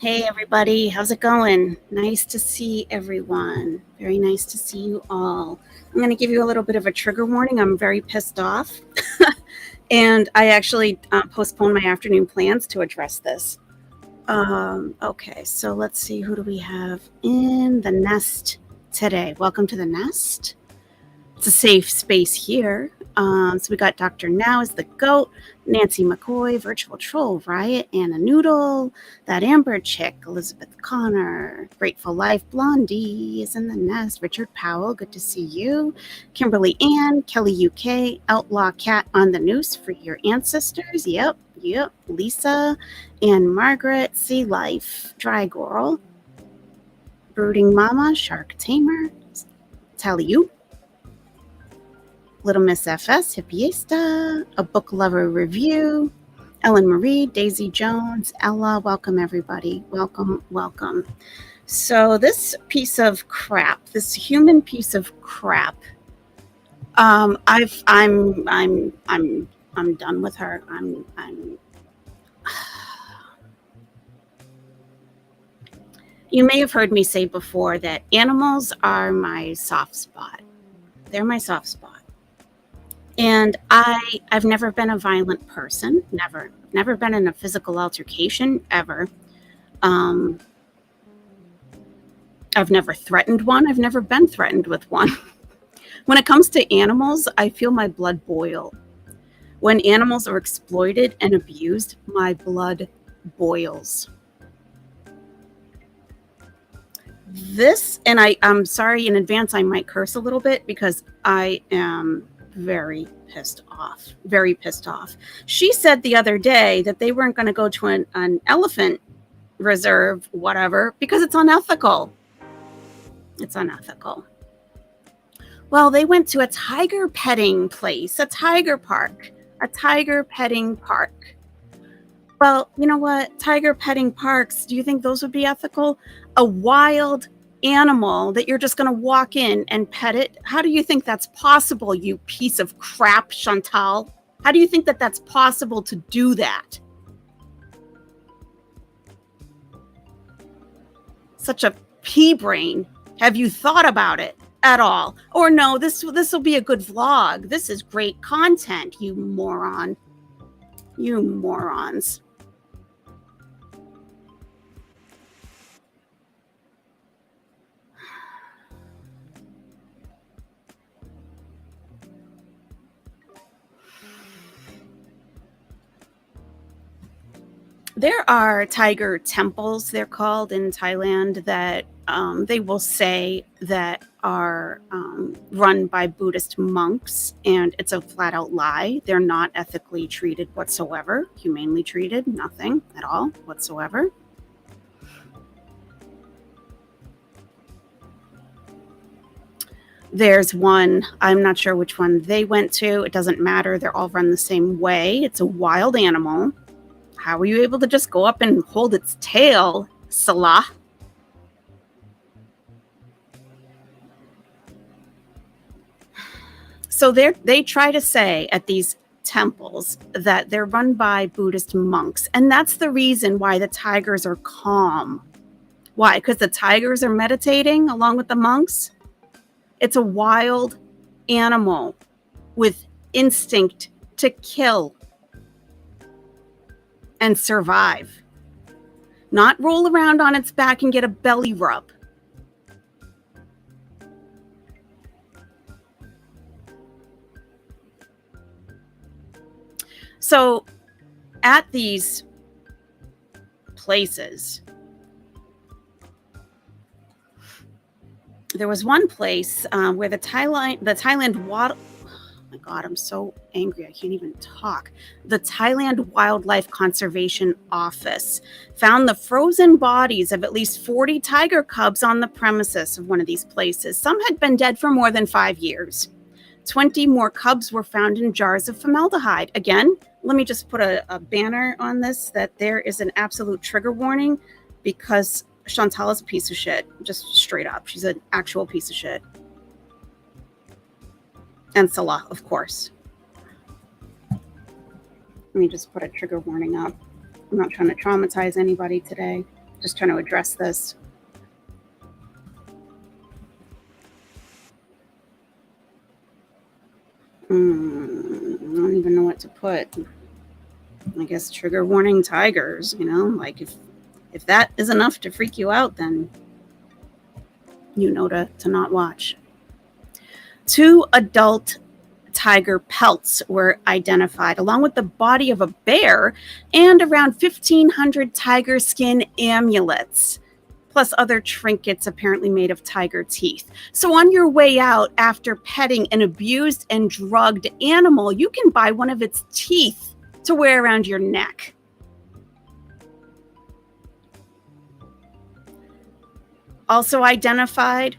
Hey everybody, how's it going? Nice to see everyone. Very nice to see you all. I'm going to give you a little bit of a trigger warning. I'm very pissed off. And I actually postponed my afternoon plans to address this. Okay, so let's see, who do we have in the nest today? Welcome to the nest. It's a safe space here. So we got Dr. Now is the GOAT, Nancy McCoy, Virtual Troll, Riot, Anna Noodle, that Amber chick, Elizabeth Connor, Grateful Life, Blondie is in the nest, Richard Powell, good to see you, Kimberly Ann, Kelly UK, Outlaw Cat on the Noose for your ancestors, yep, Lisa, and Margaret, Sea Life, Dry Girl, Brooding Mama, Shark Tamer, Tally You, Little Miss FS, Hippiesta, A Book Lover Review, Ellen Marie, Daisy Jones, Ella, welcome everybody. Welcome. So this piece of crap, this human piece of crap, I'm done with her. You may have heard me say before that animals are my soft spot. They're my soft spot. And I've never been a violent person, never been in a physical altercation, ever. I've never threatened one. I've never been threatened with one. When it comes to animals, I feel my blood boil. When animals are exploited and abused, my blood boils. This, and I'm sorry in advance, I might curse a little bit because I am very pissed off. She said the other day that they weren't going to go to an elephant reserve, whatever, because it's unethical. Well, they went to a tiger petting place, a tiger petting park. Well, you know what? Tiger petting parks, do you think those would be ethical? A wild animal that you're just going to walk in and pet it? How do you think that's possible, you piece of crap, Chantal? How do you think that that's possible to do that? Such a pea brain. Have you thought about it at all? Or no, this will be a good vlog. This is great content, you moron. You morons. There are tiger temples, they're called, in Thailand, that they will say that are run by Buddhist monks, and it's a flat out lie. They're not ethically treated whatsoever, humanely treated, nothing at all whatsoever. There's one, I'm not sure which one they went to. It doesn't matter. They're all run the same way. It's a wild animal. How were you able to just go up and hold its tail, Salah? So they try to say at these temples that they're run by Buddhist monks. And that's the reason why the tigers are calm. Why? Because the tigers are meditating along with the monks? It's a wild animal with instinct to kill and survive, not roll around on its back and get a belly rub. So at these places, there was one place where the Thailand water. Oh my God, I'm so angry. I can't even talk. The Thailand Wildlife Conservation Office found the frozen bodies of at least 40 tiger cubs on the premises of one of these places. Some had been dead for more than 5 years. 20 more cubs were found in jars of formaldehyde. Again, let me just put a banner on this that there is an absolute trigger warning because Chantal is a piece of shit, just straight up. She's an actual piece of shit. And Salah, of course. Let me just put a trigger warning up. I'm not trying to traumatize anybody today. Just trying to address this. I don't even know what to put. I guess trigger warning tigers, like if that is enough to freak you out, then to not watch. 2 adult tiger pelts were identified, along with the body of a bear and around 1,500 tiger skin amulets, plus other trinkets apparently made of tiger teeth. So on your way out after petting an abused and drugged animal, you can buy one of its teeth to wear around your neck. Also identified,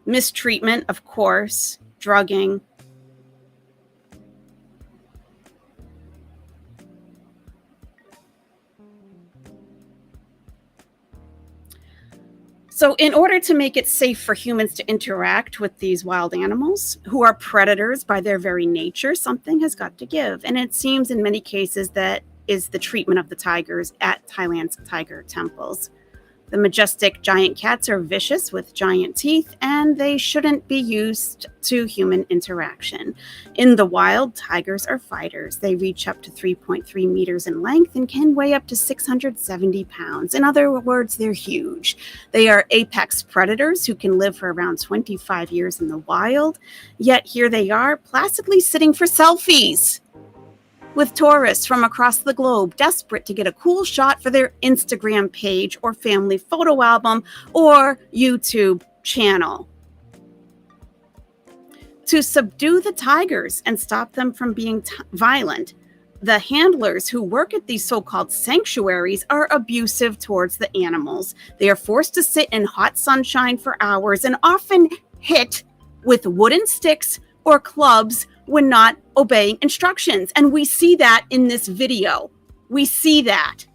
mistreatment, of course, drugging. So in order to make it safe for humans to interact with these wild animals, who are predators by their very nature, something has got to give. And it seems in many cases that is the treatment of the tigers at Thailand's tiger temples. The majestic giant cats are vicious with giant teeth, and they shouldn't be used to human interaction. In the wild, tigers are fighters. They reach up to 3.3 meters in length and can weigh up to 670 pounds. In other words, they're huge. They are apex predators who can live for around 25 years in the wild, yet here they are placidly sitting for selfies with tourists from across the globe desperate to get a cool shot for their Instagram page or family photo album or YouTube channel. To subdue the tigers and stop them from being violent, the handlers who work at these so-called sanctuaries are abusive towards the animals. They are forced to sit in hot sunshine for hours and often hit with wooden sticks or clubs when not obeying instructions. And we see that in this video. We see that.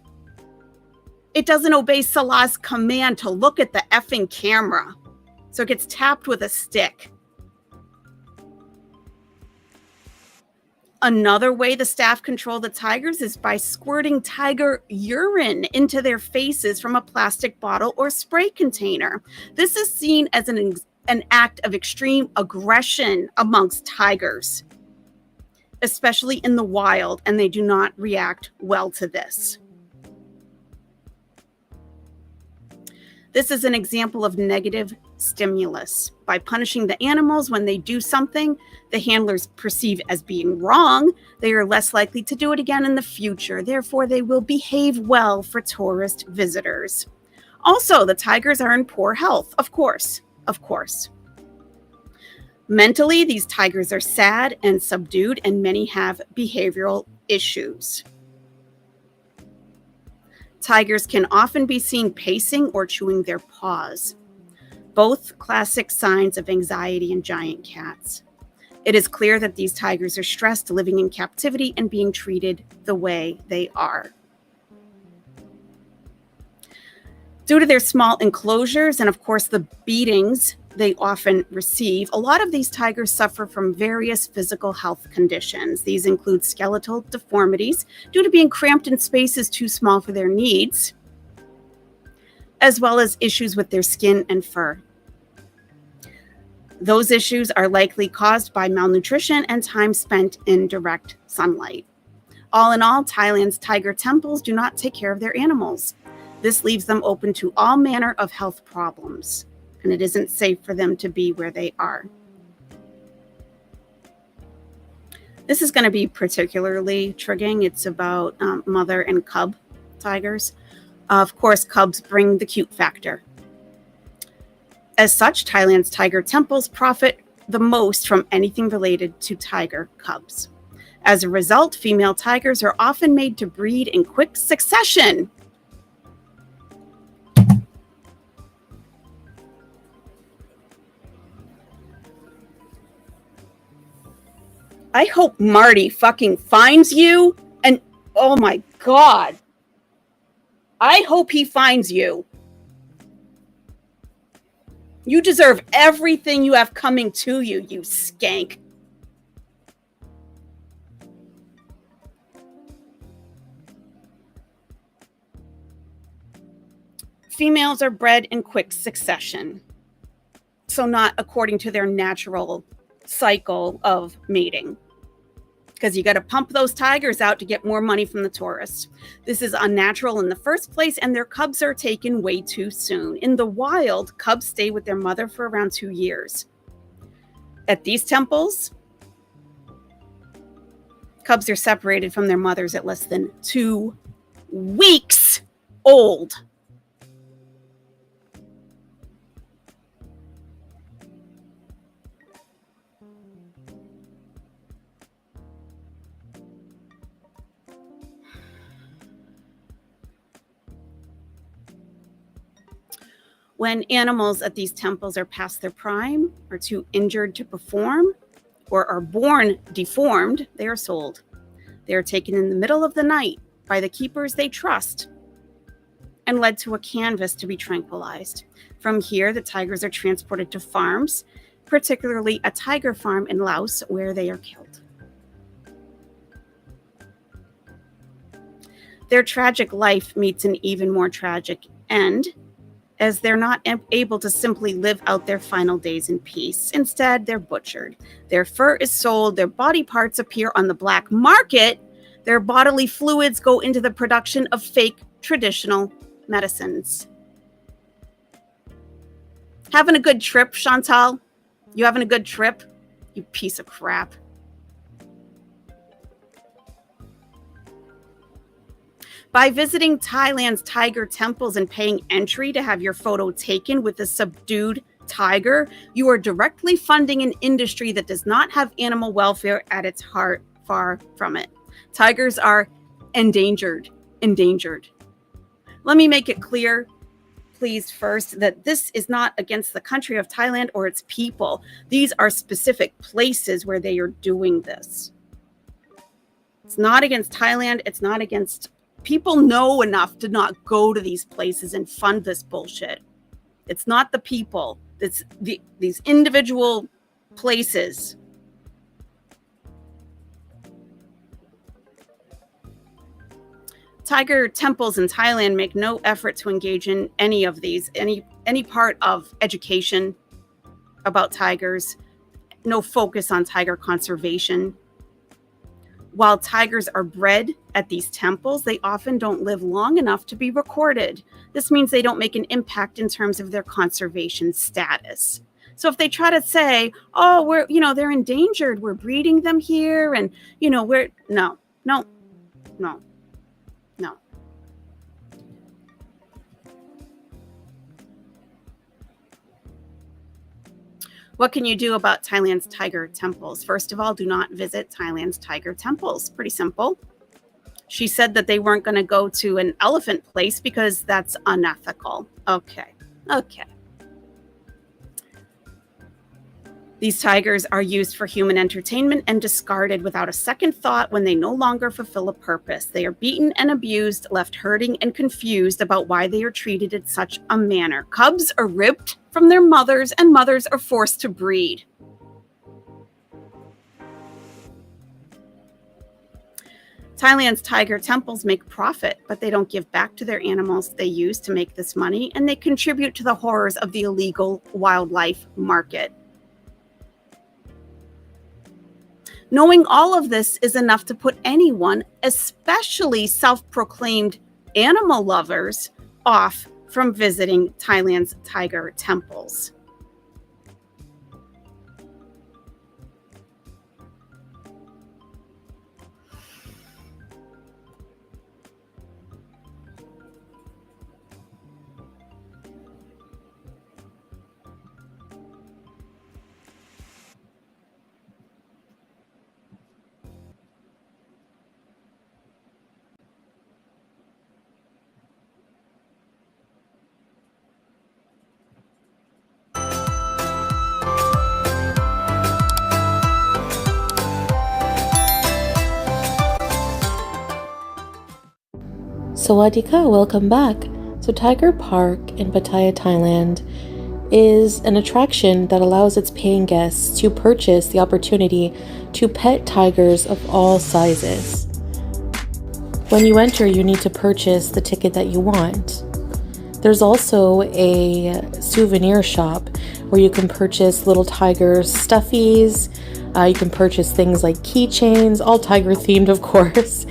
It doesn't obey Salah's command to look at the effing camera. So it gets tapped with a stick. Another way the staff control the tigers is by squirting tiger urine into their faces from a plastic bottle or spray container. This is seen as an act of extreme aggression amongst tigers, especially in the wild, and they do not react well to this. This is an example of negative stimulus. By punishing the animals when they do something the handlers perceive as being wrong, they are less likely to do it again in the future. Therefore, they will behave well for tourist visitors. Also, the tigers are in poor health, of course. Mentally, these tigers are sad and subdued, and many have behavioral issues. Tigers can often be seen pacing or chewing their paws, both classic signs of anxiety in giant cats. It is clear that these tigers are stressed, living in captivity and being treated the way they are. Due to their small enclosures and, of course, the beatings they often receive, a lot of these tigers suffer from various physical health conditions. These include skeletal deformities due to being cramped in spaces too small for their needs, as well as issues with their skin and fur. Those issues are likely caused by malnutrition and time spent in direct sunlight. All in all, Thailand's tiger temples do not take care of their animals. This leaves them open to all manner of health problems, and it isn't safe for them to be where they are. This is going to be particularly triggering. It's about mother and cub tigers. Of course, cubs bring the cute factor. As such, Thailand's tiger temples profit the most from anything related to tiger cubs. As a result, female tigers are often made to breed in quick succession. I hope Marty fucking finds you, and oh my God, I hope he finds you. You deserve everything you have coming to you, you skank. Females are bred in quick succession, so not according to their natural cycle of mating, because you got to pump those tigers out to get more money from the tourists. This is unnatural in the first place, and their cubs are taken way too soon. In the wild, cubs stay with their mother for around 2 years. At these temples, cubs are separated from their mothers at less than 2 weeks old. When animals at these temples are past their prime, are too injured to perform, or are born deformed, they are sold. They are taken in the middle of the night by the keepers they trust and led to a canvas to be tranquilized. From here, the tigers are transported to farms, particularly a tiger farm in Laos, where they are killed. Their tragic life meets an even more tragic end, as they're not able to simply live out their final days in peace. Instead, they're butchered. Their fur is sold, their body parts appear on the black market, their bodily fluids go into the production of fake traditional medicines. Having a good trip, Chantal? You having a good trip? You piece of crap. By visiting Thailand's tiger temples and paying entry to have your photo taken with a subdued tiger, you are directly funding an industry that does not have animal welfare at its heart. Far from it. Tigers are endangered. Let me make it clear, please, first, that this is not against the country of Thailand or its people. These are specific places where they are doing this. It's not against Thailand. It's not against... People know enough to not go to these places and fund this bullshit. It's not the people. It's these individual places. Tiger temples in Thailand make no effort to engage in any of these, any part of education about tigers, no focus on tiger conservation. While tigers are bred at these temples, they often don't live long enough to be recorded. This means they don't make an impact in terms of their conservation status. So if they try to say, oh, they're endangered, we're breeding them here, and, no. What can you do about Thailand's tiger temples? First of all, do not visit Thailand's tiger temples. Pretty simple. She said that they weren't going to go to an elephant place because that's unethical. Okay. These tigers are used for human entertainment and discarded without a second thought when they no longer fulfill a purpose. They are beaten and abused, left hurting and confused about why they are treated in such a manner. Cubs are ripped from their mothers, and mothers are forced to breed. Thailand's tiger temples make profit, but they don't give back to their animals they use to make this money, and they contribute to the horrors of the illegal wildlife market. Knowing all of this is enough to put anyone, especially self-proclaimed animal lovers, off from visiting Thailand's tiger temples. Sawadika, welcome back. So Tiger Park in Pattaya, Thailand is an attraction that allows its paying guests to purchase the opportunity to pet tigers of all sizes. When you enter, you need to purchase the ticket that you want. There's also a souvenir shop where you can purchase little tiger stuffies. You can purchase things like keychains, all tiger themed, of course.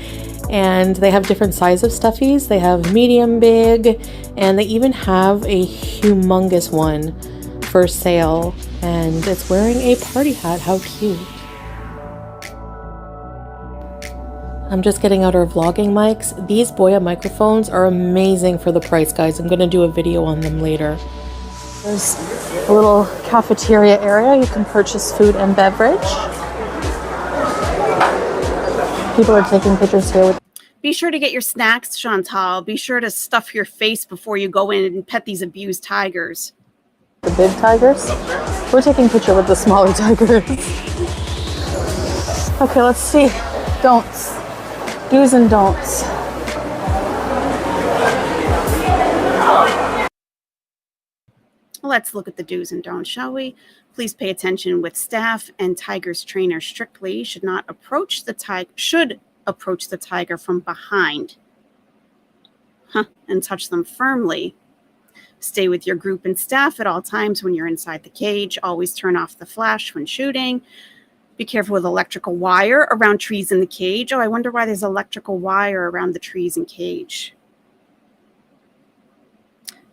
And they have different sizes of stuffies. They have medium, big, and they even have a humongous one for sale. And it's wearing a party hat. How cute. I'm just getting out our vlogging mics. These Boya microphones are amazing for the price, guys. I'm gonna do a video on them later. There's a little cafeteria area. You can purchase food and beverage. People are taking pictures here. Be sure to get your snacks, Chantal. Be sure to stuff your face before you go in and pet these abused tigers. The big tigers. We're taking a picture with the smaller tigers. Okay, let's see. Don'ts. Do's and don'ts. Let's look at the do's and don'ts, shall we? Please pay attention with staff and tiger's trainer strictly. Should approach the tiger from behind and touch them firmly. Stay with your group and staff at all times when you're inside the cage. Always turn off the flash when shooting. Be careful with electrical wire around trees in the cage. Oh, I wonder why there's electrical wire around the trees and cage.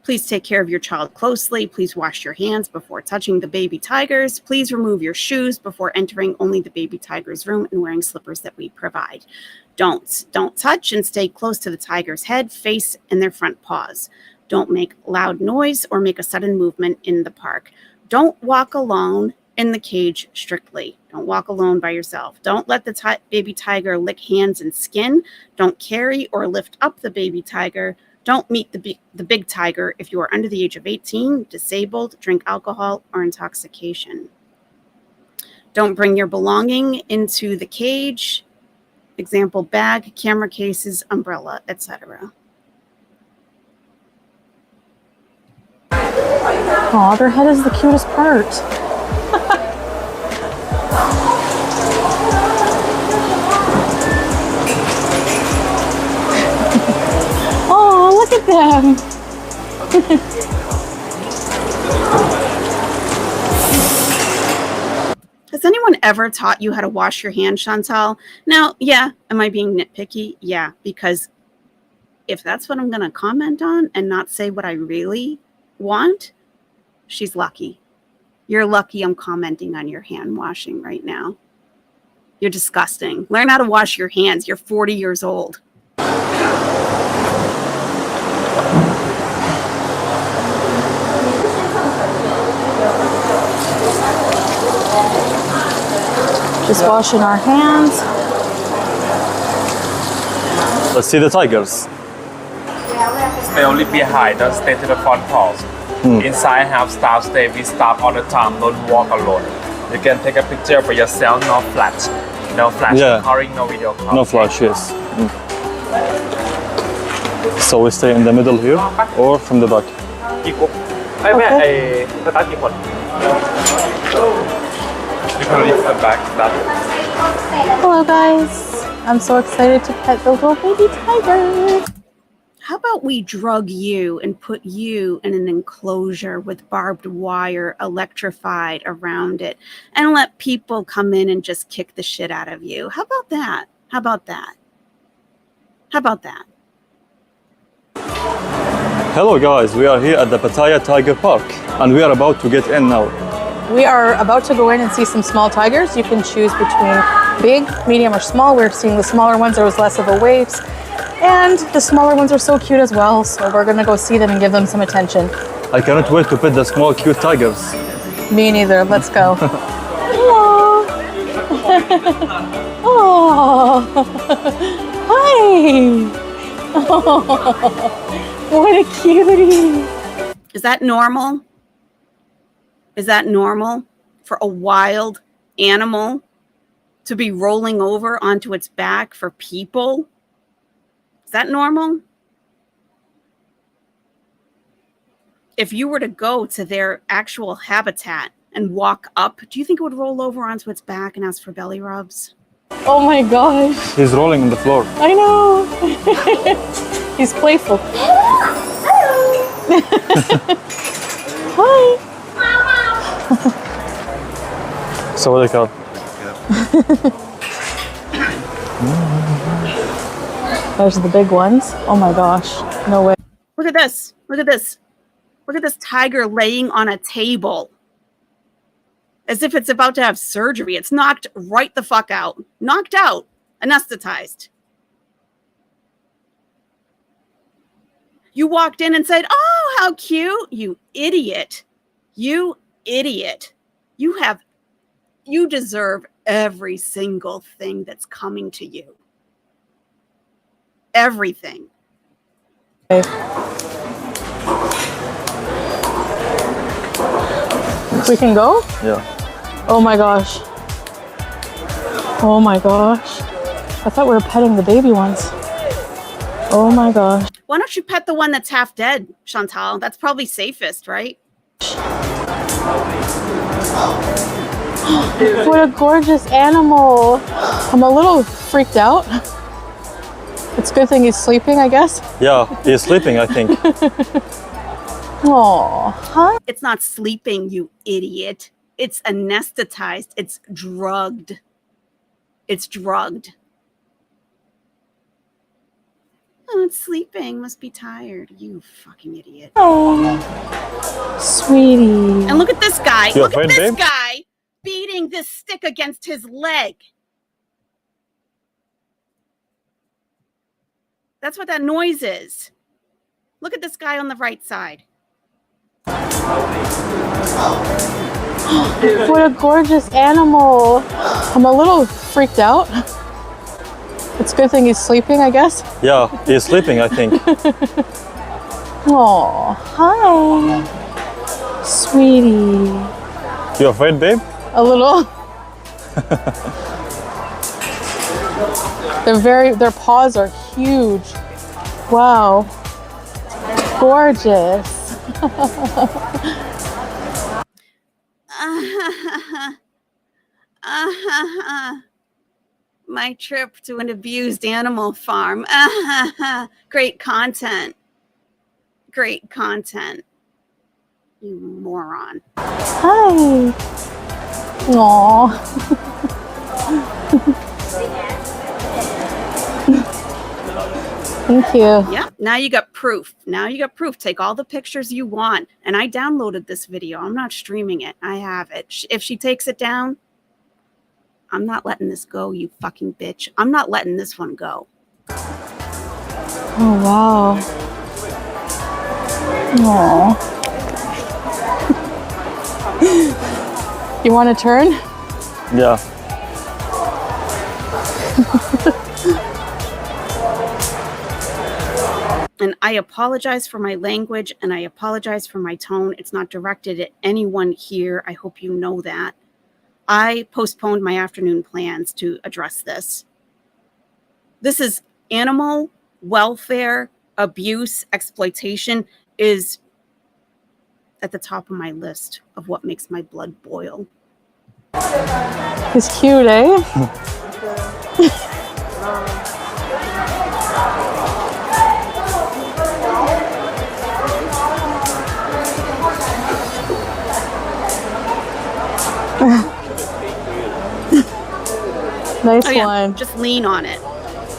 Please take care of your child closely. Please wash your hands before touching the baby tigers. Please remove your shoes before entering only the baby tiger's room and wearing slippers that we provide. Don't touch and stay close to the tiger's head, face, and their front paws. Don't make loud noise or make a sudden movement in the park. Don't walk alone in the cage strictly. Don't walk alone by yourself. Don't let the baby tiger lick hands and skin. Don't carry or lift up the baby tiger. Don't meet the big tiger if you are under the age of 18, disabled, drink alcohol, or intoxication. Don't bring your belonging into the cage. Example, bag, camera cases, umbrella, etc. Aw, their head is the cutest part. Oh, look at them. Has anyone ever taught you how to wash your hands, Chantal? Now, yeah, am I being nitpicky? Yeah, because if that's what I'm going to comment on and not say what I really want, she's lucky. You're lucky I'm commenting on your hand washing right now. You're disgusting. Learn how to wash your hands. You're 40 years old. Just washing our hands. Let's see the tigers. Stay only behind, don't stay to the front pause. Inside have staff, stay with staff all the time, don't walk alone. You can take a picture for yourself, no flash. No flash, Yeah. recording, no video call. No flash, yes. So we stay in the middle here or from the back? กี่กรุ๊ปไอ้แม่ไอ้สตาร์ทกี่คน You can leave the back start. Hello, guys. I'm so excited to pet the little baby tiger. How about we drug you and put you in an enclosure with barbed wire electrified around it and let people come in and just kick the shit out of you? How about that? How about that? How about that? Hello guys, we are here at the Pattaya Tiger Park and we are about to get in now. We are about to go in and see some small tigers. You can choose between big, medium, or small. We're seeing the smaller ones. There was less of a wait. And the smaller ones are so cute as well. So we're going to go see them and give them some attention. I cannot wait to pet the small cute tigers. Me neither. Let's go. Hello. Oh. Hi. Oh. What a cutie. Is that normal? Is that normal for a wild animal to be rolling over onto its back for people? Is that normal? If you were to go to their actual habitat and walk up, do you think it would roll over onto its back and ask for belly rubs? Oh my gosh. He's rolling on the floor. I know. He's playful. Hi. So what they call? Those are the big ones. Oh my gosh. No way. Look at this. Look at this. Look at this tiger laying on a table. As if it's about to have surgery. It's knocked right the fuck out. Knocked out. Anesthetized. You walked in and said, "Oh, how cute." You idiot. You idiot. You deserve every single thing that's coming to you. Everything. Okay. We can go? Yeah. Oh my gosh. Oh my gosh. I thought we were petting the baby ones. Oh my gosh. Why don't you pet the one that's half dead, Chantal? That's probably safest, right? What a gorgeous animal. I'm a little freaked out. It's a good thing he's sleeping, I guess. Yeah, he's sleeping, I think. Aw, hi. It's not sleeping, you idiot. It's anesthetized. It's drugged. It's drugged. Oh, it's sleeping. Must be tired. You fucking idiot. Oh, sweetie. And look at this guy. You Look at afraid, this babe? guy beating this stick against his leg. That's what that noise is. Look at this guy on the right side. What a gorgeous animal. I'm a little freaked out. It's a good thing he's sleeping, I guess. Yeah, he's sleeping, I think. Aw, hi. Sweetie. You afraid, babe? A little. Their paws are huge. Wow. Gorgeous. My trip to an abused animal farm. Great content. Great content. You moron. Hi. Aw. Thank you. Yep. Now you got proof. Now you got proof. Take all the pictures you want. And I downloaded this video. I'm not streaming it. I have it. If she takes it down, I'm not letting this go, you fucking bitch. I'm not letting this one go. Oh, wow. Aw. You want to turn? Yeah. And I apologize for my language and I apologize for my tone. It's not directed at anyone here. I hope you know that. I postponed my afternoon plans to address this. This is animal welfare, abuse, exploitation is at the top of my list of what makes my blood boil. He's cute, eh? Nice Oh, yeah. one. Just lean on it.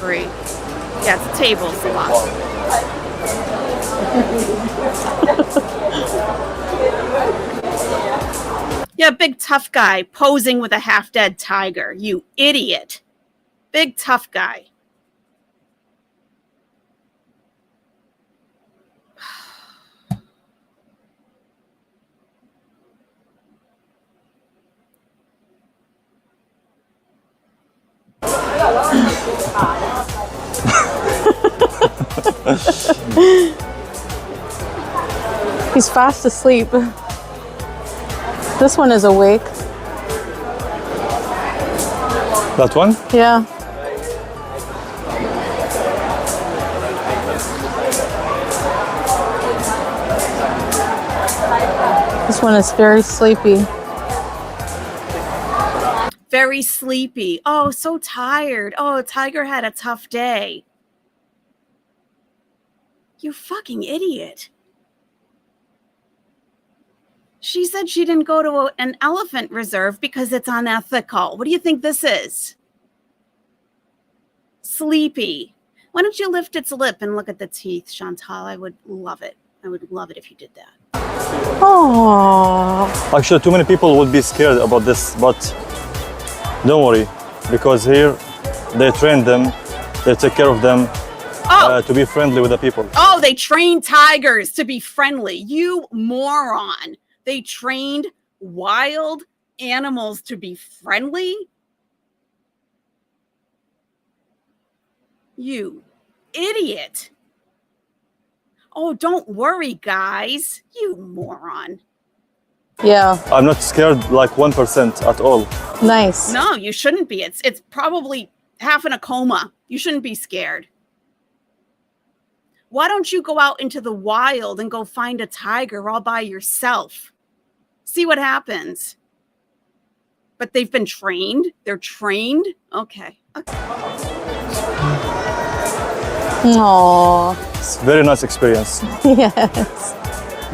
Great. Yeah, it's a table, Salah. Yeah, big tough guy posing with a half-dead tiger. You idiot. Big tough guy. He's fast asleep. This one is awake. That one? Yeah. This one is very sleepy. Very sleepy. Oh, so tired. Oh, tiger had a tough day. You fucking idiot. She said she didn't go to an elephant reserve because it's unethical. What do you think this is? Sleepy. Why don't you lift its lip and look at the teeth, Chantal? I would love it. I would love it if you did that. Oh. Actually, too many people would be scared about this, but don't worry, because here they train them, they take care of them to be friendly with the people. Oh, they train tigers to be friendly. You moron. They trained wild animals to be friendly? You idiot. Oh, don't worry, guys. You moron. Yeah. I'm not scared like 1% at all. Nice. No, you shouldn't be. It's probably half in a coma. You shouldn't be scared. Why don't you go out into the wild and go find a tiger all by yourself? See what happens. But they've been trained. They're trained. Okay. Aww. It's a very nice experience. Yes.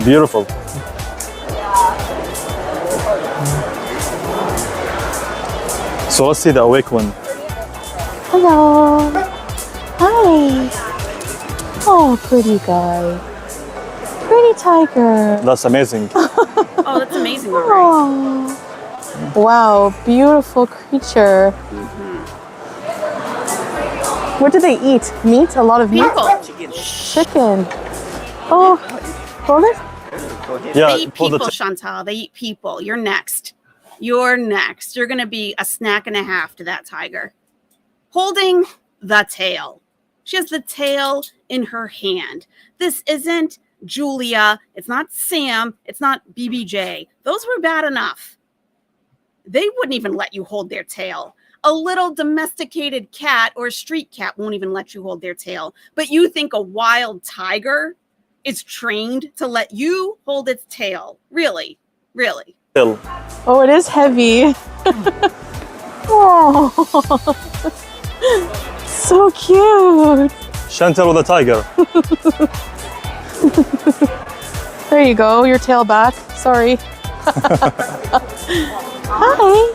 Beautiful. So let's see the awake one. Hello. Hi. Oh, pretty guy. Pretty tiger. That's amazing. Oh, that's amazing. All right. Oh. Wow, beautiful creature. What do they eat? Meat? A lot of meat? People. Chicken. Oh, hold it. Yeah, They eat people, Chantal. They eat people. You're next. You're next. You're going to be a snack and a half to that tiger. Holding the tail. She has the tail in her hand. This isn't Julia. It's not Sam. It's not BBJ. Those were bad enough. They wouldn't even let you hold their tail. A little domesticated cat or street cat won't even let you hold their tail. But you think a wild tiger is trained to let you hold its tail? Really? Really? Oh, it is heavy. Oh, so cute. Chantal with a tiger. There you go, your tail back. Sorry. Hi.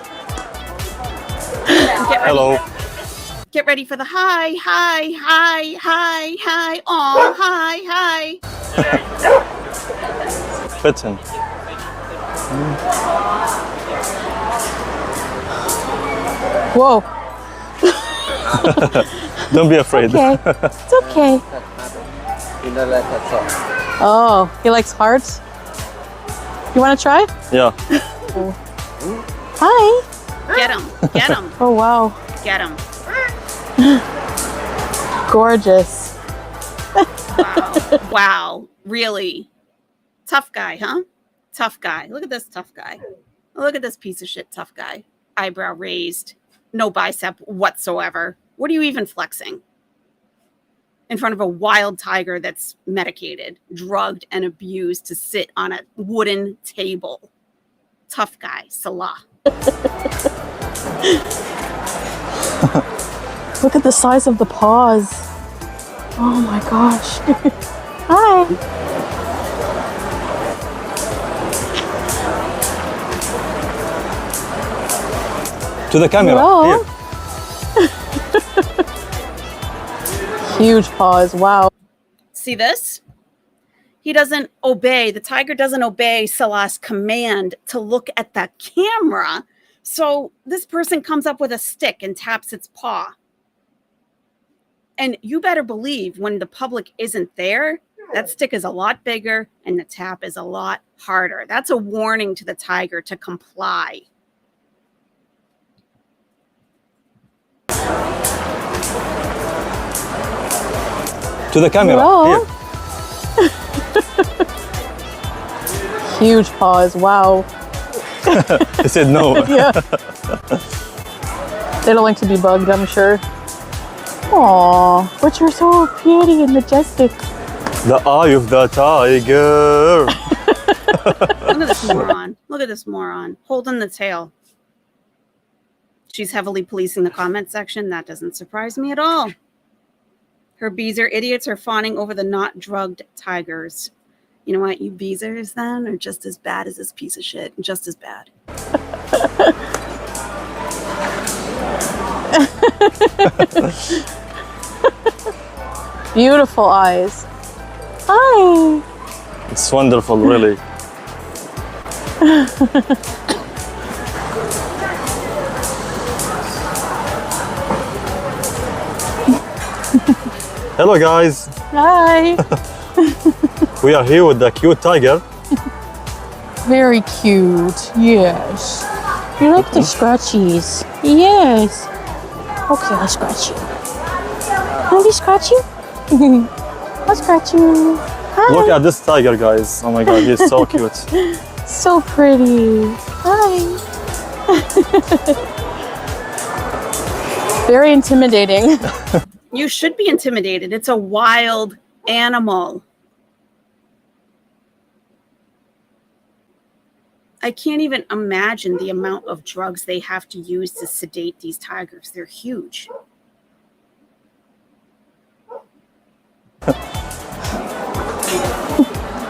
Hello. Get ready for the hi, hi, hi, hi, hi. Oh, hi, hi. Fits him. Whoa. Don't be afraid. Okay. It's okay. Oh, he likes hearts? You want to try? Yeah. Hi. Get him. Get him. Oh, wow. Get him. Gorgeous. Wow. Really? Tough guy, huh? Tough guy. Look at this tough guy. Look at this piece of shit tough guy. Eyebrow raised. No bicep whatsoever. What are you even flexing? In front of a wild tiger that's medicated, drugged, and abused to sit on a wooden table. Tough guy, Salah. Look at the size of the paws. Oh my gosh. Hi. To the camera. Hello. Here. Huge paws. Wow. See this? He doesn't obey. The tiger doesn't obey Salah's command to look at the camera. So this person comes up with a stick and taps its paw. And you better believe when the public isn't there, that stick is a lot bigger and the tap is a lot harder. That's a warning to the tiger to comply. To the camera. Hello. Here. Huge paws. Wow. He said no. Yeah. They don't like to be bugged, I'm sure. Aw, but you're so pretty and majestic. The eye of the tiger. Look at this moron. Look at this moron. Holding the tail. She's heavily policing the comment section. That doesn't surprise me at all. Her bees are idiots are fawning over the not drugged tigers. You know what? You beezers then are just as bad as this piece of shit. Just as bad. Beautiful eyes. Hi. It's wonderful, really. Hello guys. Hi. We are here with the cute tiger. Very cute. Yes. You like the scratchies? Yes. Okay, I'll scratch you. Let me scratch you? I'll scratch you. Hi. Look at this tiger, guys. Oh my god, he's so cute. So pretty. Hi. Very intimidating. You should be intimidated. It's a wild animal. I can't even imagine the amount of drugs they have to use to sedate these tigers. They're huge.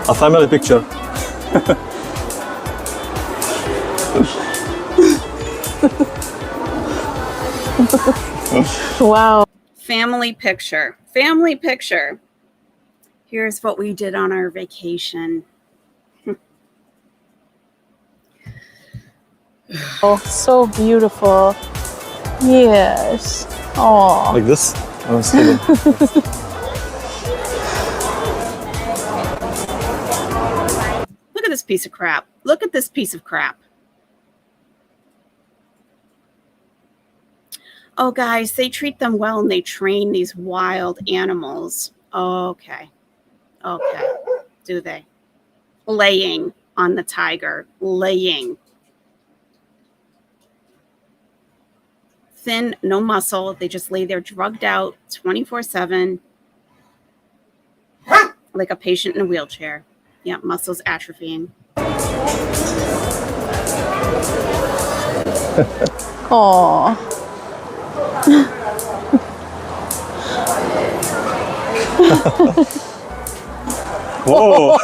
A family picture. Wow. Family picture. Family picture. Here's what we did on our vacation. Oh, so beautiful. Yes. Oh. Like this? I'm kidding. Look at this piece of crap. Look at this piece of crap. Oh, guys, they treat them well and they train these wild animals. Okay. Okay. Do they? Laying on the tiger. Laying. Thin, no muscle. They just lay there drugged out 24/7. Like a patient in a wheelchair. Yeah, muscles atrophying. Oh. Whoa!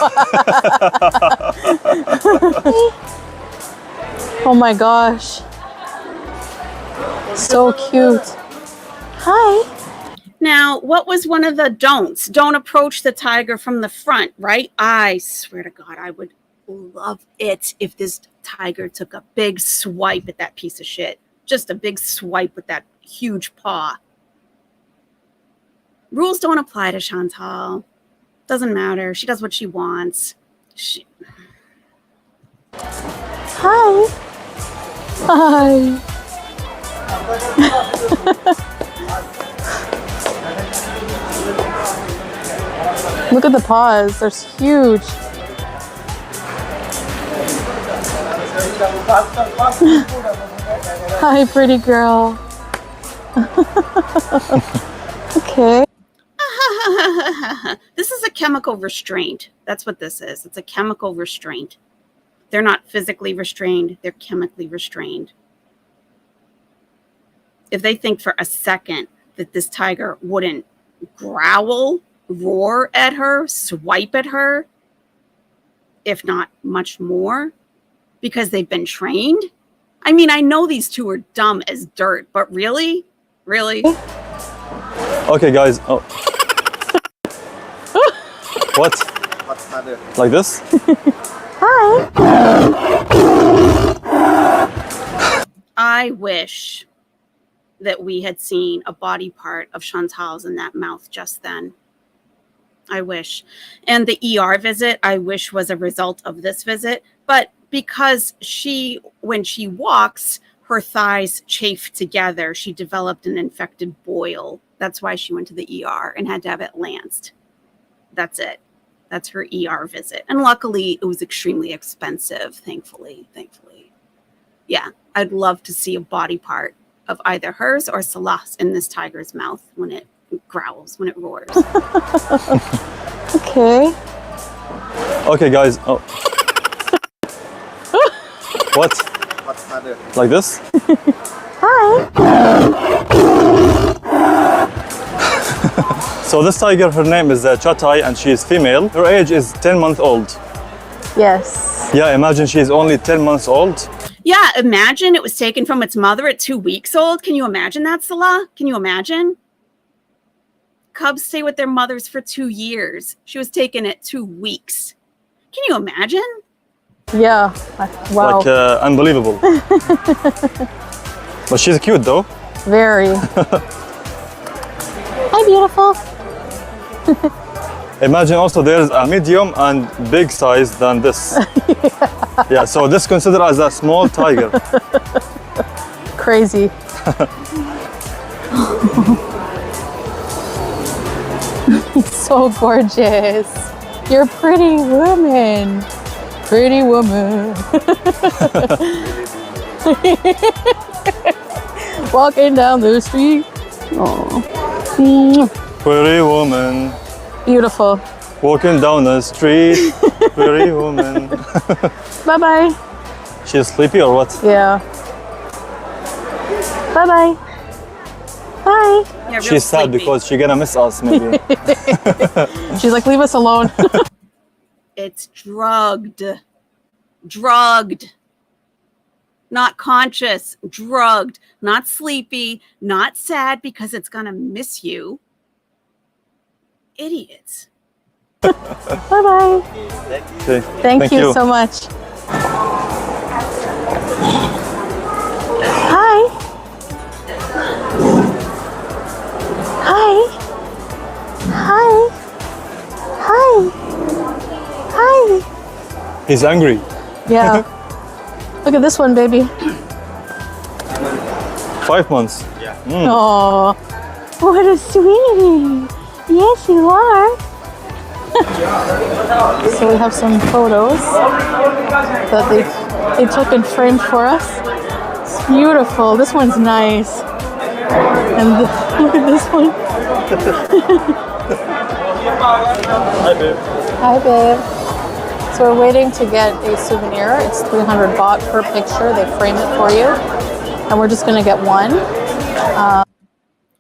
Oh my gosh. So cute. Hi. Now, what was one of the don'ts? Don't approach the tiger from the front, right? I swear to God, I would love it if this tiger took a big swipe at that piece of shit. Just a big swipe with that huge paw. Rules don't apply to Chantal. Doesn't matter. She does what she wants. Hi. Hi. Look at the paws. They're huge. Hi, pretty girl. Okay. This is a chemical restraint. That's what this is. It's a chemical restraint. They're not physically restrained. They're chemically restrained. If they think for a second that this tiger wouldn't growl, roar at her, swipe at her, if not much more, because they've been trained. I mean, I know these two are dumb as dirt, but really? Really? Okay, guys. Oh. What? Like this? Hi. I wish that we had seen a body part of Chantal's in that mouth just then. I wish. And the ER visit, I wish, was a result of this visit. But because when she walks, her thighs chafe together, she developed an infected boil. That's why she went to the ER and had to have it lanced. That's it. That's her ER visit. And luckily, it was extremely expensive, thankfully. Yeah, I'd love to see a body part of either hers or Salah's in this tiger's mouth when it growls, when it roars. Okay. Okay, guys. Oh. What? Like this? Hi. So So this tiger, her name is Chantal, and she is female. Her age is 10 months old. Yes. Yeah, imagine she's only 10 months old. Yeah, imagine it was taken from its mother at 2 weeks old. Can you imagine that, Salah? Can you imagine? Cubs stay with their mothers for 2 years. She was taken at 2 weeks. Can you imagine? Yeah. Wow. Like, unbelievable. But she's cute though. Very. Hi, beautiful. Imagine also there's a medium and big size than this. Yeah, so this considered as a small tiger. Crazy. So gorgeous. You're a pretty woman. Pretty woman. Walking down the street. Oh. Pretty woman. Beautiful. Walking down the street. Pretty woman. Bye-bye. She's sleepy or what? Yeah. Bye-bye. Bye. Yeah, real She's sad sleepy. because she's gonna miss us maybe. She's like, leave us alone. It's drugged. Drugged. Not conscious. Drugged. Not sleepy. Not sad because it's going to miss you. Idiots. Bye-bye. Okay. Thank you so much. Hi. Hi. Hi. Hi. Hi. He's angry. Yeah. Look at this one, baby. 5 months. Oh, what a sweetie. Yes, you are. So we have some photos that they took and framed for us. It's beautiful. This one's nice. And look at this one. Hi, babe. Hi, babe. So we're waiting to get a souvenir. It's 300 baht per picture. They frame it for you. And we're just going to get one.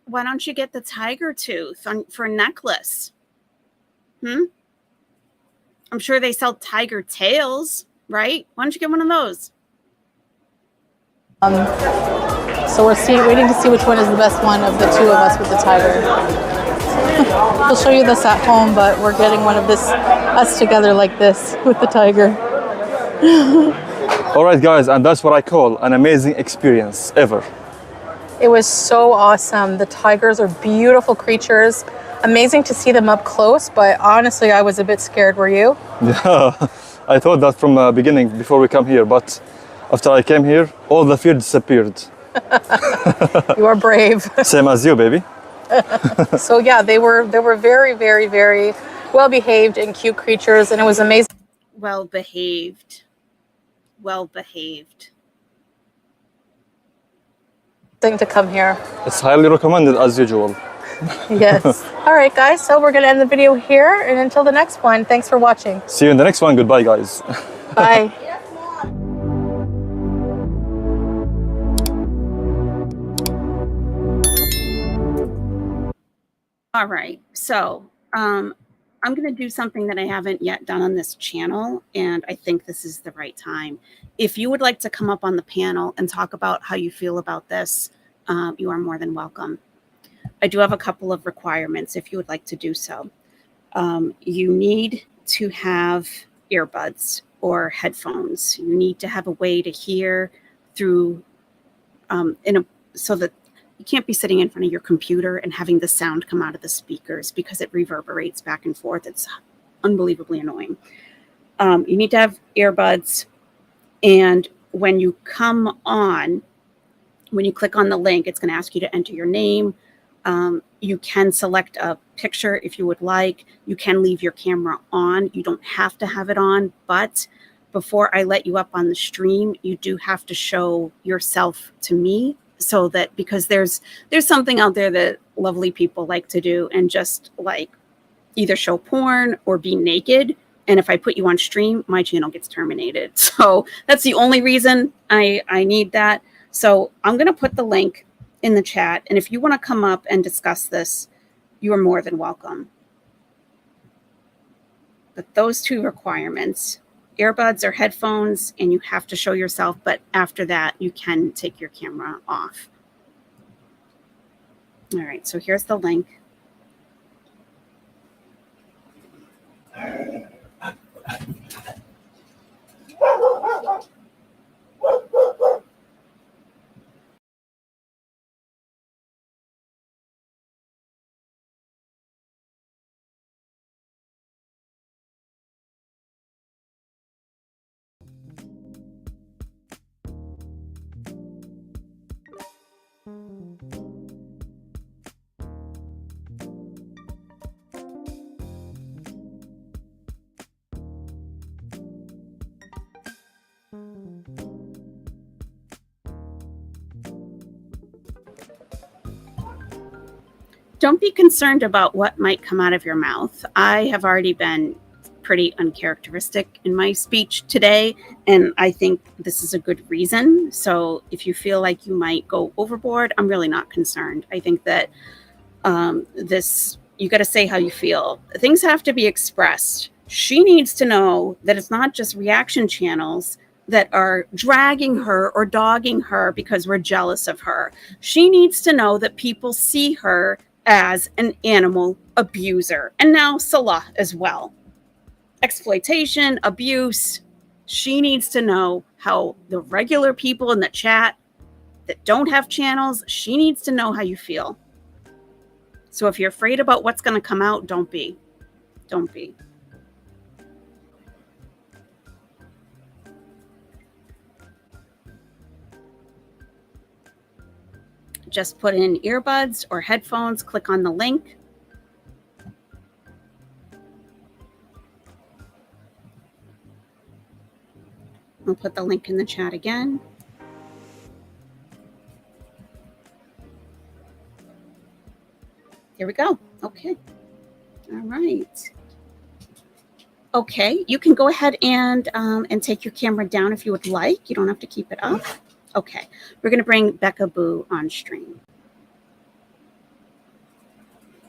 Why don't you get the tiger tooth for a necklace? I'm sure they sell tiger tails, right? Why don't you get one of those? So we're waiting to see which one is the best one of the two of us with the tiger. We'll show you this at home, but we're getting one of us together like this with the tiger. All right, guys, and that's what I call an amazing experience ever. It was so awesome. The tigers are beautiful creatures. Amazing to see them up close, but honestly, I was a bit scared. Were you? Yeah, I thought that from the beginning before we come here, but after I came here, all the fear disappeared. You are brave. Same as you, baby. So yeah, they were very, very, very well behaved and cute creatures, and it was amazing. Well behaved. Well behaved. To come here. It's highly recommended as usual. Yes. All right, guys. So we're going to end the video here, and until the next one, thanks for watching. See you in the next one. Goodbye, guys. Bye. All right. So I'm going to do something that I haven't yet done on this channel, and I think this is the right time. If you would like to come up on the panel and talk about how you feel about this, you are more than welcome. I do have a couple of requirements if you would like to do so. You need to have earbuds or headphones. You need to have a way to hear through so that you can't be sitting in front of your computer and having the sound come out of the speakers because it reverberates back and forth. It's unbelievably annoying. You need to have earbuds, and when you come on, when you click on the link, it's going to ask you to enter your name. You can select a picture if you would like. You can leave your camera on. You don't have to have it on, but before I let you up on the stream, you do have to show yourself to me, so that, because there's something out there that lovely people like to do, and just like either show porn or be naked. And if I put you on stream, my channel gets terminated. So that's the only reason I need that. So I'm going to put the link in the chat. And if you want to come up and discuss this, you are more than welcome. But those two requirements, earbuds or headphones, and you have to show yourself, but after that, you can take your camera off. All right, so here's the link. Don't be concerned about what might come out of your mouth. I have already been pretty uncharacteristic in my speech today, and I think this is a good reason. So if you feel like you might go overboard, I'm really not concerned. I think that you got to say how you feel. Things have to be expressed. She needs to know that it's not just reaction channels that are dragging her or dogging her because we're jealous of her. She needs to know that people see her as an animal abuser. And now Salah as well. Exploitation, abuse. She needs to know how the regular people in the chat that don't have channels, she needs to know how you feel. So if you're afraid about what's going to come out, don't be. Don't be. Just put in earbuds or headphones, click on the link. I'll put the link in the chat again. Here we go. Okay. All right. Okay, you can go ahead and take your camera down if you would like. You don't have to keep it up. Okay, we're going to bring Becca Boo on stream.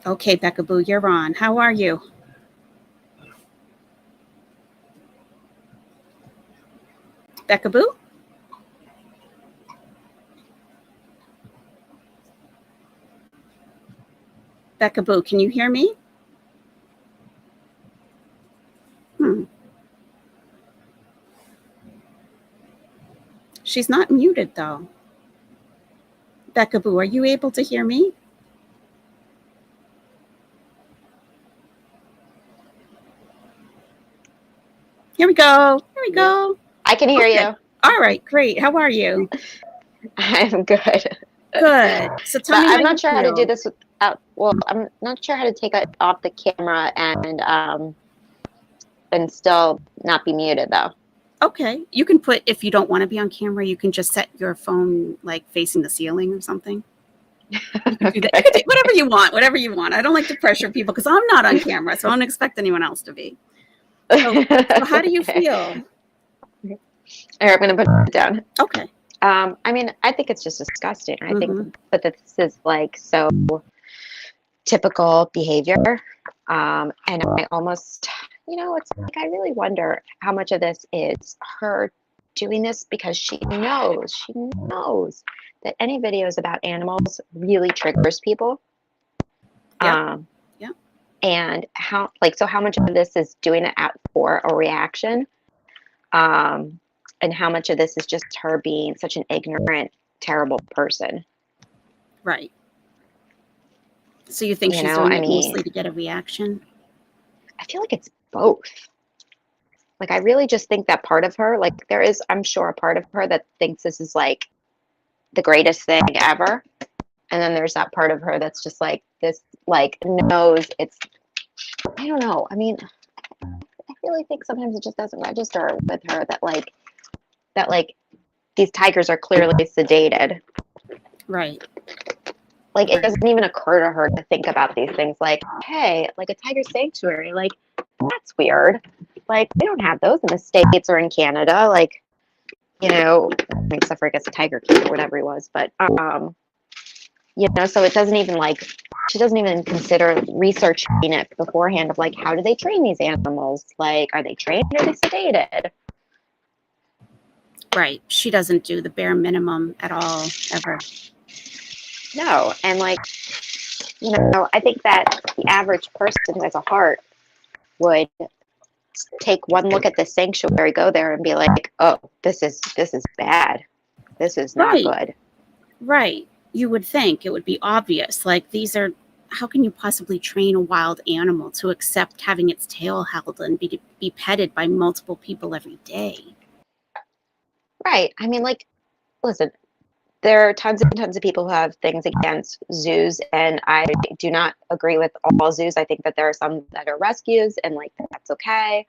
Okay, Becca Boo, you're on. How are you? Becca Boo? Becca Boo, can you hear me? She's not muted, though. Becca Boo, are you able to hear me? Here we go. Here we go. I can hear you. All right, great. How are you? I'm good. Good. So tell me. I'm not sure how to do this without. Well, I'm not sure how to take it off the camera and still not be muted though. Okay, you can put, if you don't want to be on camera, you can just set your phone like facing the ceiling or something. You can do that. You can do whatever you want, whatever you want. I don't like to pressure people because I'm not on camera, so I don't expect anyone else to be. So how do you feel? All right, I'm going to put it down. Okay. I mean, I think it's just disgusting. I think, but this is like so typical behavior. And I almost, it's like I really wonder how much of this is her doing this because she knows that any videos about animals really triggers people. Yeah. And how much of this is doing it for a reaction? And how much of this is just her being such an ignorant, terrible person? Right. So you think she's doing it mostly to get a reaction? I feel like it's both. Like, I really just think that part of her, like, there is, I'm sure, a part of her that thinks this is like the greatest thing ever. And then there's that part of her that's just like this, like, knows it's, I don't know. I mean, I really think sometimes it just doesn't register with her that these tigers are clearly sedated. Right. Like, it doesn't even occur to her to think about these things like, hey, like a tiger sanctuary, like, that's weird. Like, we don't have those in the States or in Canada. Like, except for, I guess, a Tiger King or whatever he was. But, so it doesn't even, like, she doesn't even consider researching it beforehand of like, how do they train these animals? Like, are they trained or are they sedated? Right. She doesn't do the bare minimum at all, ever. No. And like, you know, I think that the average person who has a heart would take one look at the sanctuary, go there and be like, oh, this is bad. This is not Right. good. Right. You would think it would be obvious. Like, these are, how can you possibly train a wild animal to accept having its tail held and be petted by multiple people every day? Right. I mean, like, listen, there are tons and tons of people who have things against zoos, and I do not agree with all zoos. I think that there are some that are rescues, and like that's okay.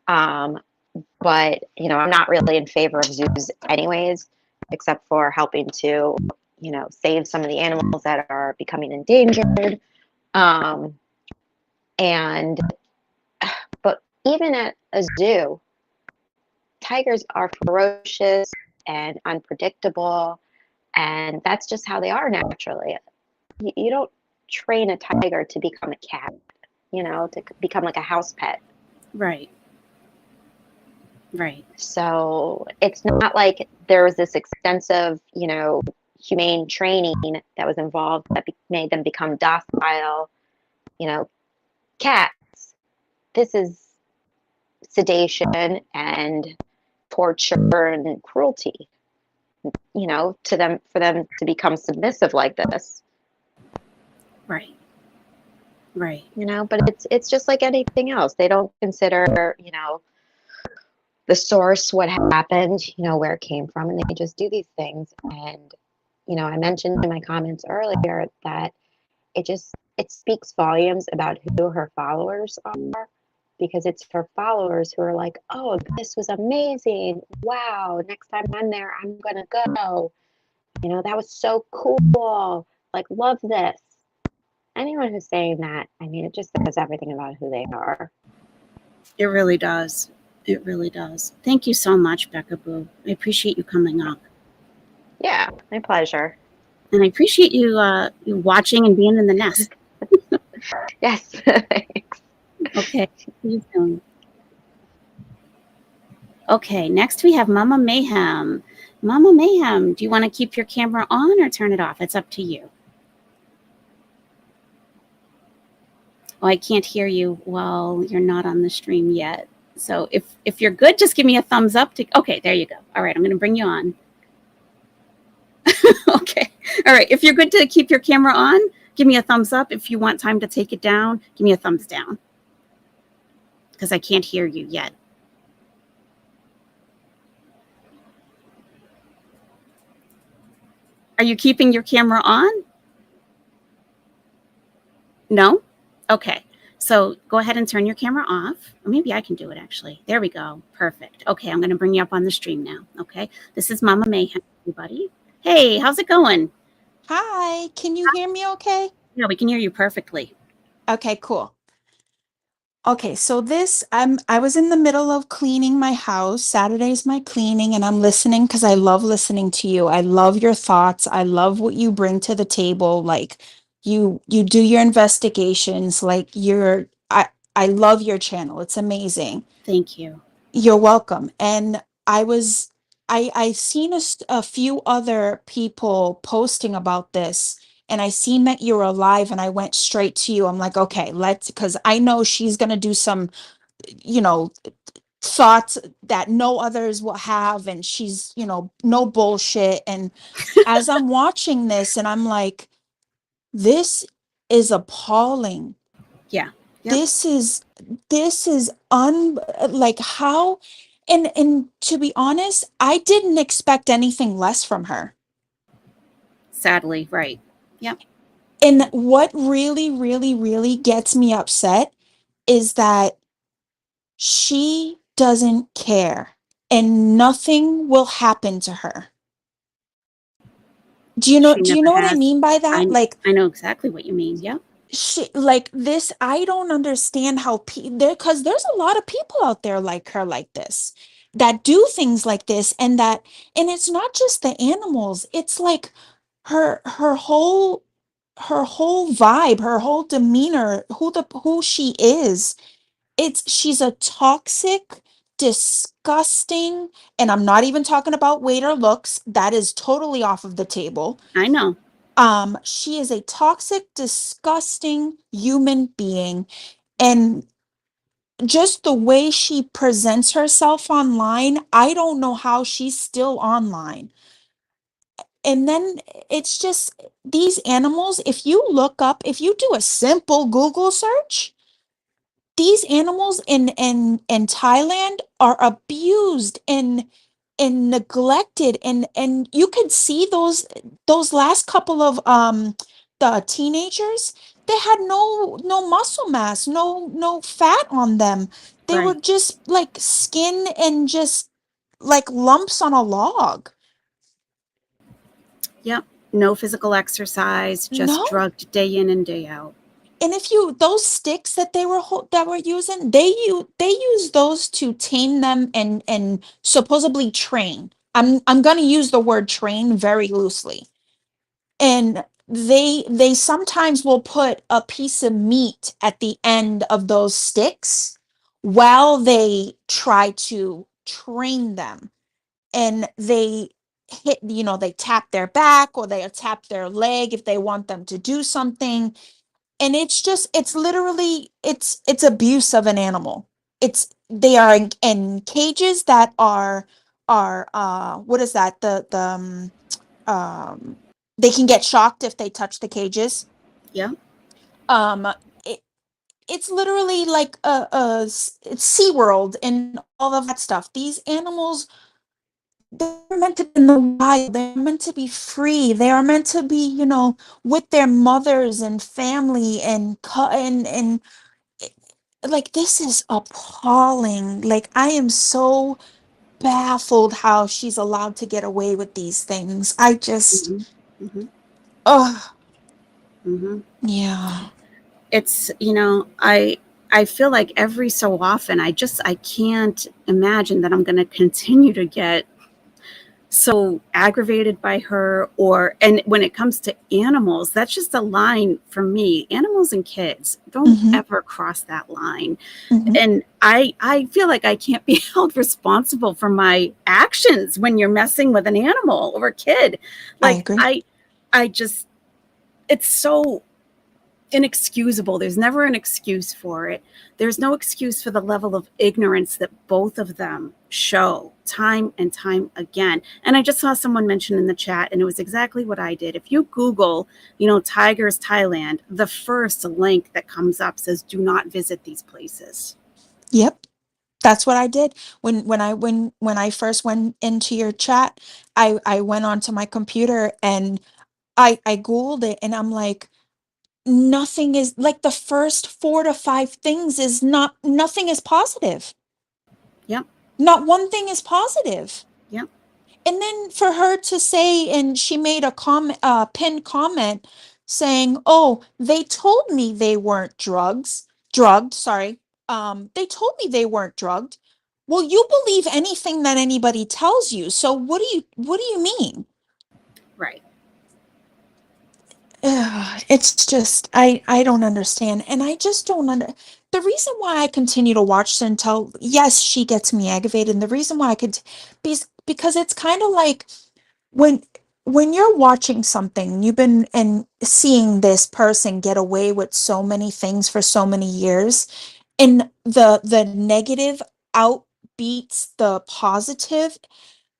But you know, I'm not really in favor of zoos, anyways, except for helping to, you know, save some of the animals that are becoming endangered. And but even at a zoo, tigers are ferocious and unpredictable, and that's just how they are naturally. You don't train a tiger to become a cat, you know, to become like a house pet. Right. Right. So it's not like there was this extensive, you know, humane training that was involved that made them become docile, you know, cats. This is sedation and torture and cruelty, you know, to them, for them to become submissive like this. Right. Right. You know, but it's just like anything else. They don't consider, you know, the source, what happened, you know, where it came from, and they just do these things. And you know, I mentioned in my comments earlier that it speaks volumes about who her followers are, because it's her followers who are like, oh, this was amazing, wow, next time I'm there I'm gonna go, you know, that was so cool, like, love this. Anyone who's saying that, I mean, it just says everything about who they are. It really does. It really does. Thank you so much, Becca Boo. I appreciate you coming up. Yeah, my pleasure. And I appreciate you watching and being in the nest. Yes. Thanks. Okay. See you soon. Okay, next we have Mama Mayhem. Mama Mayhem, do you want to keep your camera on or turn it off? It's up to you. Oh, I can't hear you while you're not on the stream yet. So if you're good, just give me a thumbs up. Okay, there you go. All right, I'm going to bring you on. Okay. All right, if you're good to keep your camera on, give me a thumbs up. If you want time to take it down, give me a thumbs down. Because I can't hear you yet. Are you keeping your camera on? No? Okay. So go ahead and turn your camera off. Or maybe I can do it, actually. There we go. Perfect. Okay, I'm going to bring you up on the stream now. Okay. This is Mama Mayhem, everybody. Hey, how's it going? Hi, can you hear me okay? Yeah, we can hear you perfectly. Okay, cool. Okay, so I was in the middle of cleaning my house. Saturday's my cleaning, and I'm listening because I love listening to you. I love your thoughts. I love what you bring to the table. Like you do your investigations, like I love your channel. It's amazing. Thank you. You're welcome. And I seen a few other people posting about this, and I seen that you're alive, and I went straight to you. I'm like, okay, because I know she's gonna do some, you know, thoughts that no others will have, and she's, you know, no bullshit. And as I'm watching this, and I'm like, this is appalling. Yeah. Yep. This is like how, and to be honest, I didn't expect anything less from her. Sadly, right. Yep. And what really, really, really gets me upset is that she doesn't care and nothing will happen to her. Do you know what I mean by that? I know exactly what you mean. Yep. Like this, I don't understand how because there's a lot of people out there like her, like this, that do things like this, and it's not just the animals, it's like her whole her whole vibe, her whole demeanor, who she is. She's a toxic, disgusting, and I'm not even talking about weight or looks. That is totally off of the table. I know. She is a toxic, disgusting human being, and just the way she presents herself online, I don't know how she's still online. And then it's just these animals, if you look up, if you do a simple Google search, these animals in Thailand are abused and neglected, and you could see those last couple of the teenagers, they had no muscle mass, no fat on them. They were Right. just like skin and just like lumps on a log. Yep. No physical exercise, just No. drugged day in and day out. And if you those sticks that that were using, they use those to tame them and supposedly train. I'm gonna use the word train very loosely. And they sometimes will put a piece of meat at the end of those sticks while they try to train them. And they hit, they tap their back or they tap their leg if they want them to do something, and it's literally it's abuse of an animal. They are in cages that are what is that, um they can get shocked if they touch the cages. Yeah. um it, it's literally like it's SeaWorld and all of that stuff. These animals, they're meant to be in the wild, they're meant to be free, they are meant to be, with their mothers and family and like, this is appalling. Like, I am so baffled how she's allowed to get away with these things. I just, Mm-hmm. Mm-hmm. oh, Mm-hmm. yeah. It's, I feel like every so often I can't imagine that I'm going to continue to get so aggravated by her. And when it comes to animals, that's just a line for me. Animals and kids, don't Mm-hmm, ever cross that line. mm-hmm. And I feel like I can't be held responsible for my actions when you're messing with an animal or a kid. I Like agree. I just, it's so inexcusable. There's never an excuse for it. There's no excuse for the level of ignorance that both of them show time and time again. And I just saw someone mention in the chat, and it was exactly what I did. If you Google, tigers Thailand, the first link that comes up says, do not visit these places. Yep. That's what I did when I first went into your chat. I went onto my computer and I Googled it, and I'm like, nothing is like, the first 4 to 5 things is not, nothing is positive. Yep. Not one thing is positive. Yep. And then for her to say, and she made a pinned comment saying, "Oh, they told me they weren't drugged, sorry. They told me they weren't drugged." Well, you believe anything that anybody tells you. So what do you mean? Right. It's just, I don't understand, and I just don't the reason why I continue to watch Chantal, yes, she gets me aggravated, and the reason why I could be because it's kind of like when you're watching something, you've been and seeing this person get away with so many things for so many years, and the negative outbeats the positive.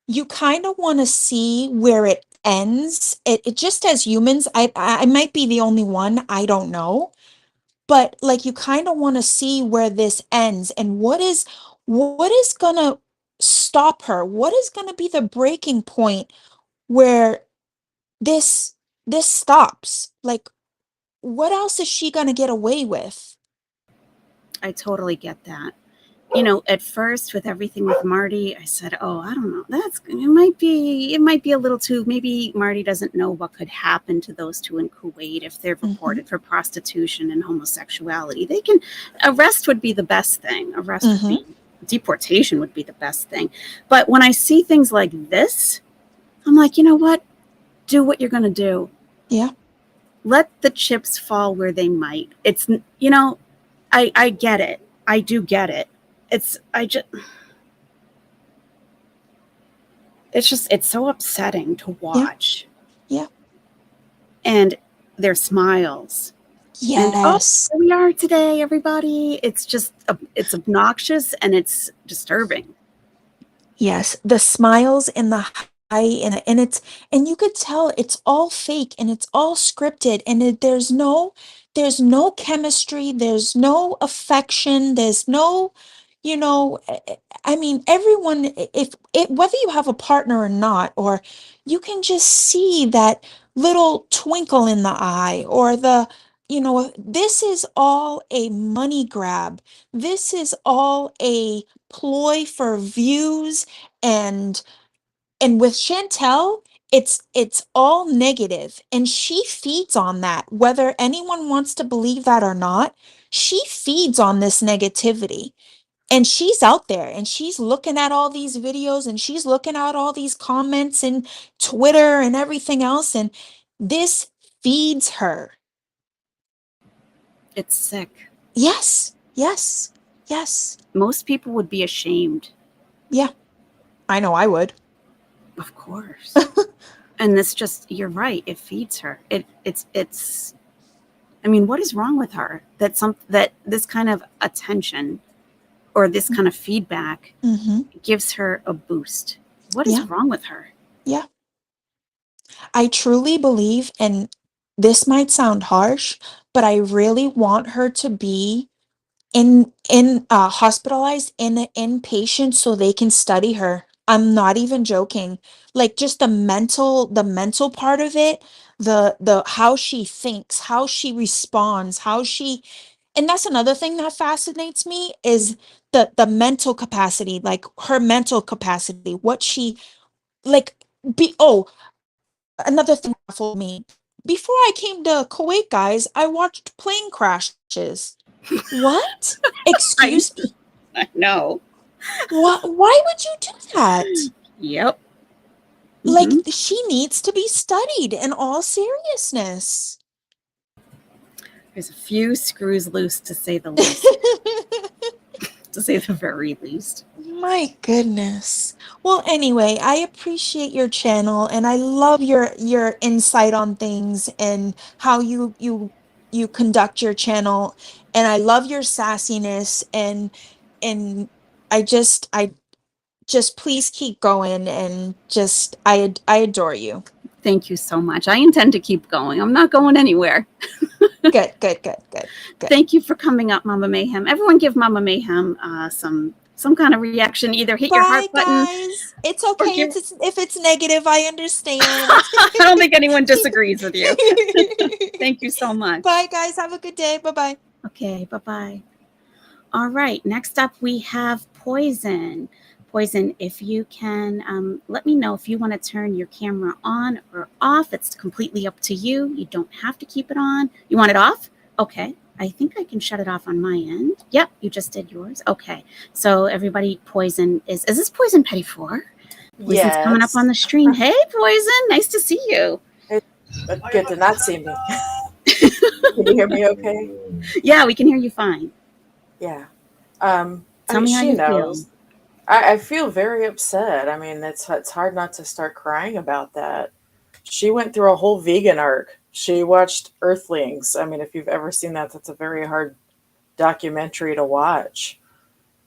You kind of want to see where it ends. It just, as humans, I might be the only one, I don't know, but like, you kind of want to see where this ends and what is gonna stop her. What is gonna be the breaking point where this this stops? Like, what else is she gonna get away with? I totally get that. At first with everything with Marty, I said, "Oh, I don't know. It might be a little too. Maybe Marty doesn't know what could happen to those two in Kuwait if they're Hmm. reported for prostitution and homosexuality. They can arrest would be the best thing. Arrest would Hmm. be deportation would be the best thing. But when I see things like this, I'm like, you know what? Do what you're going to do. Yeah. let the chips fall where they might. It's, you know, I get it. I do get it. It's it's so upsetting to watch. Yeah. And their smiles. And Yes. here we are today, everybody. It's just it's obnoxious and it's disturbing. Yes, the smiles and the high and it's and you could tell it's all fake and it's all scripted and there's no chemistry, there's no affection, there's no, you know, I mean, everyone, if it, whether you have a partner or not, or you can just see that little twinkle in the eye or the, you know, this is all a money grab. This is all a ploy for views and with Chantel, it's all negative and she feeds on that. Whether anyone wants to believe that or not, she feeds on this negativity. And she's out there and she's looking at all these videos and she's looking at all these comments and Twitter and everything else and this feeds her. It's sick. Yes. Yes. Yes. Most people would be ashamed. Yeah. I know I would. Of course. And this just, you're right, it feeds her. It's I mean, what is wrong with her that this kind of attention or this kind of feedback gives her a boost? What is wrong with her? Yeah. I truly believe, and this might sound harsh, but I really want her to be hospitalized in an inpatient so they can study her. I'm not even joking. Like just the mental part of it, the how she thinks, how she responds, how she, and that's another thing that fascinates me is the mental capacity, like her mental capacity, what she like be oh, another thing that baffled me. Before I came to Kuwait, guys, I watched plane crashes. What? Excuse me? I know. What? Why would you do that? Yep. Like, she needs to be studied in all seriousness. There's a few screws loose, to say the least. To say the very least. My goodness. Well, anyway, I appreciate your channel and I love your insight on things and how you conduct your channel, and I love your sassiness and I just please keep going and just I adore you. Thank you so much. I intend to keep going. I'm not going anywhere. Good. Thank you for coming up, Mama Mayhem. Everyone give Mama Mayhem some kind of reaction. Either hit your heart button. Guys. It's okay if it's negative. I understand. I don't think anyone disagrees with you. Thank you so much. Bye, guys. Have a good day. Bye-bye. Okay, bye-bye. All right, next up we have Poison. Poison, if you can let me know if you want to turn your camera on or off. It's completely up to you. You don't have to keep it on. You want it off? Okay. I think I can shut it off on my end. Yep, you just did yours. Okay. So everybody, Poison is this Poison Petty 4? Poison's coming up on the stream. Hey, Poison, nice to see you. It's good to not see me. Can you hear me okay? Yeah, we can hear you fine. Yeah. Tell me how you feel. I feel very upset. I mean, it's hard not to start crying about that. She went through a whole vegan arc. She watched Earthlings. I mean, if you've ever seen that, that's a very hard documentary to watch.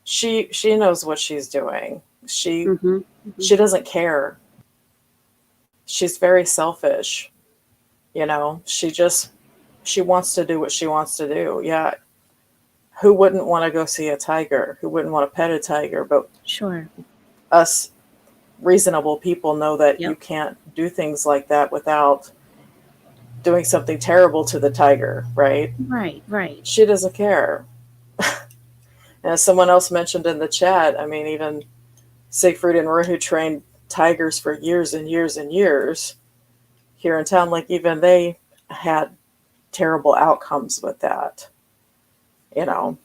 She knows what she's doing. She doesn't care. She's very selfish. You know, she wants to do what she wants to do. Yeah. Who wouldn't want to go see a tiger? Who wouldn't want to pet a tiger? But sure, us reasonable people know that you can't do things like that without doing something terrible to the tiger, right? Right. She doesn't care. And as someone else mentioned in the chat, I mean, even Siegfried and Roy, who trained tigers for years and years and years here in town, like even they had terrible outcomes with that. You know,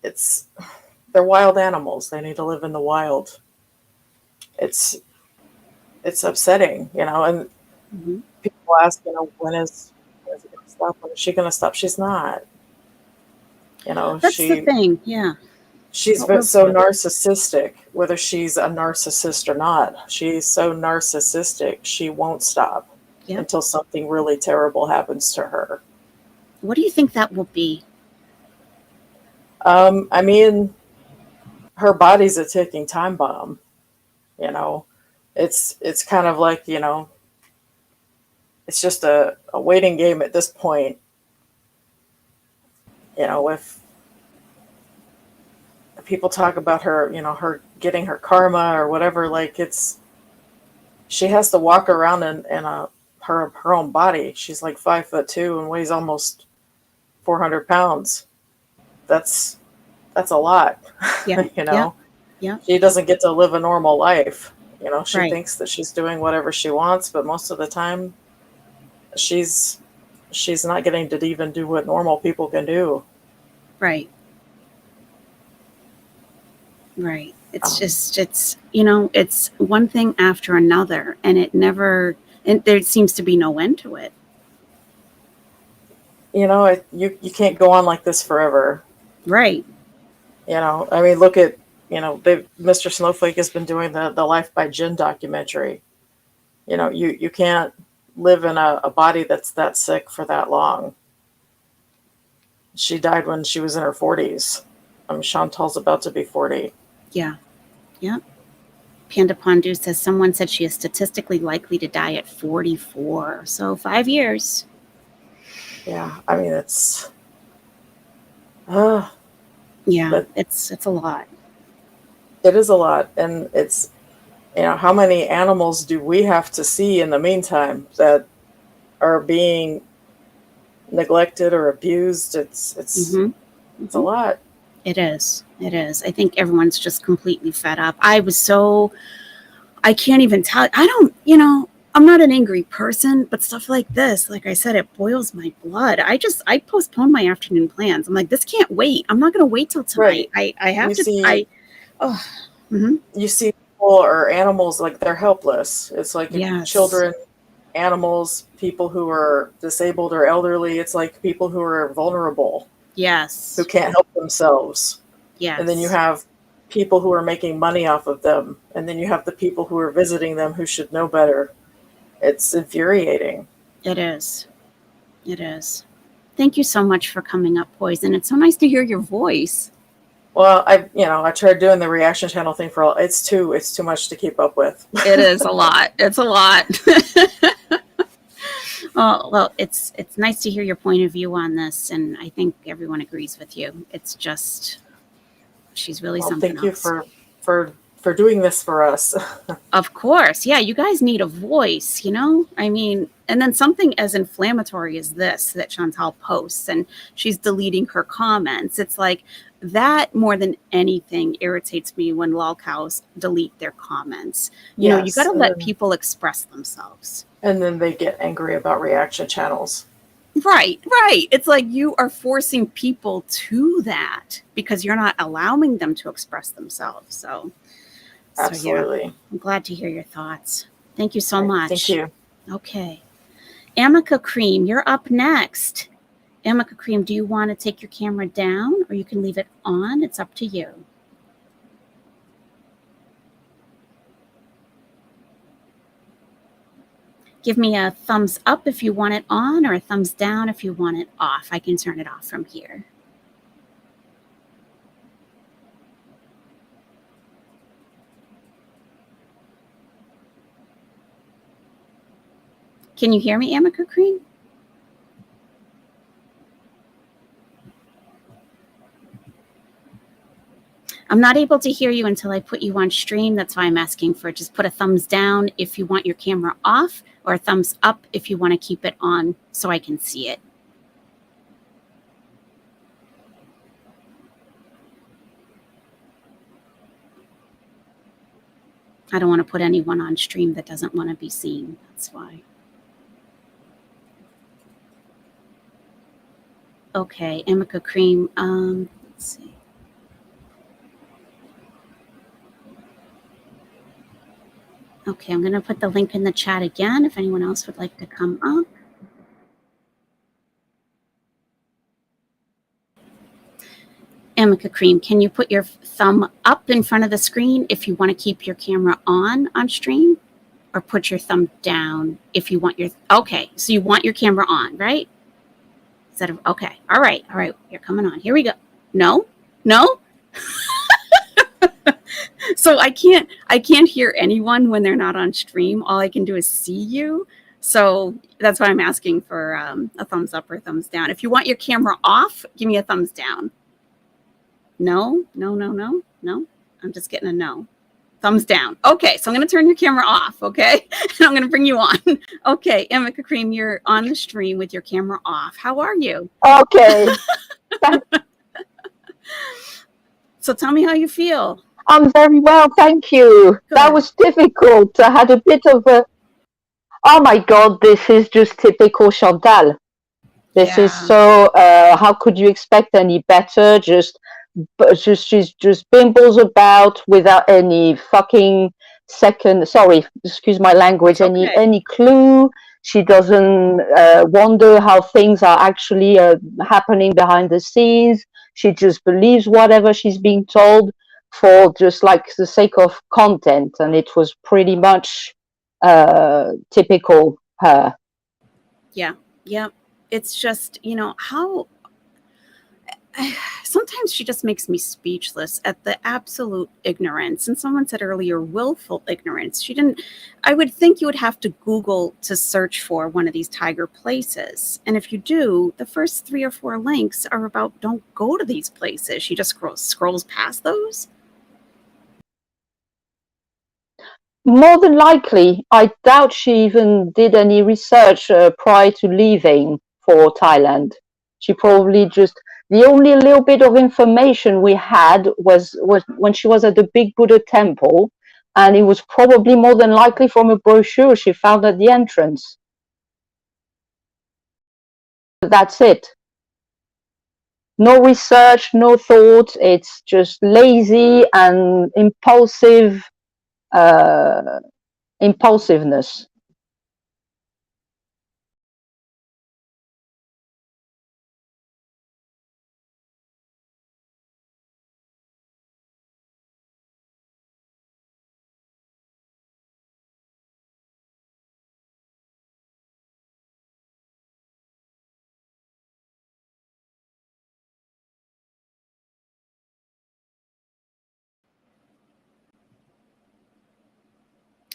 they're wild animals. They need to live in the wild. It's upsetting, you know, and people ask, you know, when is it going to stop. When is she going to stop? She's not. You know, That's the thing. Yeah. she's so narcissistic, whether she's a narcissist or not. She's so narcissistic, she won't stop until something really terrible happens to her. What do you think that will be? I mean, her body's a ticking time bomb. You know, it's kind of like, you know, it's just a waiting game at this point. You know, if people talk about her, you know, her getting her karma or whatever, like she has to walk around in her own body. She's like 5'2" and weighs almost 400 pounds. That's a lot. Yeah. You know, yeah. She doesn't get to live a normal life. You know, she Right. thinks that she's doing whatever she wants, but most of the time she's not getting to even do what normal people can do. Right. Right. It's just, it's, you know, it's one thing after another, and there seems to be no end to it. You know, you can't go on like this forever. Right. You know, I mean, look at, you know, Mr. Snowflake has been doing the Life by Jen documentary. You know, you can't live in a body that's that sick for that long. She died when she was in her 40s. Chantal's about to be 40. Yeah. Yep. Panda Pondu says someone said she is statistically likely to die at 44. So 5 years. Yeah. I mean, it's... yeah, it's a lot. It is a lot. And it's, you know, how many animals do we have to see in the meantime that are being neglected or abused? It's a lot. It is. I think everyone's just completely fed up. I can't even tell. I'm not an angry person, but stuff like this, like I said, it boils my blood. I postpone my afternoon plans. I'm like, this can't wait. I'm not going to wait till tonight. Right. I have to. You see people or animals like they're helpless. It's like children, animals, people who are disabled or elderly. It's like people who are vulnerable. Yes. Who can't help themselves. Yes. And then you have people who are making money off of them. And then you have the people who are visiting them who should know better. It's infuriating. It is. Thank you so much for coming up, Poison. It's so nice to hear your voice. Well, I tried doing the reaction channel thing it's too much to keep up with. It is a lot. It's a lot. Oh, well, it's nice to hear your point of view on this, and I think everyone agrees with you. It's just, she's really something else. Thank you for doing this for us. Of course. Yeah, you guys need a voice, you know? I mean, and then something as inflammatory as this that Chantal posts, and she's deleting her comments. It's like that more than anything irritates me when lolcows delete their comments. You know, you got to let people express themselves. And then they get angry about reaction channels. Right. It's like you are forcing people to that because you're not allowing them to express themselves. So absolutely. Yeah, I'm glad to hear your thoughts. Thank you so much. Thank you. Okay. Amica Cream, you're up next. Amica Cream, do you want to take your camera down or you can leave it on? It's up to you. Give me a thumbs up if you want it on or a thumbs down if you want it off. I can turn it off from here. Can you hear me, Amica Cream? I'm not able to hear you until I put you on stream. That's why I'm asking for just put a thumbs down if you want your camera off or a thumbs up if you want to keep it on so I can see it. I don't want to put anyone on stream that doesn't want to be seen. That's why. Okay, Amica Cream. Let's see. Okay, I'm going to put the link in the chat again if anyone else would like to come up. Amica Cream, can you put your thumb up in front of the screen if you want to keep your camera on stream? Or put your thumb down if you want your... Okay, so you want your camera on, right? Instead of... Okay, all right, you're coming on. Here we go. No? So I can't hear anyone when they're not on stream. All I can do is see you. So that's why I'm asking for a thumbs up or a thumbs down. If you want your camera off, give me a thumbs down. No. I'm just getting a no. Thumbs down. Okay, so I'm going to turn your camera off, okay? And I'm going to bring you on. Okay, Amica Cream, you're on the stream with your camera off. How are you? Okay. So tell me how you feel. I'm very well, thank you. Good. That was difficult. I had a bit of a... Oh my God, this is just typical Chantal. This is so... how could you expect any better? She's just bimbles about without any fucking second... Sorry, excuse my language. Okay. Any clue. She doesn't wonder how things are actually happening behind the scenes. She just believes whatever she's being told for just like the sake of content, and it was pretty much typical her. Yeah. It's just, how sometimes she just makes me speechless at the absolute ignorance. And someone said earlier, willful ignorance. I would think you would have to Google to search for one of these tiger places. And if you do, the first 3 or 4 links are about don't go to these places. She just scrolls past those. More than likely, I doubt she even did any research prior to leaving for Thailand. She probably just... The only little bit of information we had was when she was at the Big Buddha temple, and it was probably more than likely from a brochure she found at the entrance. That's it. No research, no thought. It's just lazy and impulsiveness.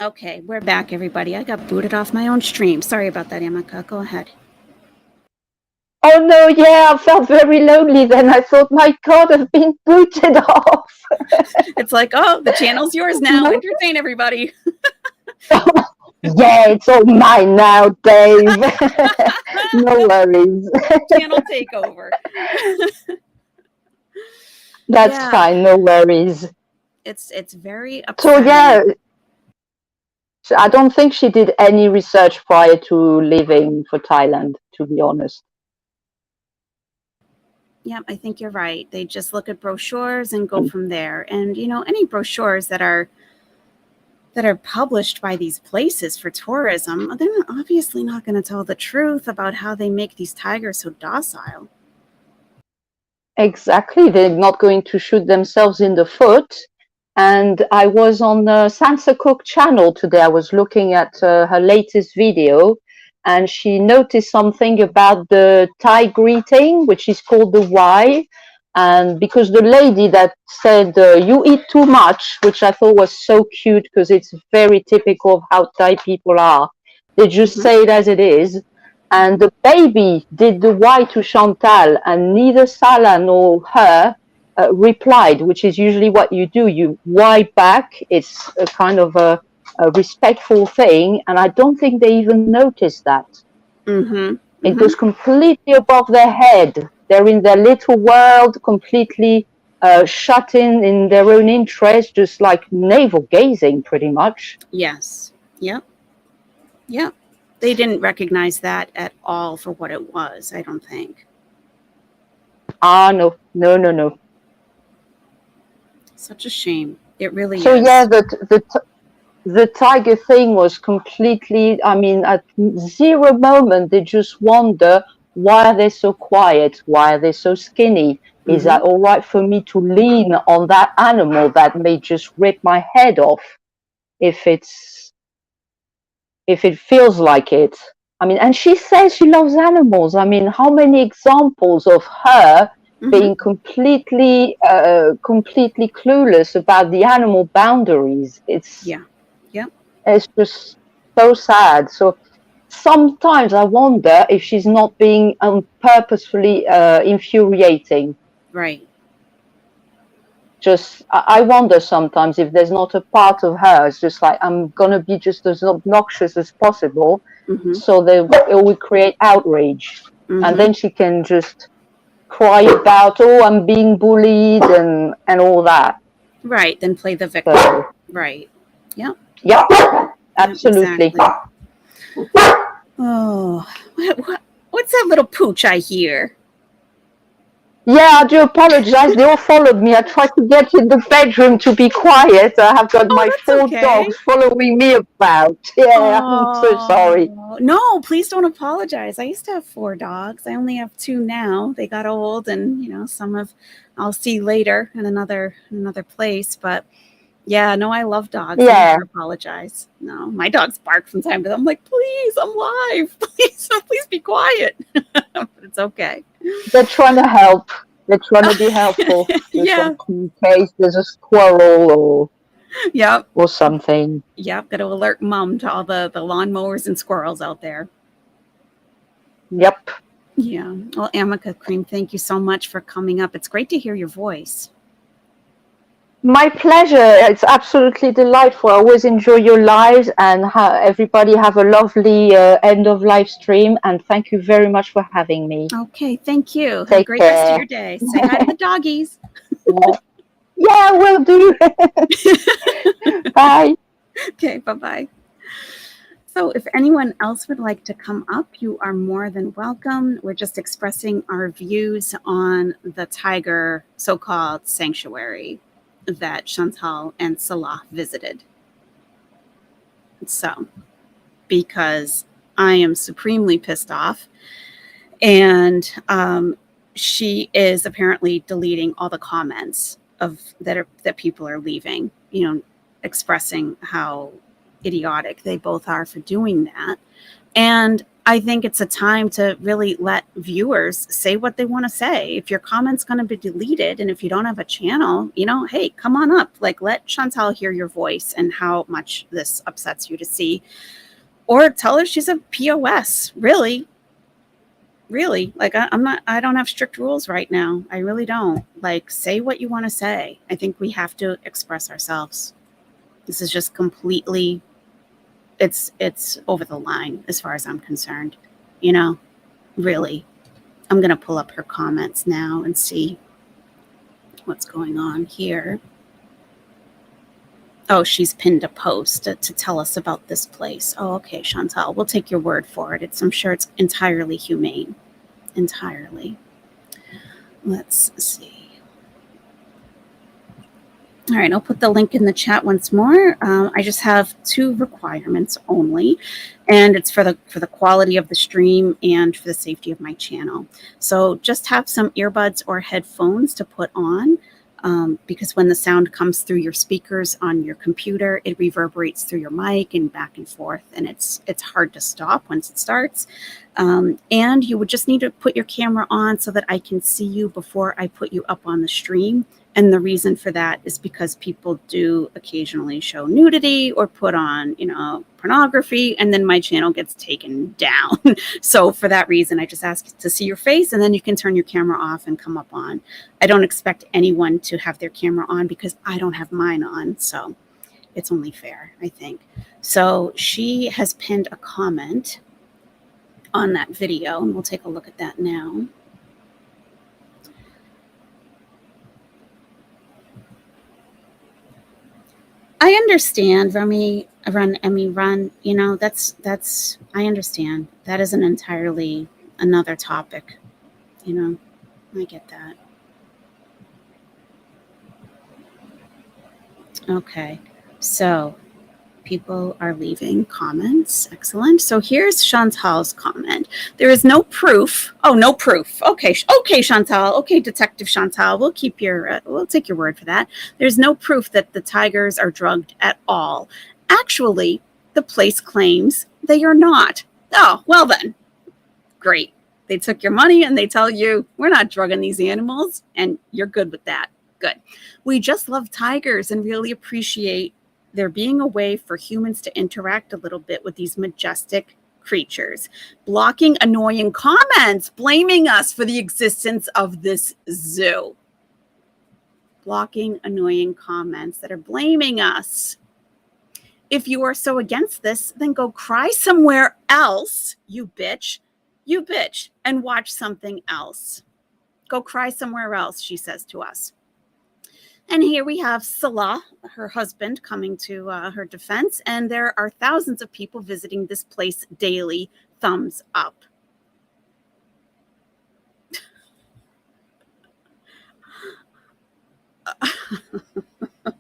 Okay, we're back, everybody. I got booted off my own stream. Sorry about that, Amica. Go ahead. Oh no, yeah, I felt very lonely then. I thought, my God, I've been booted off. It's like, oh, the channel's yours now. Entertain everybody. Yeah, it's all mine now, Dave. No worries. Channel takeover. That's fine, no worries. It's very upsetting. So yeah, I don't think she did any research prior to leaving for Thailand, to be honest. Yeah, I think you're right. They just look at brochures and go from there. And any brochures that are published by these places for tourism, they're obviously not going to tell the truth about how they make these tigers so docile. Exactly, they're not going to shoot themselves in the foot. And I was on the Sansa Cook channel today. I was looking at her latest video, and she noticed something about the Thai greeting, which is called the Y. And because the lady that said, you eat too much, which I thought was so cute because it's very typical of how Thai people are. They just say it as it is. And the baby did the Y to Chantal, and neither Salah nor her replied, which is usually what you do. You Y back. It's a kind of a respectful thing. And I don't think they even noticed that. It was completely above their head. They're in their little world, completely shut in their own interest, just like navel gazing, pretty much. Yes. Yep. They didn't recognize that at all for what it was, I don't think. No. Such a shame. It really so, is. So yeah, the tiger thing was completely, I mean, at zero moment they just wonder, why are they so quiet? Why are they so skinny? Is that all right for me to lean on that animal that may just rip my head off if it feels like it? I mean, and she says she loves animals. I mean, how many examples of her being completely clueless about the animal boundaries? It's just so sad. So sometimes I wonder if she's not being purposefully infuriating. Right. Just, I wonder sometimes if there's not a part of her. It's just like, I'm gonna be just as obnoxious as possible, so that it will create outrage, and then she can just cry about, oh, I'm being bullied and all that. Right. Then play the victim. So, right. Yep. Yep. Absolutely. Exactly. Oh, what's that little pooch I hear? Yeah, I do apologize. They all followed me. I tried to get in the bedroom to be quiet. I have got my 4 dogs following me about. Yeah, I'm so sorry. No, please don't apologize. I used to have 4 dogs. I only have 2 now. They got old, and some I'll see later in another place. But yeah, no, I love dogs. Yeah. I never apologize. No, my dogs bark from time to time. I'm like, please, I'm live. Please be quiet. But it's okay. They're trying to help. They're trying to be helpful. Yeah. In case there's a squirrel or something. Yep. Got to alert mom to all the lawnmowers and squirrels out there. Yep. Yeah. Well, Amica Cream, thank you so much for coming up. It's great to hear your voice. My pleasure. It's absolutely delightful. I always enjoy your lives, and everybody have a lovely end of live stream. And thank you very much for having me. Okay, thank you. Have Take a great care. rest of your day. Say hi to the doggies. Yeah, will do. Bye. Okay, bye-bye. So if anyone else would like to come up, you are more than welcome. We're just expressing our views on the tiger so-called sanctuary that Chantal and Salah visited. So, because I am supremely pissed off, and she is apparently deleting all the comments that people are leaving, expressing how idiotic they both are for doing that. And I think it's a time to really let viewers say what they want to say. If your comment's going to be deleted, and if you don't have a channel, hey, come on up. Like, let Chantal hear your voice and how much this upsets you to see. Or tell her she's a POS. Really. Like, I don't have strict rules right now. I really don't. Like, say what you want to say. I think we have to express ourselves. This is just completely, it's over the line as far as I'm concerned. Really. I'm going to pull up her comments now and see what's going on here. Oh, she's pinned a post to tell us about this place. Oh, okay, Chantal, we'll take your word for it. I'm sure it's entirely humane. Entirely. Let's see. All right, I'll put the link in the chat once more. I just have 2 requirements only, and it's for the quality of the stream and for the safety of my channel. So just have some earbuds or headphones to put on, because when the sound comes through your speakers on your computer, it reverberates through your mic and back and forth, and it's hard to stop once it starts. And you would just need to put your camera on so that I can see you before I put you up on the stream. And the reason for that is because people do occasionally show nudity or put on, pornography, and then my channel gets taken down. So for that reason, I just ask to see your face, and then you can turn your camera off and come up on. I don't expect anyone to have their camera on because I don't have mine on. So it's only fair, I think. So she has pinned a comment on that video, and we'll take a look at that now. I understand, Emmy, run. That's. I understand. That is an entirely another topic. I get that. Okay, so People are leaving comments. Excellent. So here's Chantal's comment. There is no proof. Oh, no proof. Okay, Chantal. Okay, Detective Chantal. We'll take your word for that. There's no proof that the tigers are drugged at all. Actually, the place claims they are not. Oh, well then, great. They took your money and they tell you we're not drugging these animals, and you're good with that. Good. We just love tigers and really appreciate there being a way for humans to interact a little bit with these majestic creatures. Blocking annoying comments, blaming us for the existence of this zoo. Blocking annoying comments that are blaming us. If you are so against this, then go cry somewhere else, you bitch, and watch something else. Go cry somewhere else, she says to us. And here we have Salah, her husband, coming to her defense. And there are thousands of people visiting this place daily. Thumbs up.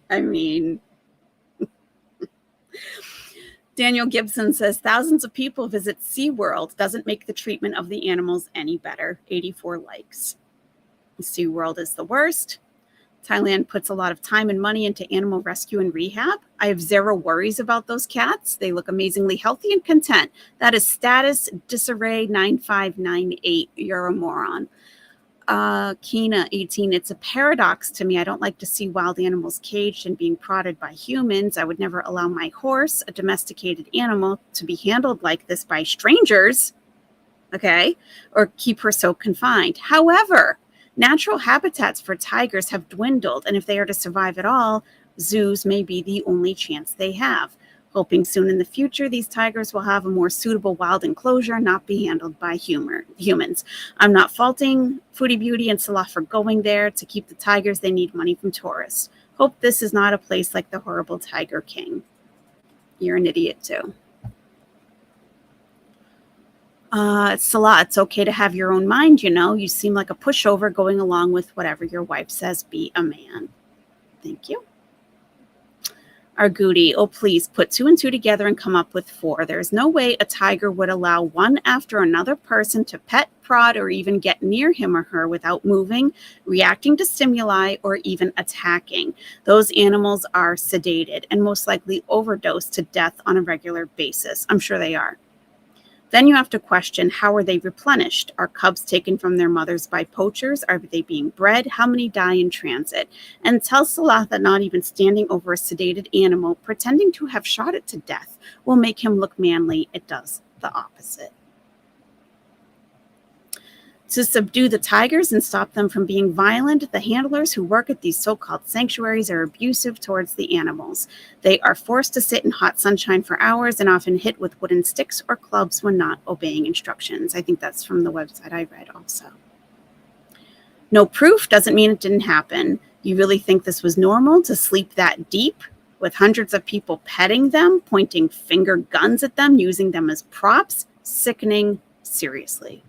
I mean, Daniel Gibson says thousands of people visit SeaWorld. Doesn't make the treatment of the animals any better. 84 likes. SeaWorld is the worst. Thailand puts a lot of time and money into animal rescue and rehab. I have zero worries about those cats. They look amazingly healthy and content. That is status disarray 9598. You're a moron. Kina 18. It's a paradox to me. I don't like to see wild animals caged and being prodded by humans. I would never allow my horse, a domesticated animal, to be handled like this by strangers. Okay. Or keep her so confined. However, natural habitats for tigers have dwindled, and if they are to survive at all, zoos may be the only chance they have. Hoping soon in the future, these tigers will have a more suitable wild enclosure, not be handled by humans. I'm not faulting Foodie Beauty and Salah for going there. To keep the tigers, they need money from tourists. Hope this is not a place like the horrible Tiger King. You're an idiot too. Salah, it's okay to have your own mind, you know. You seem like a pushover going along with whatever your wife says. Be a man. Thank you. Argudi, oh, please put 2 and 2 together and come up with 4. There's no way a tiger would allow one after another person to pet, prod, or even get near him or her without moving, reacting to stimuli, or even attacking. Those animals are sedated and most likely overdosed to death on a regular basis. I'm sure they are. Then you have to question, how are they replenished? Are cubs taken from their mothers by poachers? Are they being bred? How many die in transit? And tell Salah that not even standing over a sedated animal, pretending to have shot it to death, will make him look manly. It does the opposite. To subdue the tigers and stop them from being violent, the handlers who work at these so-called sanctuaries are abusive towards the animals. They are forced to sit in hot sunshine for hours and often hit with wooden sticks or clubs when not obeying instructions. I think that's from the website I read also. No proof doesn't mean it didn't happen. You really think this was normal to sleep that deep with hundreds of people petting them, pointing finger guns at them, using them as props? Sickening, seriously.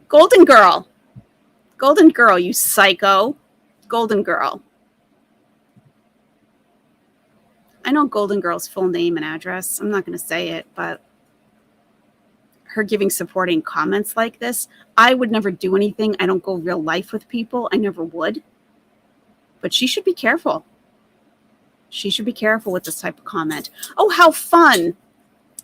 Golden Girl, you psycho. Golden Girl. I know Golden Girl's full name and address. I'm not going to say it, but her giving supporting comments like this, I would never do anything. I don't go real life with people. I never would. But she should be careful. She should be careful with this type of comment. Oh, how fun.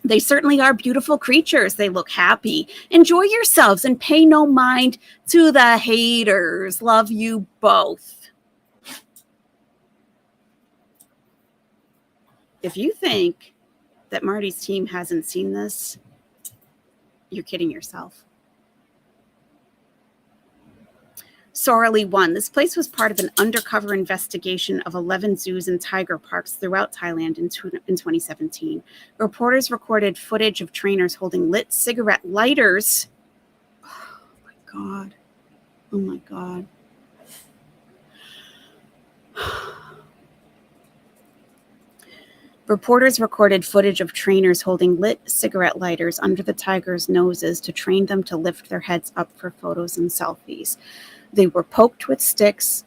They certainly are beautiful creatures. They look happy. Enjoy yourselves and pay no mind to the haters. Love you both. If you think that Marty's team hasn't seen this, you're kidding yourself. Sorely 1. This place was part of an undercover investigation of 11 zoos and tiger parks throughout Thailand in 2017. Reporters recorded footage of trainers holding lit cigarette lighters. Oh my God. Oh my God. Reporters recorded footage of trainers holding lit cigarette lighters under the tigers' noses to train them to lift their heads up for photos and selfies. They were poked with sticks.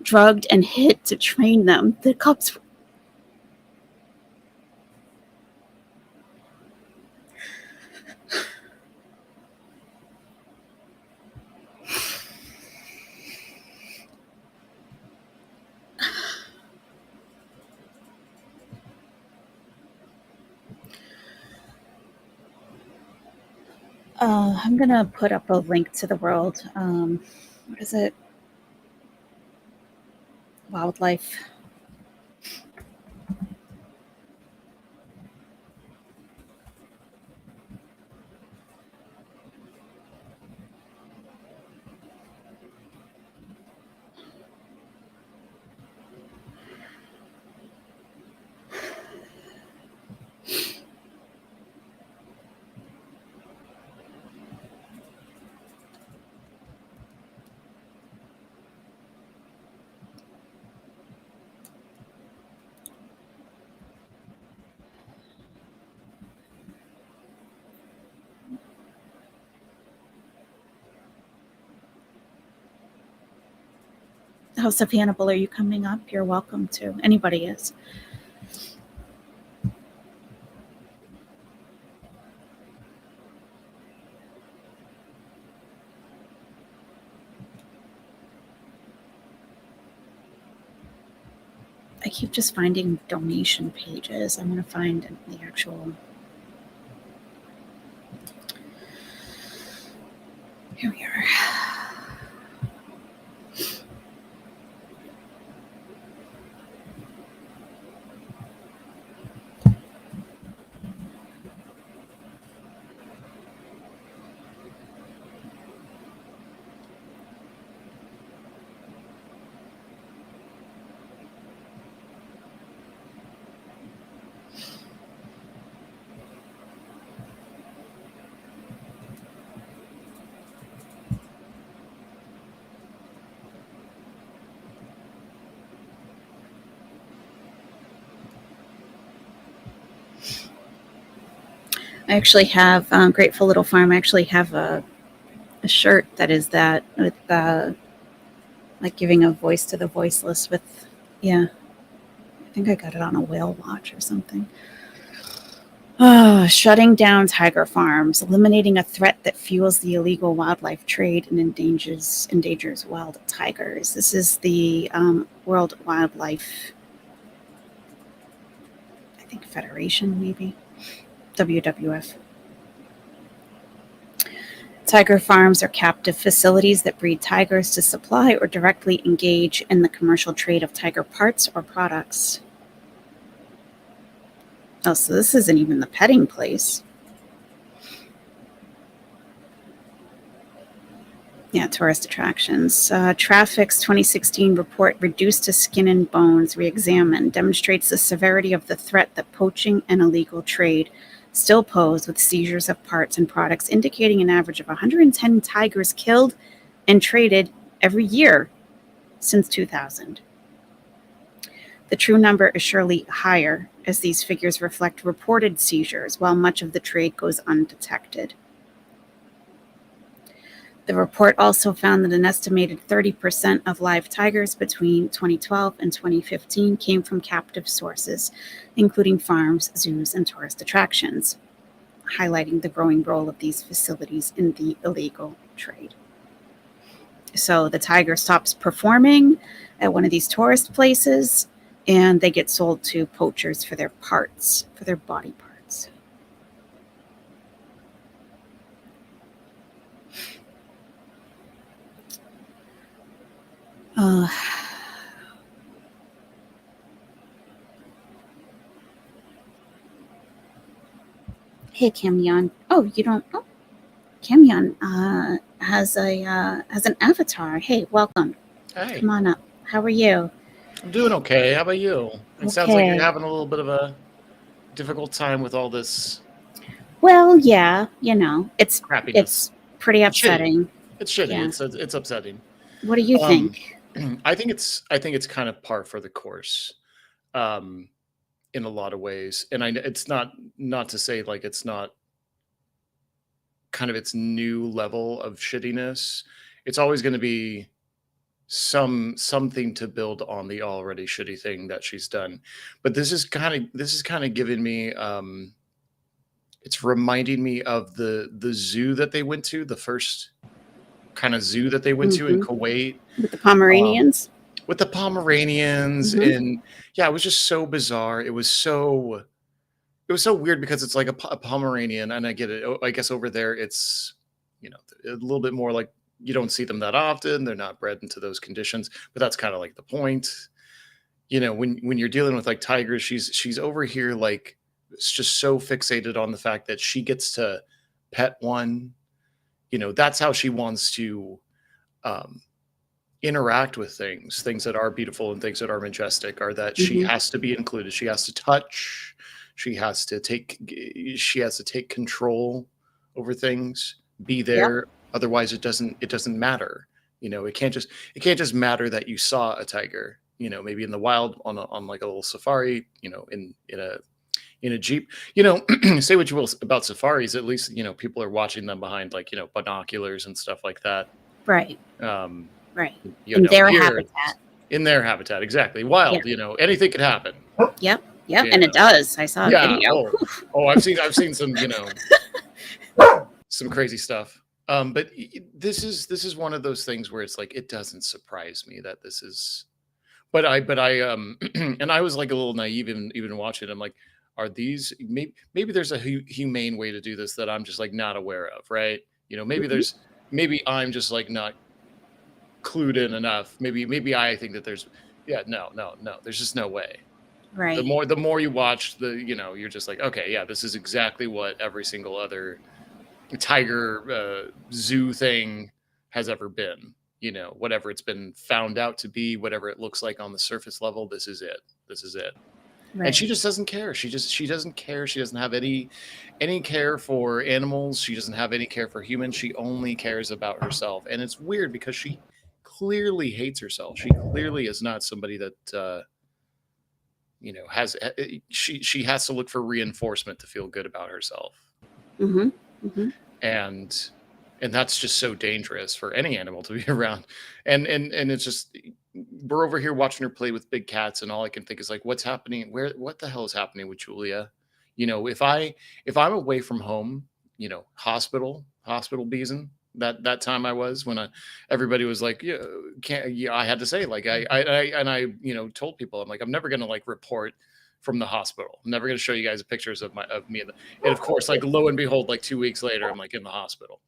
drugged and hit to train them. The cops. I'm gonna put up a link to the world. What is it? Wildlife. House of Hannibal, are you coming up? You're welcome to. Anybody is. I keep just finding donation pages. I'm going to find the actual. Here we are. I actually have Grateful Little Farm. I actually have a shirt that is that with like giving a voice to the voiceless with, yeah, I think I got it on a whale watch or something. Shutting down tiger farms, eliminating a threat that fuels the illegal wildlife trade and endangers wild tigers. This is the World Wildlife, I think, Federation, maybe. WWF. Tiger farms are captive facilities that breed tigers to supply or directly engage in the commercial trade of tiger parts or products. Oh, so this isn't even the petting place. Yeah, tourist attractions. Traffic's 2016 report, Reduced to Skin and Bones, Reexamined, demonstrates the severity of the threat that poaching and illegal trade still pose, with seizures of parts and products indicating an average of 110 tigers killed and traded every year since 2000. The true number is surely higher, as these figures reflect reported seizures, while much of the trade goes undetected. The report also found that an estimated 30% of live tigers between 2012 and 2015 came from captive sources, including farms, zoos, and tourist attractions, highlighting the growing role of these facilities in the illegal trade. So the tiger stops performing at one of these tourist places, and they get sold to poachers for their parts, for their body parts. Hey, Camyon. Oh, you don't. Oh, Camyon has an avatar. Hey, welcome. Hey, Come on up. How are you? I'm doing okay. How about you? It sounds like you're Okay. having a little bit of a difficult time with all this Well, yeah, you know, it's crappiness. pretty It's shitty. upsetting. It's shitty. Yeah. It's upsetting. What do you think? I think it's kind of par for the course, in a lot of ways. And it's not to say like it's not kind of its new level of shittiness. It's always going to be something to build on the already shitty thing that she's done. But this is kind of giving me it's reminding me of the zoo that they went to, the first kind of zoo that they went to in Kuwait with the Pomeranians. And yeah, it was just so bizarre. It was so weird because it's like a Pomeranian, and I get it. I guess over there it's, you know, a little bit more like, you don't see them that often. They're not bred into those conditions, but that's kind of like the point. You know, when you're dealing with like tigers, she's over here like, it's just so fixated on the fact that she gets to pet one. You know, that's how she wants to interact with things that are beautiful and things that are majestic, are that she has to be included. She has to touch. She has to take control over things, be there. Yep. Otherwise it doesn't matter. You know, it can't just matter that you saw a tiger, you know, maybe in the wild on like a little safari, you know, in a Jeep. You know, say what you will about safaris, at least, you know, people are watching them behind, like, you know, binoculars and stuff like that. Right. Right. In their habitat. In their habitat, exactly. Wild, you know, anything could happen. Yep. And it does. I saw a video. I've seen some, you know, some crazy stuff. But this is one of those things where it's like, it doesn't surprise me that this is, but I and I was like a little naive even watching. I'm like, are these, maybe there's a humane way to do this that I'm just like not aware of, right? You know, maybe I'm just like not clued in enough. Maybe I think that there's, no, there's just no way. Right. The more you watch, you know, you're just like, okay, yeah, this is exactly what every single other tiger zoo thing has ever been. You know, whatever it's been found out to be, whatever it looks like on the surface level, this is it. Right. And she just doesn't care. She doesn't care. She doesn't have any care for animals. She doesn't have any care for humans. She only cares about herself. And it's weird because she clearly hates herself. She clearly is not somebody that you know, she has to look for reinforcement to feel good about herself. And that's just so dangerous for any animal to be around. And it's just, we're over here watching her play with big cats, and all I can think is like, what's happening? What the hell is happening with Julia? You know, if I'm away from home, you know, hospital beezing, that time I was, when everybody was like, I had to say, like, I you know, told people, I'm like, I'm never going to like report from the hospital. I'm never going to show you guys pictures of me. And of course, like, lo and behold, like 2 weeks later, I'm like in the hospital.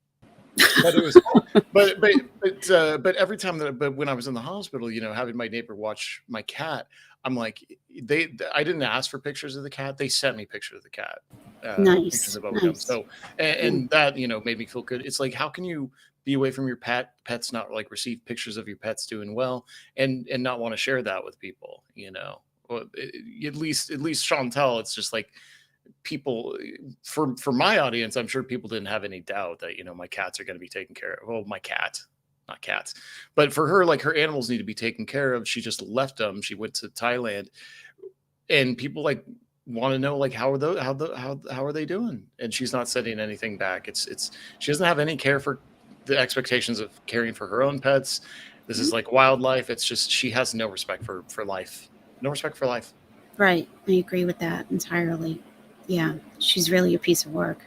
But it was, but every time but when I was in the hospital, you know, having my neighbor watch my cat, I'm like, I didn't ask for pictures of the cat. They sent me pictures of the cat. Nice. So, and that, you know, made me feel good. It's like, how can you be away from your pets not like receive pictures of your pets doing well, and not want to share that with people, you know? Well, at least Chantal, it's just like, people, for my audience, I'm sure people didn't have any doubt that, you know, my cats are going to be taken care of. Well, my cat, not cats, but for her, like, her animals need to be taken care of. She just left them. She went to Thailand, and people like want to know, like, how are they doing? And she's not sending anything back. It's she doesn't have any care for the expectations of caring for her own pets. This is like wildlife. It's just, she has no respect for life. No respect for life. Right. I agree with that entirely. Yeah, she's really a piece of work.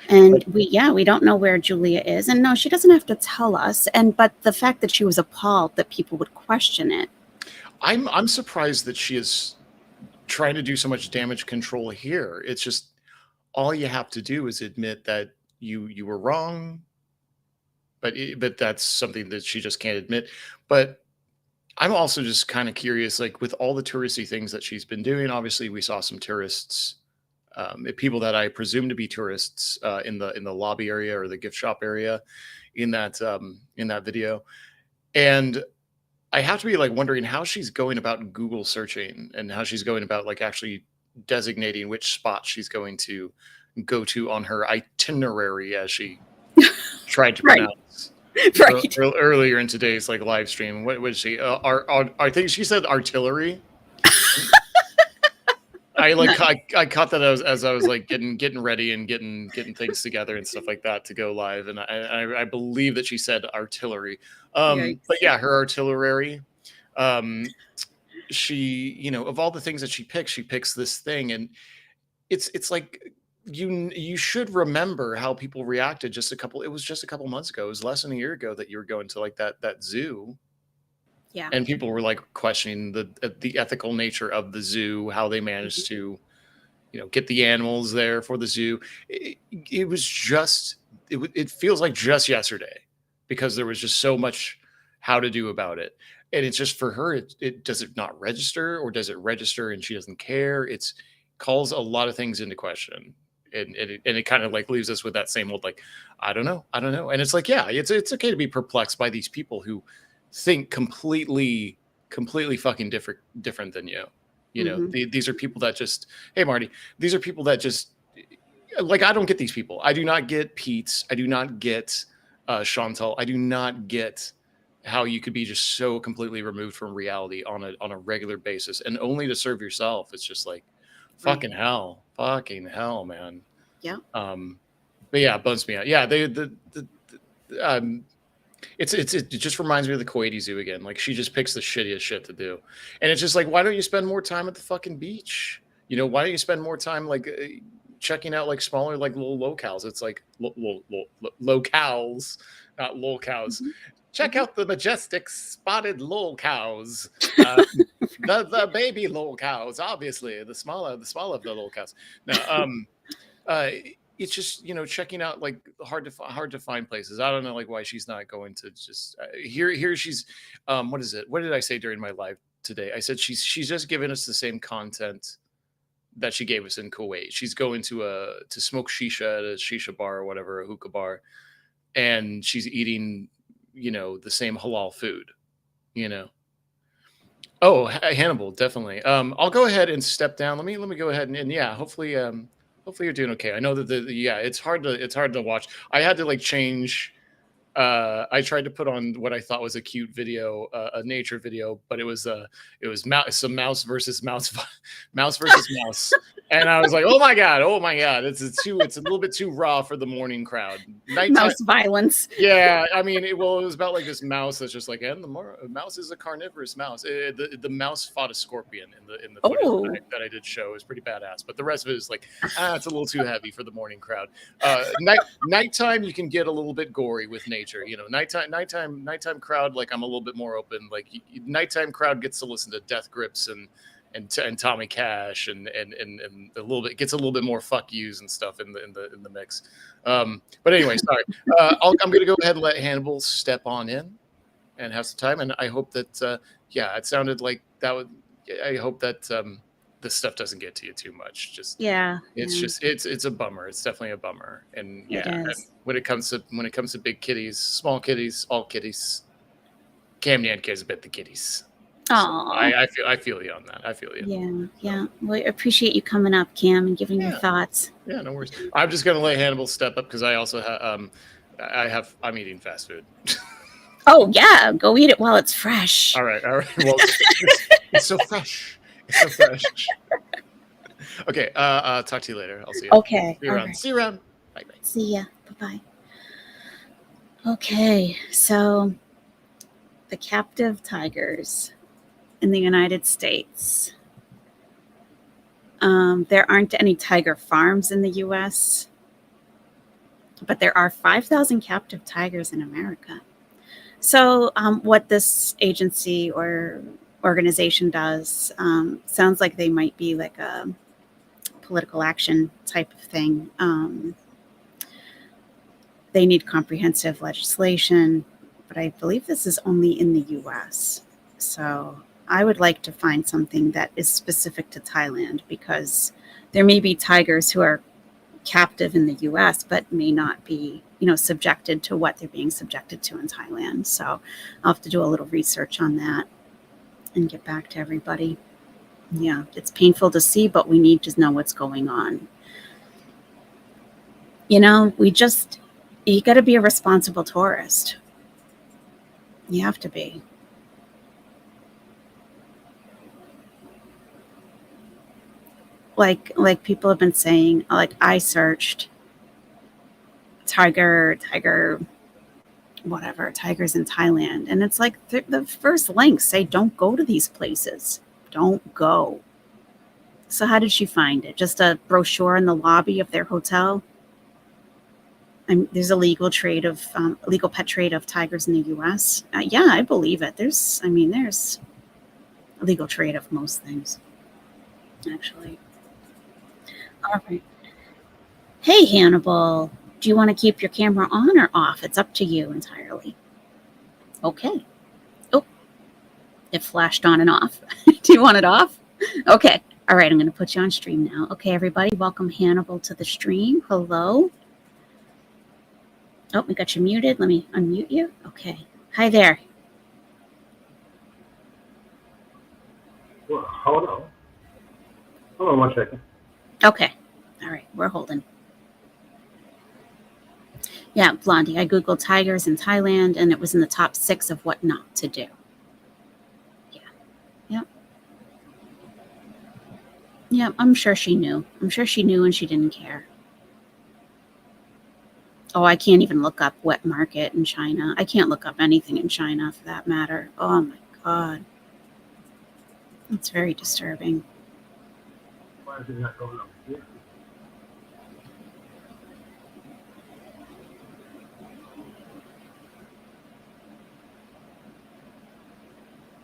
And we don't know where Julia is. And no, she doesn't have to tell us. But the fact that she was appalled that people would question it. I'm surprised that she is trying to do so much damage control here. It's just, all you have to do is admit that you were wrong. But that's something that she just can't admit. But I'm also just kind of curious, like, with all the touristy things that she's been doing. Obviously, we saw some tourists, people that I presume to be tourists, in the lobby area or the gift shop area, in that video, and I have to be like wondering how she's going about Google searching, and how she's going about like actually designating which spot she's going to go to on her itinerary, as she tried to pronounce. Right. Earlier in today's like live stream. What was she? I think she said artillery. I caught that as I was like getting ready and getting things together and stuff like that to go live, and I believe that she said artillery. But yeah, her artillery. She, of all the things that she picks this thing, and it's like you should remember how people reacted it was just a couple months ago. It was less than a year ago that you were going to like that zoo. Yeah. And people were like questioning the ethical nature of the zoo, how they managed to, get the animals there for the zoo. It was just, it feels like just yesterday, because there was just so much how to do about it. And it's just for her, it does it not register, or does it register and she doesn't care? It's calls a lot of things into question. And it kind of like leaves us with that same old, like, I don't know. And it's like, yeah, it's okay to be perplexed by these people who think completely fucking different than you. These are people that just, hey Marty, these are people that just, like, I don't get these people. I do not get Pete's. I do not get Chantal. I do not get how you could be just so completely removed from reality on a regular basis and only to serve yourself. It's just like fucking hell, man. Yeah. But yeah, it bums me out. Yeah, it just reminds me of the Kuwaiti Zoo again. Like, she just picks the shittiest shit to do, and it's just like, why don't you spend more time at the fucking beach? Why don't you spend more time like checking out like smaller like little locales? It's like locales, not lolcows. Check out the majestic spotted lolcows, the baby lolcows, obviously the small of the lolcows. Now, it's just checking out like hard to find places. I don't know like why she's not going to just here she's what is it? What did I say during my live today? I said she's just giving us the same content that she gave us in Kuwait. She's going to smoke shisha at a shisha bar or whatever, a hookah bar, and she's eating the same halal food. Oh, Hannibal, definitely. I'll go ahead and step down. Let me go ahead and yeah, hopefully you're doing okay. I know that it's hard to watch. I had to like change. I tried to put on what I thought was a cute video, a nature video, but it was some mouse versus mouse, mouse versus mouse, and I was like, oh my god, it's a little bit too raw for the morning crowd. Mouse violence. Yeah, I mean, it was about like this mouse that's just like, and the mouse is a carnivorous mouse. The mouse fought a scorpion in the footage that I did show. It was pretty badass, but the rest of it is like, it's a little too heavy for the morning crowd. Nighttime you can get a little bit gory with nature. Nighttime crowd, like, I'm a little bit more open. Like, nighttime crowd gets to listen to Death Grips and Tommy Cash and a little bit gets a little bit more fuck yous and stuff in the mix. But anyway, sorry. I'm gonna go ahead and let Hannibal step on in and have some time. And I hope that it sounded like that would. I hope that this stuff doesn't get to you too much. Just it's a bummer. It's definitely a bummer. And and when it comes to big kitties, small kitties, all kitties, Camden cares about the kitties. So I feel you on that. I feel you. Yeah. Well, I appreciate you coming up, Cam, and giving your thoughts. Yeah, no worries. I'm just gonna let Hannibal step up because I also I'm eating fast food. Oh yeah, go eat it while it's fresh. All right. Well, it's so fresh. It's so fresh. Okay. Talk to you later. I'll see you. Okay. See you around. Right. See you around. Bye. See ya. Bye. Okay. So the captive tigers in the United States. There aren't any tiger farms in the U.S., but there are 5,000 captive tigers in America. So what this agency or organization does sounds like they might be like a political action type of thing. They need comprehensive legislation, but I believe this is only in the U.S. So I would like to find something that is specific to Thailand, because there may be tigers who are captive in the U.S. but may not be, subjected to what they're being subjected to in Thailand. So I'll have to do a little research on that and get back to everybody. Yeah, it's painful to see, but we need to know what's going on. You got to be a responsible tourist. You have to be. like people have been saying, like I searched tiger, whatever, tigers in Thailand. And it's like the first links say, don't go to these places. Don't go. So how did she find it? Just a brochure in the lobby of their hotel? And there's a legal pet trade of tigers in the U.S. Yeah, I believe it. There's a legal trade of most things, actually. All right. Hey, Hannibal, do you want to keep your camera on or off? It's up to you entirely. Okay. Oh, it flashed on and off. Do you want it off? Okay. All right, I'm going to put you on stream now. Okay, everybody, welcome Hannibal to the stream. Hello. Oh, we got you muted. Let me unmute you. Okay. Hi there. Well, hold on. Hold on 1 second. Okay. All right, we're holding. Yeah, Blondie, I Googled tigers in Thailand, and it was in the top 6 of what not to do. Yeah. Yep. Yeah, I'm sure she knew. I'm sure she knew and she didn't care. Oh, I can't even look up wet market in China. I can't look up anything in China for that matter. Oh my God. It's very disturbing. Why is it not going up here?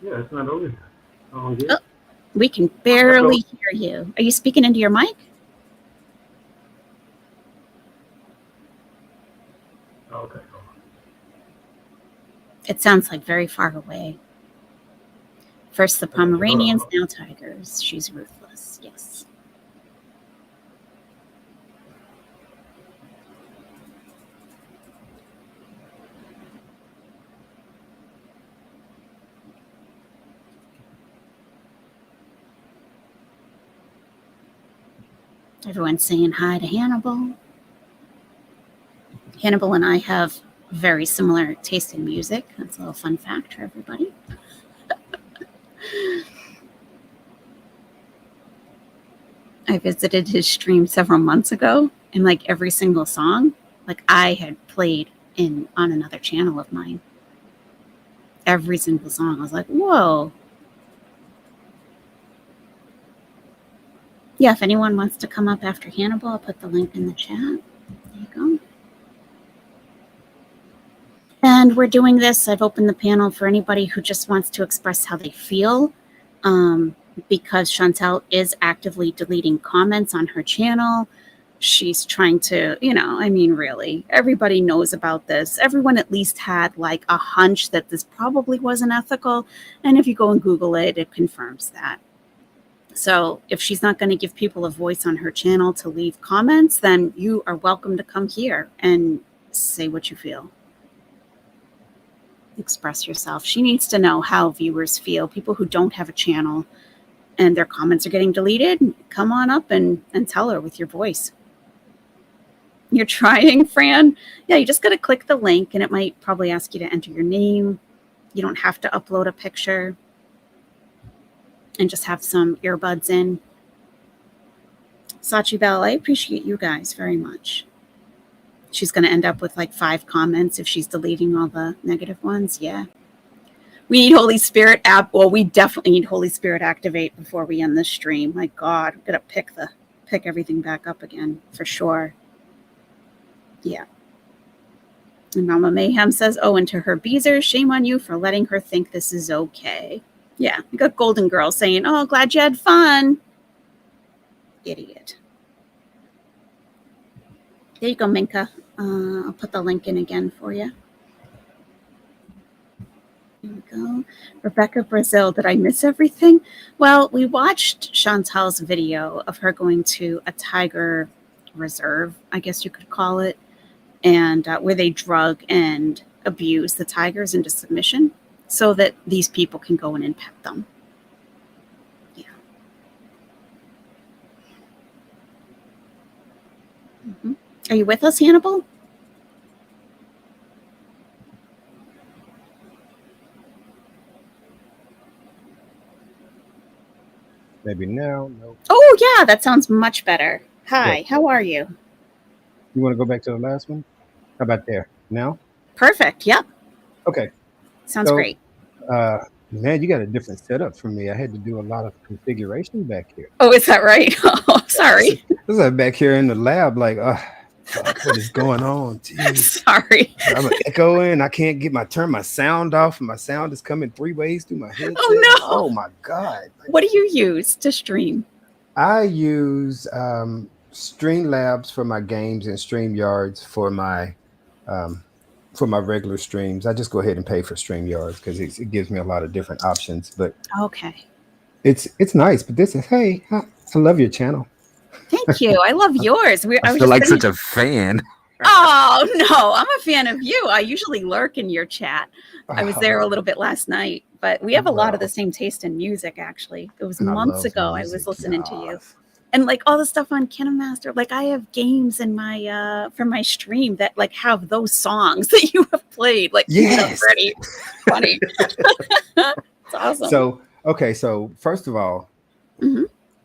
Yeah, it's not over here. Oh, yeah. Oh, we can barely hear you. Are you speaking into your mic? Okay. It sounds like very far away. First the Pomeranians, now tigers. She's ruthless. Yes. Everyone's saying hi to Hannibal. Hannibal and I have very similar taste in music. That's a little fun fact for everybody. I visited his stream several months ago, and like every single song, like I had played on another channel of mine. Every single song. I was like, whoa. Yeah, if anyone wants to come up after Hannibal, I'll put the link in the chat. There you go. And we're doing this. I've opened the panel for anybody who just wants to express how they feel, because Chantal is actively deleting comments on her channel. She's trying to, really, everybody knows about this. Everyone at least had like a hunch that this probably wasn't ethical. And if you go and Google it, it confirms that. So if she's not going to give people a voice on her channel to leave comments, then you are welcome to come here and say what you feel. Express yourself. She needs to know how viewers feel. People who don't have a channel and their comments are getting deleted, come on up and tell her with your voice. You're trying, Fran? Yeah, you just got to click the link and it might probably ask you to enter your name. You don't have to upload a picture and just have some earbuds in. Sachi Bell, I appreciate you guys very much. She's going to end up with like 5 comments if she's deleting all the negative ones. Yeah. We need Holy Spirit app. Well, we definitely need Holy Spirit activate before we end this stream. My God, I'm going to pick everything back up again for sure. Yeah. And Mama Mayhem says, oh, and to her Beezer, shame on you for letting her think this is okay. Yeah, we got Golden Girl saying, oh, glad you had fun. Idiot. There you go, Minka. I'll put the link in again for you. Here we go. Rebecca Brazil, did I miss everything? Well, we watched Chantal's video of her going to a tiger reserve, I guess you could call it, and where they drug and abuse the tigers into submission so that these people can go in and pet them. Yeah. Mm-hmm. Are you with us, Hannibal? Maybe now. No. Oh, yeah, that sounds much better. Hi, how are you? You want to go back to the last one? How about there? Now? Perfect. Yep. Okay. Sounds So, great. man, you got a different setup from me. I had to do a lot of configuration back here. Oh, is that right? Oh, sorry. This is back here in the lab, like, fuck, what is going on? Jeez. Sorry. I'm echoing. I can't turn my sound off, and my sound is coming 3 ways through my headset. Oh, no. Oh my God. What do you use to stream? I use Streamlabs for my games and StreamYards for my regular streams. I just go ahead and pay for StreamYards because it gives me a lot of different options. But Okay. it's nice. But this is, hey, I love your channel. Thank you. I love yours. I feel like such a fan. Oh, no, I'm a fan of you. I usually lurk in your chat. I was there a little bit last night, but we have a lot of the same taste in music, actually. It was months ago I was listening to you. And like all the stuff on KineMaster, like I have games in my for my stream that like have those songs that you have played. Like, yes, pretty funny. It's awesome. So first of all,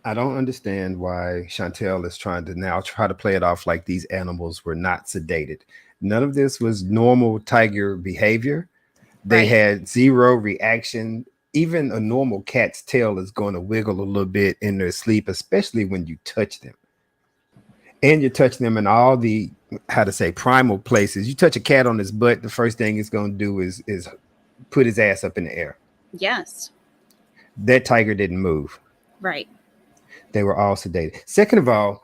I don't understand why Chantal is trying to play it off like these animals were not sedated. None of this was normal tiger behavior. They had zero reaction. Even a normal cat's tail is going to wiggle a little bit in their sleep, especially when you touch them. And you touch them in all the, primal places. You touch a cat on his butt, the first thing it's going to do is put his ass up in the air. Yes. That tiger didn't move. Right. They were all sedated. Second of all,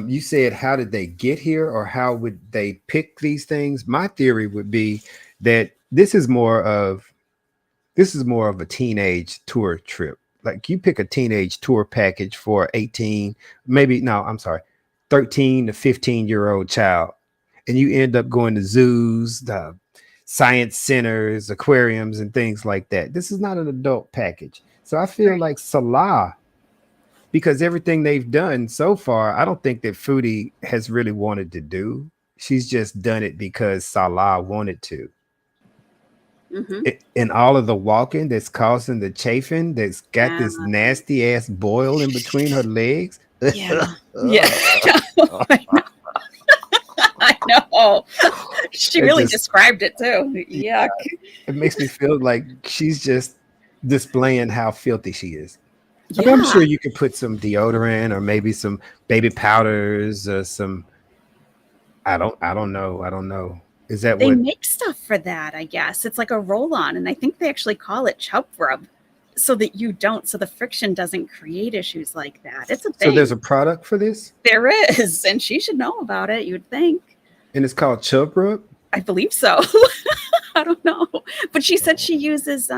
you said, how did they get here, or how would they pick these things? My theory would be that this is more of a teenage tour trip. Like you pick a teenage tour package for 13 to 15-year-old child, and you end up going to zoos, the science centers, aquariums, and things like that. This is not an adult package. So I feel like Salah, because everything they've done so far, I don't think that Foodie has really wanted to do. She's just done it because Salah wanted to. And all of the walking that's causing the chafing, that's got this nasty ass boil in between her legs. Yeah. I know. She really described it too. Yuck. It makes me feel like she's just displaying how filthy she is. I mean, I'm sure you could put some deodorant or maybe some baby powders or some. I don't know. Is that they what make stuff for that? I guess it's like a roll-on, and I think they actually call it chub rub, so that so the friction doesn't create issues like that. It's a thing. So there's a product for this? There is, and she should know about it. You'd think. And it's called Chub Rub? I believe so. I don't know, but she said she uses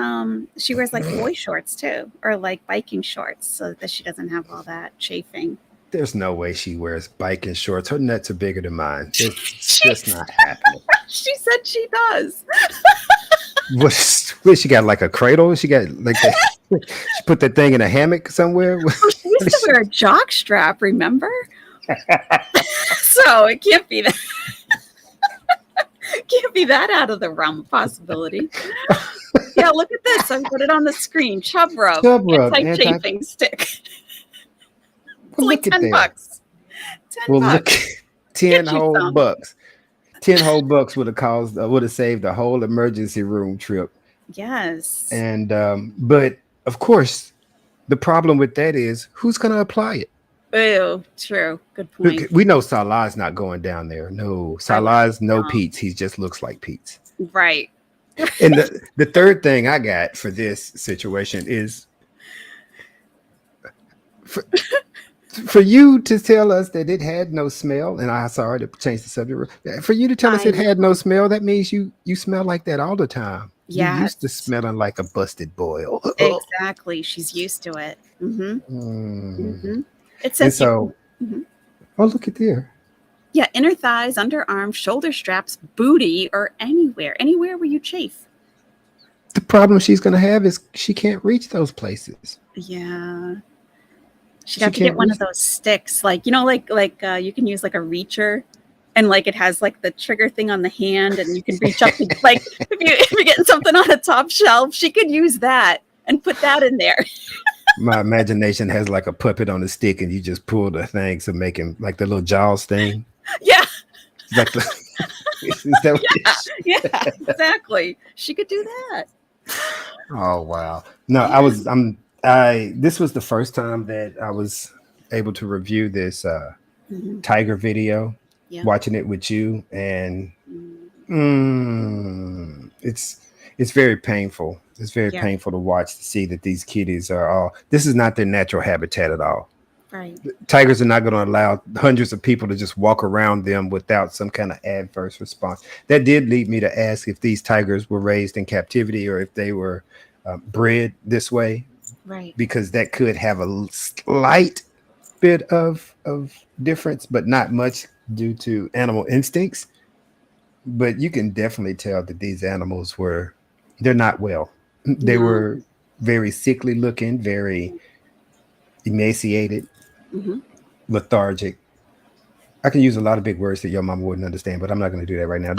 she wears like boy shorts too, or like biking shorts, so that she doesn't have all that chafing. There's no way she wears biking shorts. Her nuts are bigger than mine. It's just not happening. She said she does. What she got, like a cradle? She got like she put that thing in a hammock somewhere? Oh, she used to wear a jock strap, remember? So it can't be that. Can't be that out of the realm of possibility. Yeah, look at this. I put it on the screen. Chub Rub. Anti-chafing stick. It's like $10. $10. Look, 10 whole bucks. 10 whole bucks would have saved the whole emergency room trip. Yes. And but of course, the problem with that is who's going to apply it? Oh, true. Good point. Look, we know Salah's not going down there. No, Salah's no Pete's. He just looks like Pete's. Right. And the third thing I got for this situation is for you to tell us that it had no smell, and I'm sorry to change the subject. For you to tell us it had no smell, that means you smell like that all the time. Yeah, you used to smelling like a busted boil. Exactly. She's used to it. It says oh, look at there. Yeah, inner thighs, underarms, shoulder straps, booty, or anywhere where you chafe. The problem she's going to have is she can't reach those places. Yeah. She'd have to get one of those sticks, like, you you can use like a reacher, and like it has like the trigger thing on the hand, and you can reach up and, like if you're getting something on a top shelf, she could use that and put that in there. My imagination has like a puppet on a stick, and you just pull the thing to make him like the little jaws thing. Yeah. Like the, is that what Yeah, exactly. She could do that. Oh wow. No, this was the first time that I was able to review this tiger video, Yeah. watching it with you, and Mm. it's very painful. It's very Yeah. painful to watch, to see that these kitties are all, this is not their natural habitat at all. Right. Tigers are not going to allow hundreds of people to just walk around them without some kind of adverse response. That did lead me to ask if these tigers were raised in captivity or if they were bred this way, Right. because that could have a slight bit of difference, but not much due to animal instincts. But you can definitely tell that these animals they're not well. They No. were very sickly looking, very emaciated, lethargic. I can use a lot of big words that your mama wouldn't understand, but I'm not going to do that right now.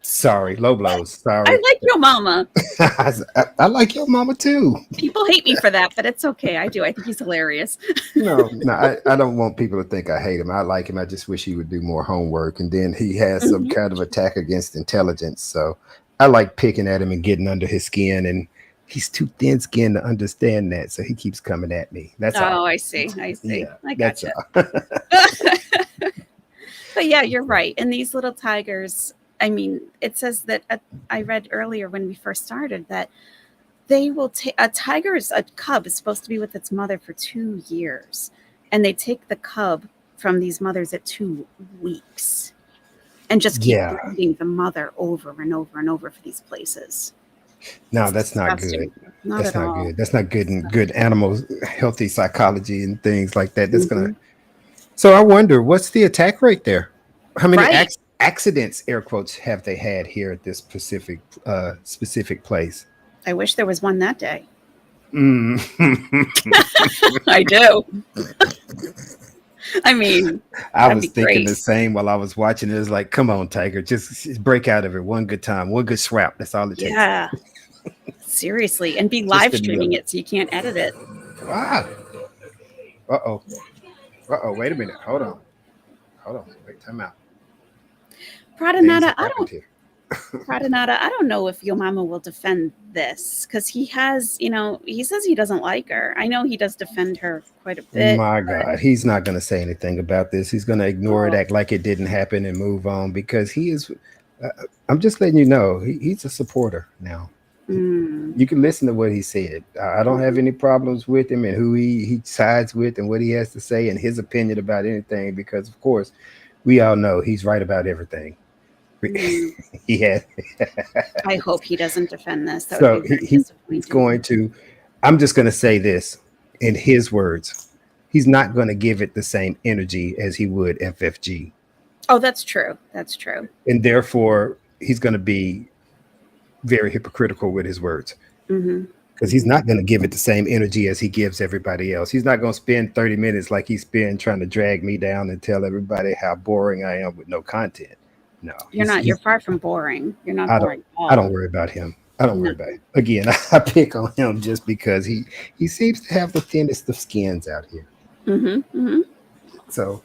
Sorry, low blows. Sorry. I like your mama. I like your mama too. People hate me for that, but it's okay. I do. I think he's hilarious. No, I don't want people to think I hate him. I like him. I just wish he would do more homework. And then he has some kind of attack against intelligence. So I like picking at him and getting under his skin, and he's too thin-skinned to understand that. So he keeps coming at me. That's all. I see. Yeah, I that's gotcha. all. But yeah, you're right. And these little tigers, I mean, it says that I read earlier when we first started that they will take a cub is supposed to be with its mother for 2 years, and they take the cub from these mothers at 2 weeks and just keep breeding the mother over and over and over for these places. No, It's that's not disgusting. good. Not That's at not all. good. That's not good in good animal healthy psychology and things like that. That's gonna. So I wonder, what's the attack rate there? How many Right. accidents, air quotes, have they had here at this specific place? I wish there was one that day. Mm. I do. I mean, I that'd was be thinking great. the same while I was watching it. It's like, come on, Tiger, just break out of it one good time, one good swap. That's all it takes. Yeah. Seriously. And be Just live a streaming minute. it so you can't edit it. Ah. Uh-oh. Wait a minute. Hold on. Wait, time out. Pradanata, I don't know if your mama will defend this, because he says he doesn't like her. I know he does defend her quite a bit. My God, he's not going to say anything about this. He's going to ignore it, act like it didn't happen, and move on, because he is. I'm just letting you know, he's a supporter now. You can listen to what he said. I don't have any problems with him and who he sides with and what he has to say and his opinion about anything, because, of course, we all know he's right about everything. He had. I hope he doesn't defend this. That So would be very he's disappointing. going to. I'm just going to say this in his words. He's not going to give it the same energy as he would FFG. Oh, that's true. That's true. And therefore, he's going to be very hypocritical with his words. Because he's not going to give it the same energy as he gives everybody else. He's not going to spend 30 minutes like he's been trying to drag me down and tell everybody how boring I am with no content. No, You're not. You're far from boring. You're not boring at all. I don't worry about him. I don't worry about him. Again, I pick on him just because he seems to have the thinnest of skins out here. So,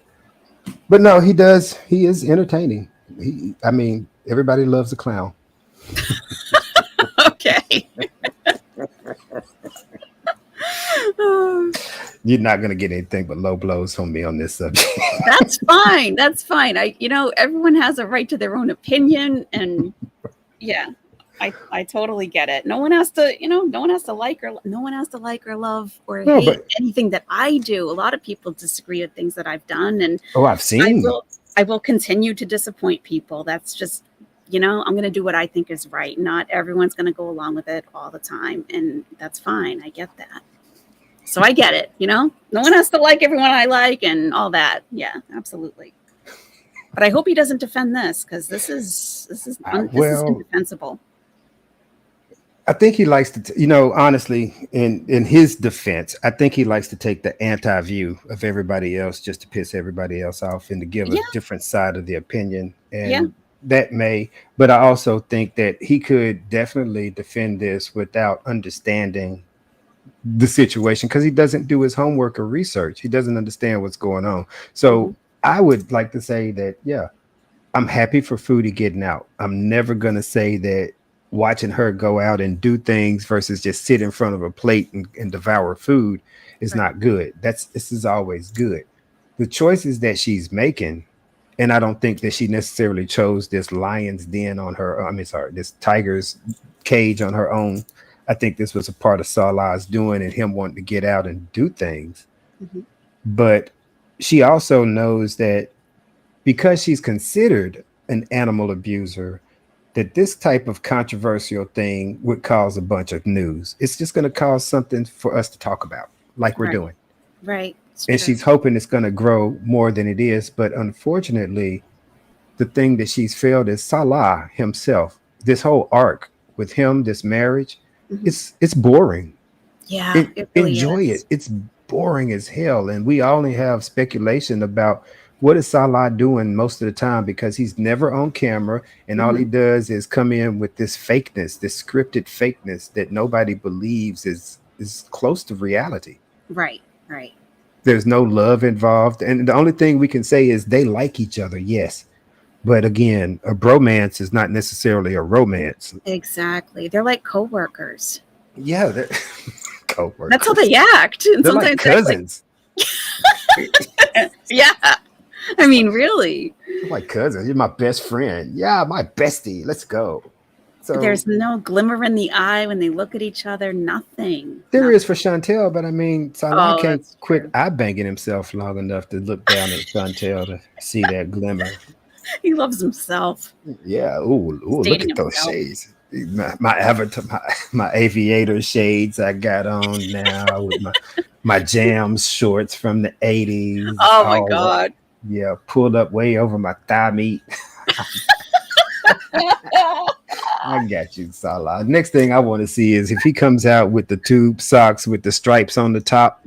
but no, he does. He is entertaining. I mean, everybody loves a clown. Okay. You're not going to get anything but low blows from me on this subject. That's fine. That's fine. Everyone has a right to their own opinion, and yeah, I totally get it. No one has to like or love or hate anything that I do. A lot of people disagree with things that I've done, and I've seen. I will continue to disappoint people. That's just, I'm going to do what I think is right. Not everyone's going to go along with it all the time, and that's fine. I get that. So I get it, no one has to like everyone I like and all that. Yeah, absolutely. But I hope he doesn't defend this, because this is indefensible. I think he likes to, honestly, in his defense, I think he likes to take the anti-view of everybody else just to piss everybody else off and to give a different side of the opinion. And that but I also think that he could definitely defend this without understanding the situation because he doesn't do his homework or research. He doesn't understand what's going on. So I would like to say that, yeah, I'm happy for Foodie getting out. I'm never going to say that watching her go out and do things versus just sit in front of a plate and devour food is not good. This is always good. The choices that she's making, and I don't think that she necessarily chose this lion's den on her, this tiger's cage on her own. I think this was a part of Salah's doing and him wanting to get out and do things. But she also knows that because she's considered an animal abuser, that this type of controversial thing would cause a bunch of news. It's just going to cause something for us to talk about, like we're doing. Right. And she's hoping it's going to grow more than it is. But unfortunately, the thing that she's failed is Salah himself. This whole arc with him, this marriage, it's boring. Yeah, it really enjoy is. it. It's boring as hell. And we only have speculation about what is Salah doing most of the time, because he's never on camera and all he does is come in with this fakeness, this scripted fakeness that nobody believes is close to reality. Right. There's no love involved. And the only thing we can say is they like each other, yes. But again, a bromance is not necessarily a romance. Exactly. They're like coworkers. Yeah, they're coworkers. That's how they act. And they're sometimes like cousins. Yeah. I mean, really. They're like cousins. You're my best friend. Yeah, my bestie. Let's go. So there's no glimmer in the eye when they look at each other. Nothing. There is for Chantal, but I mean, Salah can't quit true. eye banging himself long enough to look down at Chantal to see that glimmer. He loves himself. Yeah. Ooh, look at those shades. My avatar, my aviator shades I got on now with my jams shorts from the 80s. Oh my God. Yeah, pulled up way over my thigh meat. I got you, Salah. Next thing I want to see is if he comes out with the tube socks with the stripes on the top.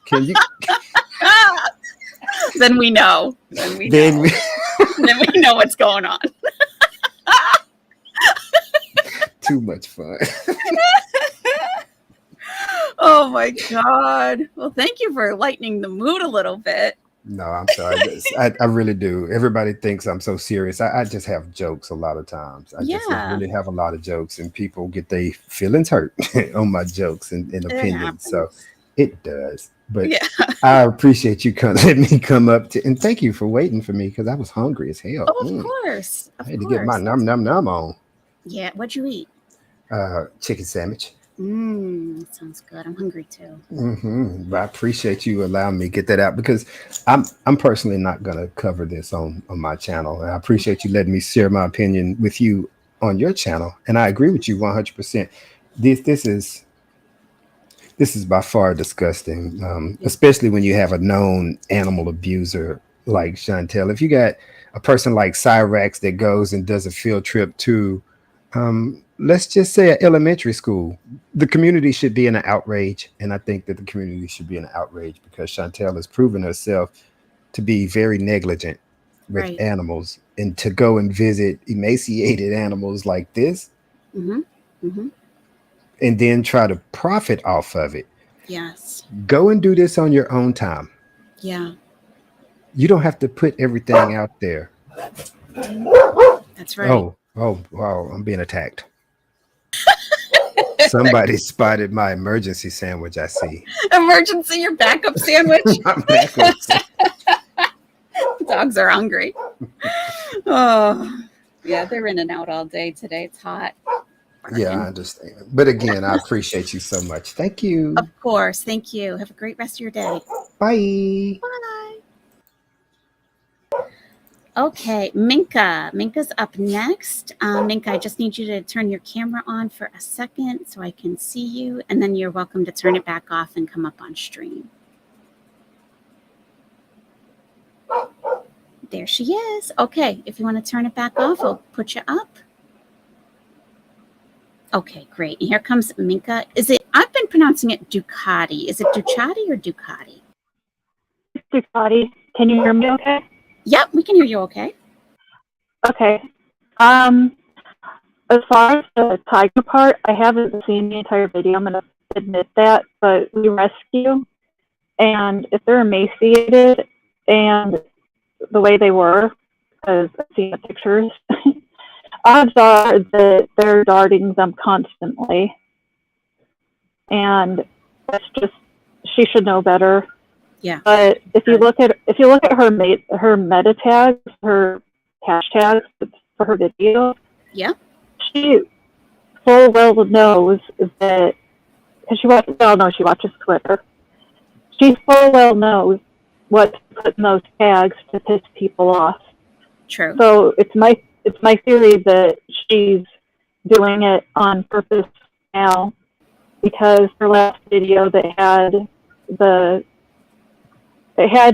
Can you? Then we know. Then we know what's going on. Too much fun. Oh my God. Well, thank you for lightening the mood a little bit. No, I'm sorry. I really do. Everybody thinks I'm so serious. I just have jokes a lot of times. I just really have a lot of jokes, and people get their feelings hurt on my jokes and opinions. So it does. But I appreciate you letting me come up to, and thank you for waiting for me because I was hungry as hell. Oh, of course. I had to get my num on. Yeah. What'd you eat? Chicken sandwich. That sounds good. I'm hungry too. But I appreciate you allowing me to get that out because I'm personally not going to cover this on my channel. And I appreciate you letting me share my opinion with you on your channel. And I agree with you 100%. This is by far disgusting, especially when you have a known animal abuser like Chantal. If you got a person like Cyrax that goes and does a field trip to let's just say an elementary school, the community should be in an outrage. And I think that the community should be in an outrage because Chantal has proven herself to be very negligent with animals, and to go and visit emaciated animals like this and then try to profit off of it. Yes. Go and do this on your own time. Yeah. You don't have to put everything out there. That's right. Oh, wow. I'm being attacked. Somebody spotted my emergency sandwich, I see. Emergency, your backup sandwich? Dogs are hungry. Oh, yeah, they're in and out all day today. It's hot. Yeah, I understand. But again, I appreciate you so much. Thank you. Of course. Thank you. Have a great rest of your day. Bye. Bye. Okay, Minka. Minka's up next. Minka, I just need you to turn your camera on for a second so I can see you, and then you're welcome to turn it back off and come up on stream. There she is. Okay, if you want to turn it back off, I'll put you up. Okay, great. And here comes Minka. I've been pronouncing it Ducati. Is it Ducati or Ducati? Ducati. Can you hear me okay? Yep, we can hear you okay. Okay. As far as the tiger part, I haven't seen the entire video. I'm going to admit that, but we rescue. And if they're emaciated and the way they were, because I've seen the pictures, odds are that they're darting them constantly. And that's just, she should know better. Yeah. But if you look at her meta tags, her hashtags for her video, yeah, she full well knows that, because she watches Twitter. She full well knows what to put in those tags to piss people off. True. So it's my theory that she's doing it on purpose now, because her last video it had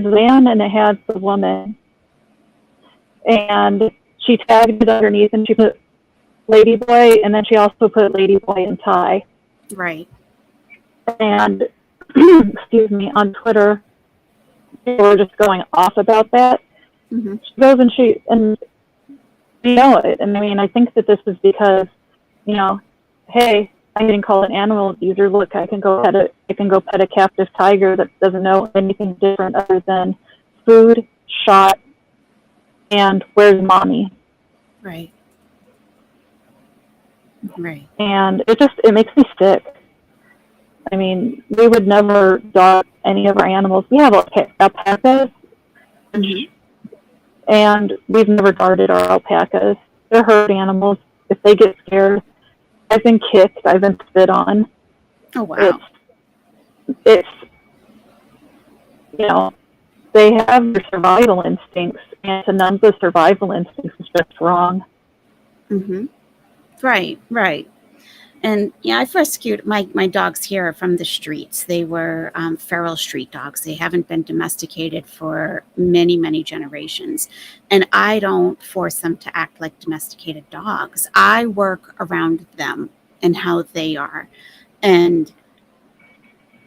Zan and it had the woman, and she tagged it underneath and she put Ladyboy, and then she also put Ladyboy and Ty. Right. And excuse me, on Twitter, people were just going off about that. Mm-hmm. She goes and you know it. And I mean, I think that this is because, you know, hey, I'm getting called an animal abuser. Look, I can go pet a captive tiger that doesn't know anything different other than food, shot, and where's mommy. Right. Right. And it makes me sick. I mean, we would never dog any of our animals. We have alpacas, and we've never guarded our alpacas. They're herd animals. If they get scared, I've been kicked, I've been spit on. Oh, wow. It's you know, they have their survival instincts, and to numb the survival instincts is just wrong. Mm-hmm. Right, right. And yeah, I've rescued my dogs here from the streets. They were feral street dogs. They haven't been domesticated for many, many generations. And I don't force them to act like domesticated dogs. I work around them and how they are. And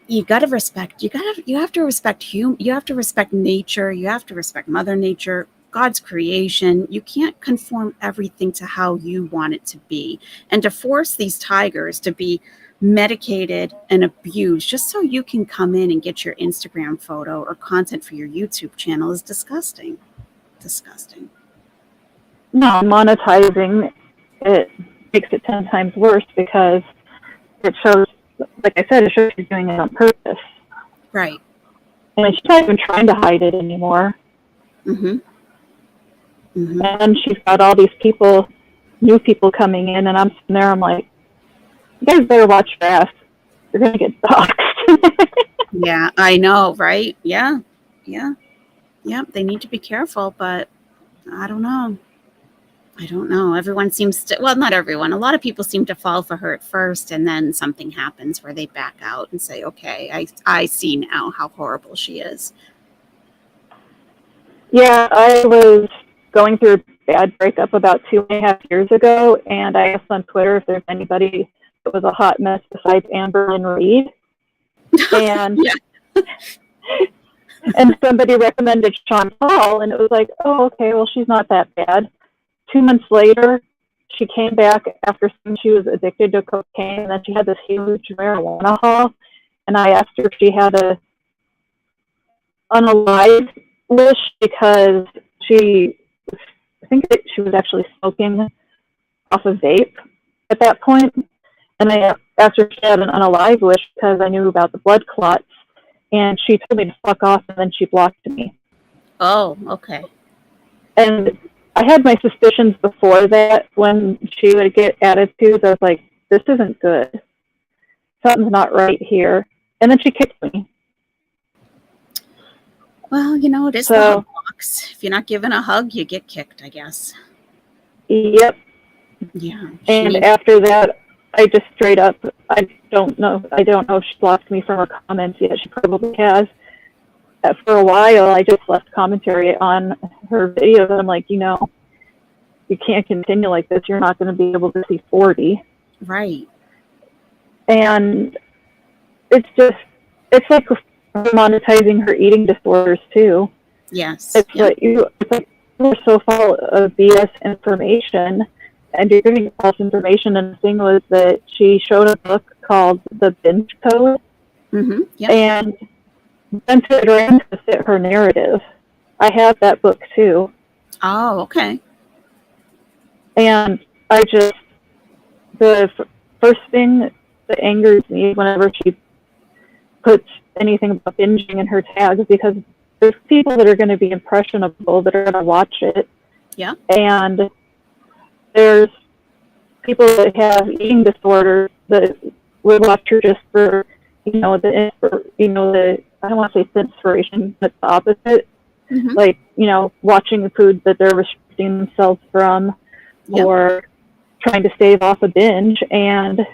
you got to respect, you have to respect you have to respect nature. You have to respect Mother Nature, God's creation. You can't conform everything to how you want it to be. And to force these tigers to be medicated and abused just so you can come in and get your Instagram photo or content for your YouTube channel is disgusting. Disgusting. No, monetizing it makes it 10 times worse, because it shows, like I said, it shows you're doing it on purpose. Right. And she's not even trying to hide it anymore. Mm-hmm. Mm-hmm. And she's got all these people, new people coming in, and I'm sitting there, I'm like, you guys better watch your ass. You're going to get doxxed. Yeah, I know, right? Yeah, yeah, yeah. They need to be careful, but I don't know. Everyone seems to, well, not everyone. A lot of people seem to fall for her at first, and then something happens where they back out and say, okay, I see now how horrible she is. Yeah, I was going through a bad breakup about 2.5 years ago, and I asked on Twitter if there's anybody that was a hot mess besides Amber and Reed. And and somebody recommended Chantal, and it was like, oh, okay, well, she's not that bad. 2 months later, she came back after saying she was addicted to cocaine, and then she had this huge marijuana haul, and I asked her if she had a unalive wish, because I think that she was actually smoking off a vape at that point. And I asked her if she had an unalive wish, because I knew about the blood clots. And she told me to fuck off, and then she blocked me. Oh, okay. And I had my suspicions before that. When she would get attitudes, I was like, this isn't good. Something's not right here. And then she kicked me. Well, you know, it is the hug box. If you're not given a hug, you get kicked, I guess. Yep. Yeah. And after that, I just straight up, I don't know if she blocked me from her comments yet. She probably has. For a while, I just left commentary on her videos. I'm like, you can't continue like this. You're not going to be able to see 40. Right. And it's like monetizing her eating disorders too. Yes. It's like you're so full of BS information and you're giving false information. And the thing was that she showed a book called The Binge Code, Yep. and sent it around to fit her narrative. I have that book too. Oh, okay. And the first thing that angers me whenever she puts anything about binging in her tags, because there's people that are going to be impressionable that are going to watch it. Yeah. And there's people that have eating disorders that would watch her just for, I don't want to say inspiration, but the opposite. Like, watching the food that they're restricting themselves from, or trying to stave off a binge. And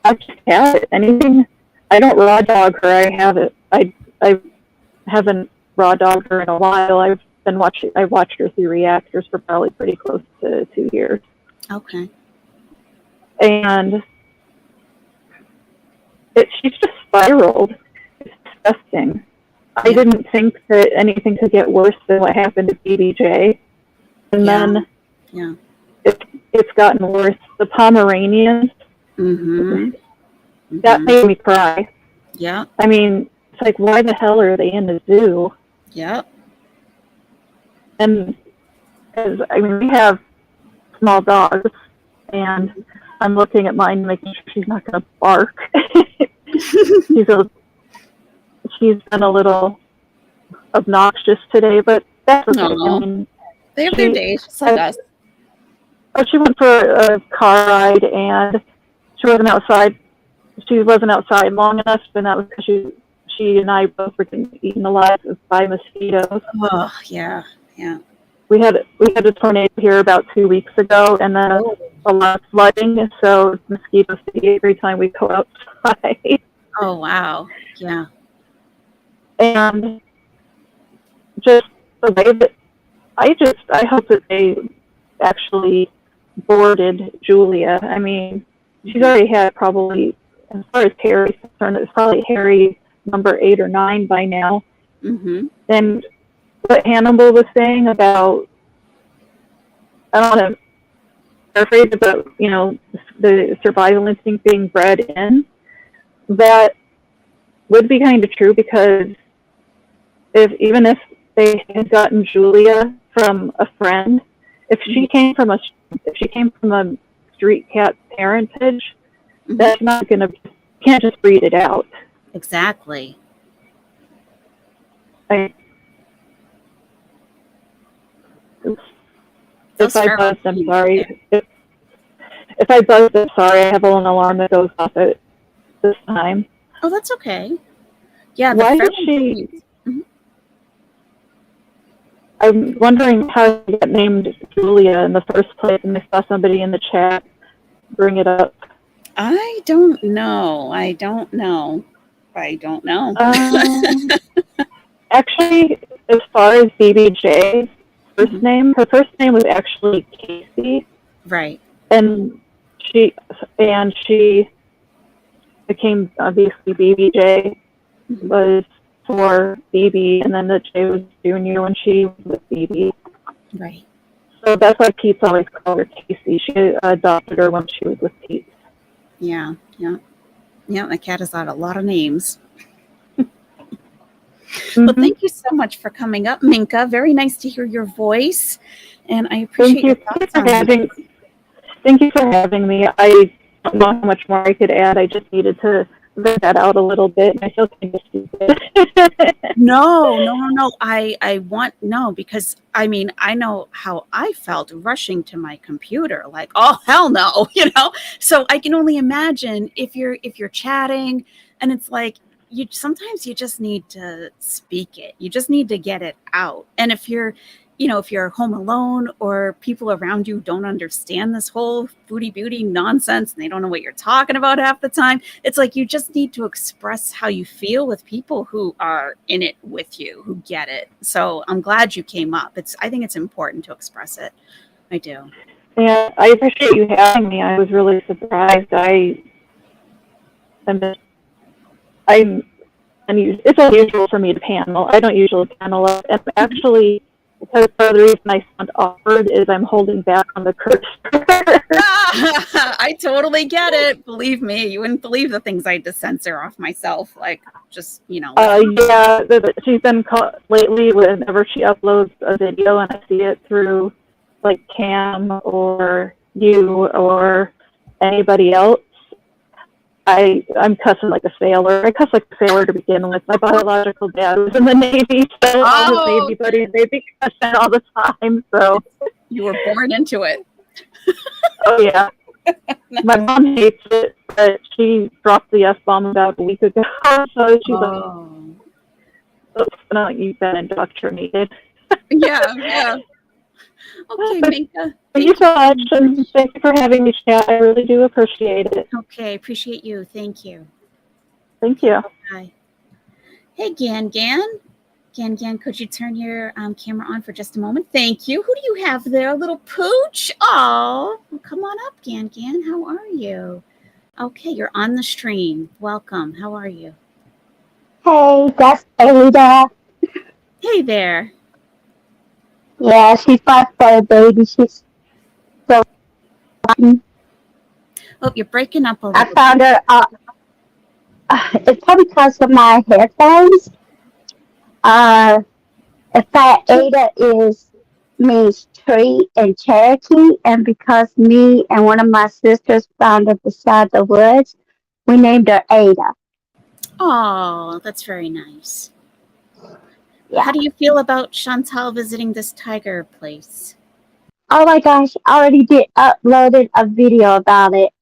I just have it. Anything, I don't raw dog her. I have it. I haven't raw dogged her in a while. I've watched her through reactors for probably pretty close to 2 years. Okay. And she's just spiraled. It's disgusting. I didn't think that anything could get worse than what happened to BBJ. And then it's gotten worse. The Pomeranians, that made me cry. Yeah. I mean, it's like, why the hell are they in the zoo? Yep. And, we have small dogs, and I'm looking at mine, making sure she's not going to bark. She's been a little obnoxious today, but that's okay. I mean, they have their days. So does. She went for a car ride, and she wasn't outside. She wasn't outside long enough, and that was because she and I both were getting eaten alive by mosquitoes. Oh, yeah, yeah. We had a tornado here about 2 weeks ago, and then a lot of flooding. So mosquitoes see every time we go outside. Oh, wow. Yeah. And just the way that I hope that they actually boarded Julia. I mean, she's already had probably, as far as Harry's concerned, it's probably Harry number 8 or 9 by now. And what Hannibal was saying about, I don't want to paraphrase about, the survival instinct being bred in, that would be kind of true, because even if they had gotten Julia from a friend, if she came from a street cat parentage, that's not gonna, can't just breed it out. Exactly. If I buzzed, I'm sorry. If I buzzed, I'm sorry. I have an alarm that goes off at this time. Oh, that's okay. Yeah. Why did she? I'm wondering how she got named Julia in the first place, and I saw somebody in the chat bring it up. I don't know. Actually, as far as BBJ's first name, her first name was actually Casey. Right. And she became, obviously, BBJ was for BB, and then the J was Junior when she was with BB. Right. So that's why Pete's always called her Casey. She adopted her when she was with Pete. Yeah, yeah. Yeah, my cat has had a lot of names. Well, thank you so much for coming up, Minka. Very nice to hear your voice, and I appreciate your thoughts on it. Thank you for having me. I don't know how much more I could add. I just needed to vent that out a little bit, and I feel kind of stupid. No. Because I mean, I know how I felt rushing to my computer, like, oh hell no, So I can only imagine if you're chatting, and it's like sometimes you just need to speak it. You just need to get it out. And if you're home alone, or people around you don't understand this whole foodie beauty nonsense, and they don't know what you're talking about half the time, it's like you just need to express how you feel with people who are in it with you, who get it. So I'm glad you came up. I think it's important to express it. I do. Yeah, I appreciate you having me. I was really surprised. It's unusual for me to panel. I don't usually panel up. And actually, because part of the reason I sound awkward is I'm holding back on the curse. I totally get it. Believe me, you wouldn't believe the things I had to censor off myself. Like, just, Yeah, she's been caught lately whenever she uploads a video and I see it through like Cam or you or anybody else. I'm cussing like a sailor. I cuss like a sailor to begin with. My biological dad was in the Navy, so all his Navy buddies, they be cussing all the time. So you were born into it. Oh yeah. My mom hates it, but she dropped the F-bomb about a week ago, so she's like, "Oh, you've been indoctrinated." Yeah. Okay, Minka. Thank you so much, and thank you for having me, chat. I really do appreciate it. Okay, appreciate you. Thank you. Thank you. Bye. Hey, Gan. Gan, could you turn your camera on for just a moment? Thank you. Who do you have there? A little pooch? Oh, well, come on up, Gan. How are you? Okay, you're on the stream. Welcome. How are you? Hey, that's Ada. Hey there. Yeah, she's my fur baby. She's so. Oh, you're breaking up a little. I found her. It's probably because of my headphones. In fact, Ada means tree in Cherokee, and because me and one of my sisters found her beside the woods, we named her Ada. Oh, that's very nice. Yeah. How do you feel about Chantal visiting this tiger place? Oh my gosh, I already uploaded a video about it.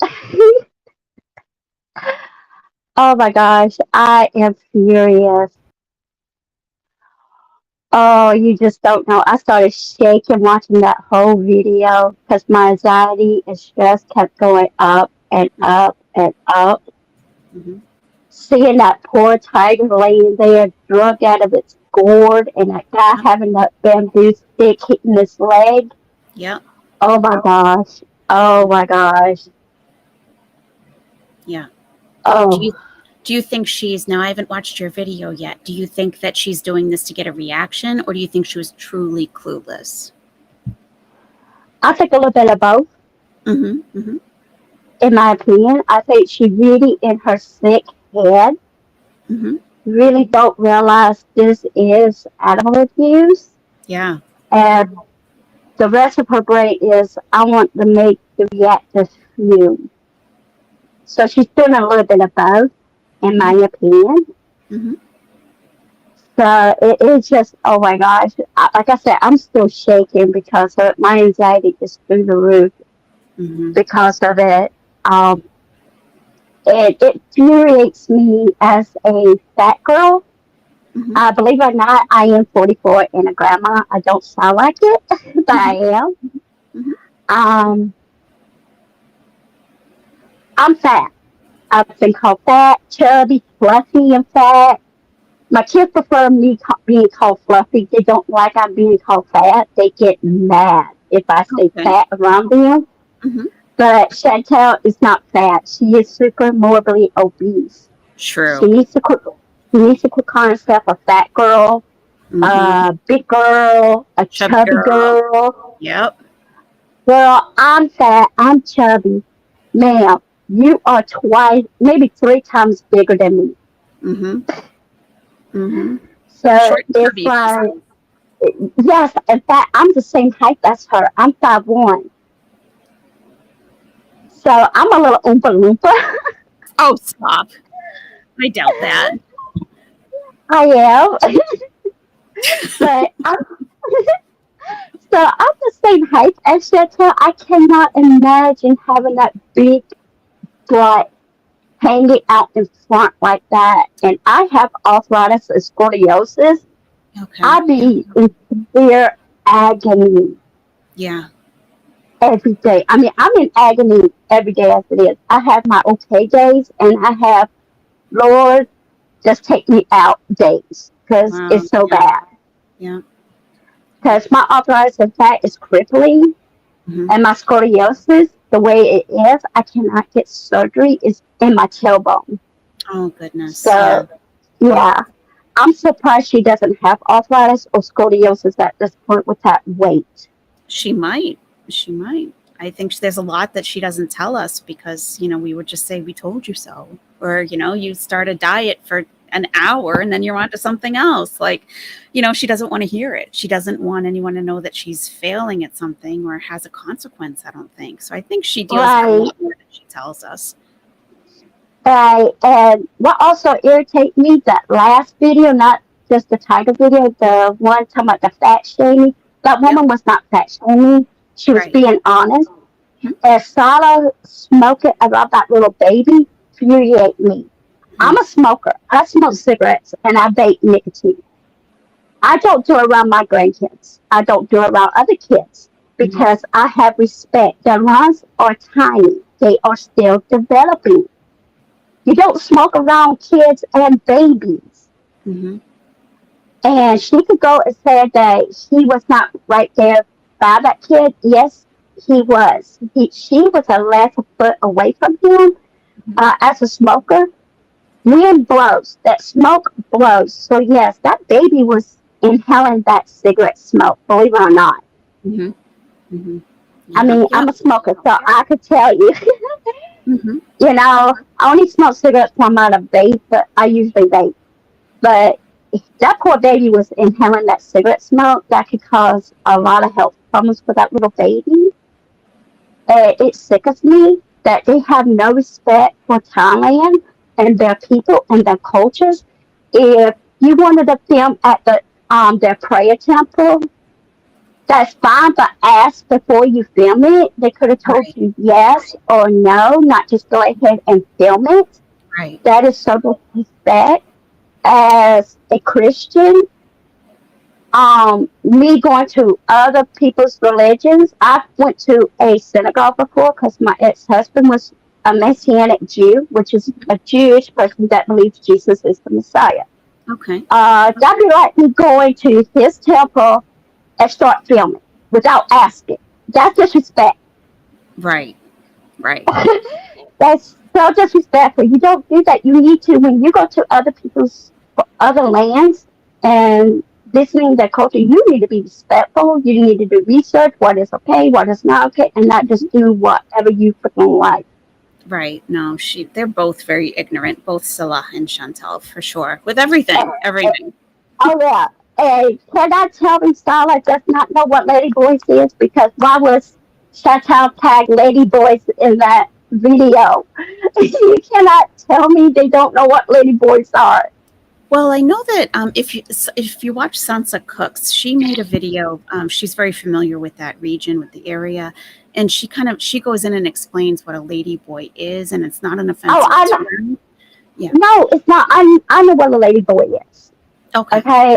Oh my gosh, I am furious. Oh, you just don't know. I started shaking watching that whole video because my anxiety and stress kept going up and up and up. Mm-hmm. Seeing that poor tiger laying there, drugged out of its gourd, and that guy having that bamboo stick hitting his leg. Yep. Oh my gosh. Oh my gosh. Yeah. Oh. Do you think now I haven't watched your video yet. Do you think that she's doing this to get a reaction, or do you think she was truly clueless? I think a little bit of both. Mm-hmm. Mm-hmm. In my opinion, I think she really in her sick head really don't realize this is animal abuse. Yeah. And the rest of her brain is, I want to make the reactor fume. So she's doing a little bit of both, in my opinion. Mm-hmm. So it is just, oh my gosh. Like I said, I'm still shaking because my anxiety is through the roof because of it. It infuriates me as a fat girl. Believe it or not, I am 44 and a grandma. I don't sound like it, but I am. I'm fat. I've been called fat, chubby, fluffy, and fat. My kids prefer me being called fluffy. They don't like I'm being called fat. They get mad if I say fat around them. But Chantal is not fat. She is super morbidly obese. True. She needs to quit calling herself a fat girl, a big girl, a chubby girl. Yep. Girl, I'm fat. I'm chubby. Ma'am, you are twice, maybe 3 times bigger than me. So it's like, yes, in fact, I'm the same height as her. I'm 5'1". So I'm a little oompa loompa. Oh, stop. I doubt that. I am. But so I'm the same height as Chantal. I cannot imagine having that big butt hanging out in front like that. And I have arthritis and scoliosis. Okay. I be in severe agony. Yeah. Every day. I mean, I'm in agony every day as it is. I have my okay days and I have, Lord, just take me out days because it's so bad. Yeah. Because my arthritis, in fact, is crippling, and my scoliosis, the way it is, I cannot get surgery. It's in my tailbone. Oh goodness. So, yeah. I'm surprised she doesn't have arthritis or scoliosis at this point with that weight. She might. She might. I think there's a lot that she doesn't tell us because, we would just say, we told you so. Or, you start a diet for an hour and then you're on to something else. Like, she doesn't want to hear it. She doesn't want anyone to know that she's failing at something or has a consequence, I don't think. So I think she deals with a lot more than she tells us. Right. And what also irritates me, that last video, not just the title video, the one talking about the fat shaming, that woman was not fat shaming. She was being honest. And Salah smoking about that little baby infuriate me. I'm a smoker. I smoke cigarettes and I vape nicotine. I don't do it around my grandkids. I don't do it around other kids because I have respect. Their lungs are tiny. They are still developing. You don't smoke around kids and babies. And she could go and say that he was not right there by that kid. Yes, he was. She was a less foot away from him. As a smoker, wind blows. That smoke blows. So yes, that baby was inhaling that cigarette smoke, believe it or not. I mean, I'm a smoker, so I could tell you. I only smoke cigarettes when I'm out of vape, but I usually vape. But if that poor baby was inhaling that cigarette smoke, that could cause a lot of health problems for that little baby. It sickens me that they have no respect for Thailand and their people and their cultures. If you wanted to film at their prayer temple, that's fine, but ask before you film it. They could have told you yes or no, not just go ahead and film it. Right. That is so disrespect. As a Christian, me going to other people's religions, I went to a synagogue before because my ex-husband was a Messianic Jew, which is a Jewish person that believes Jesus is the Messiah. Okay. That'd be like me going to his temple and start filming without asking. That's disrespect. Right. That's so disrespectful. You don't do that. You need to, when you go to other lands and listening to their culture, you need to be respectful. You need to do research, what is okay, what is not okay, and not just do whatever you freaking like. Right. No, they're both very ignorant, both Salah and Chantal, for sure. With everything. Oh, yeah. And can I tell me Salah does not know what Lady Boys is? Because why was Chantal tagged Lady Boys in that video? You cannot tell me they don't know what Lady Boys are. Well, I know that if you watch Sansa Cooks, she made a video. She's very familiar with that region, with the area, and she goes in and explains what a ladyboy is, and it's not an offensive term. Yeah. No, it's not. I know what a ladyboy is. Okay. I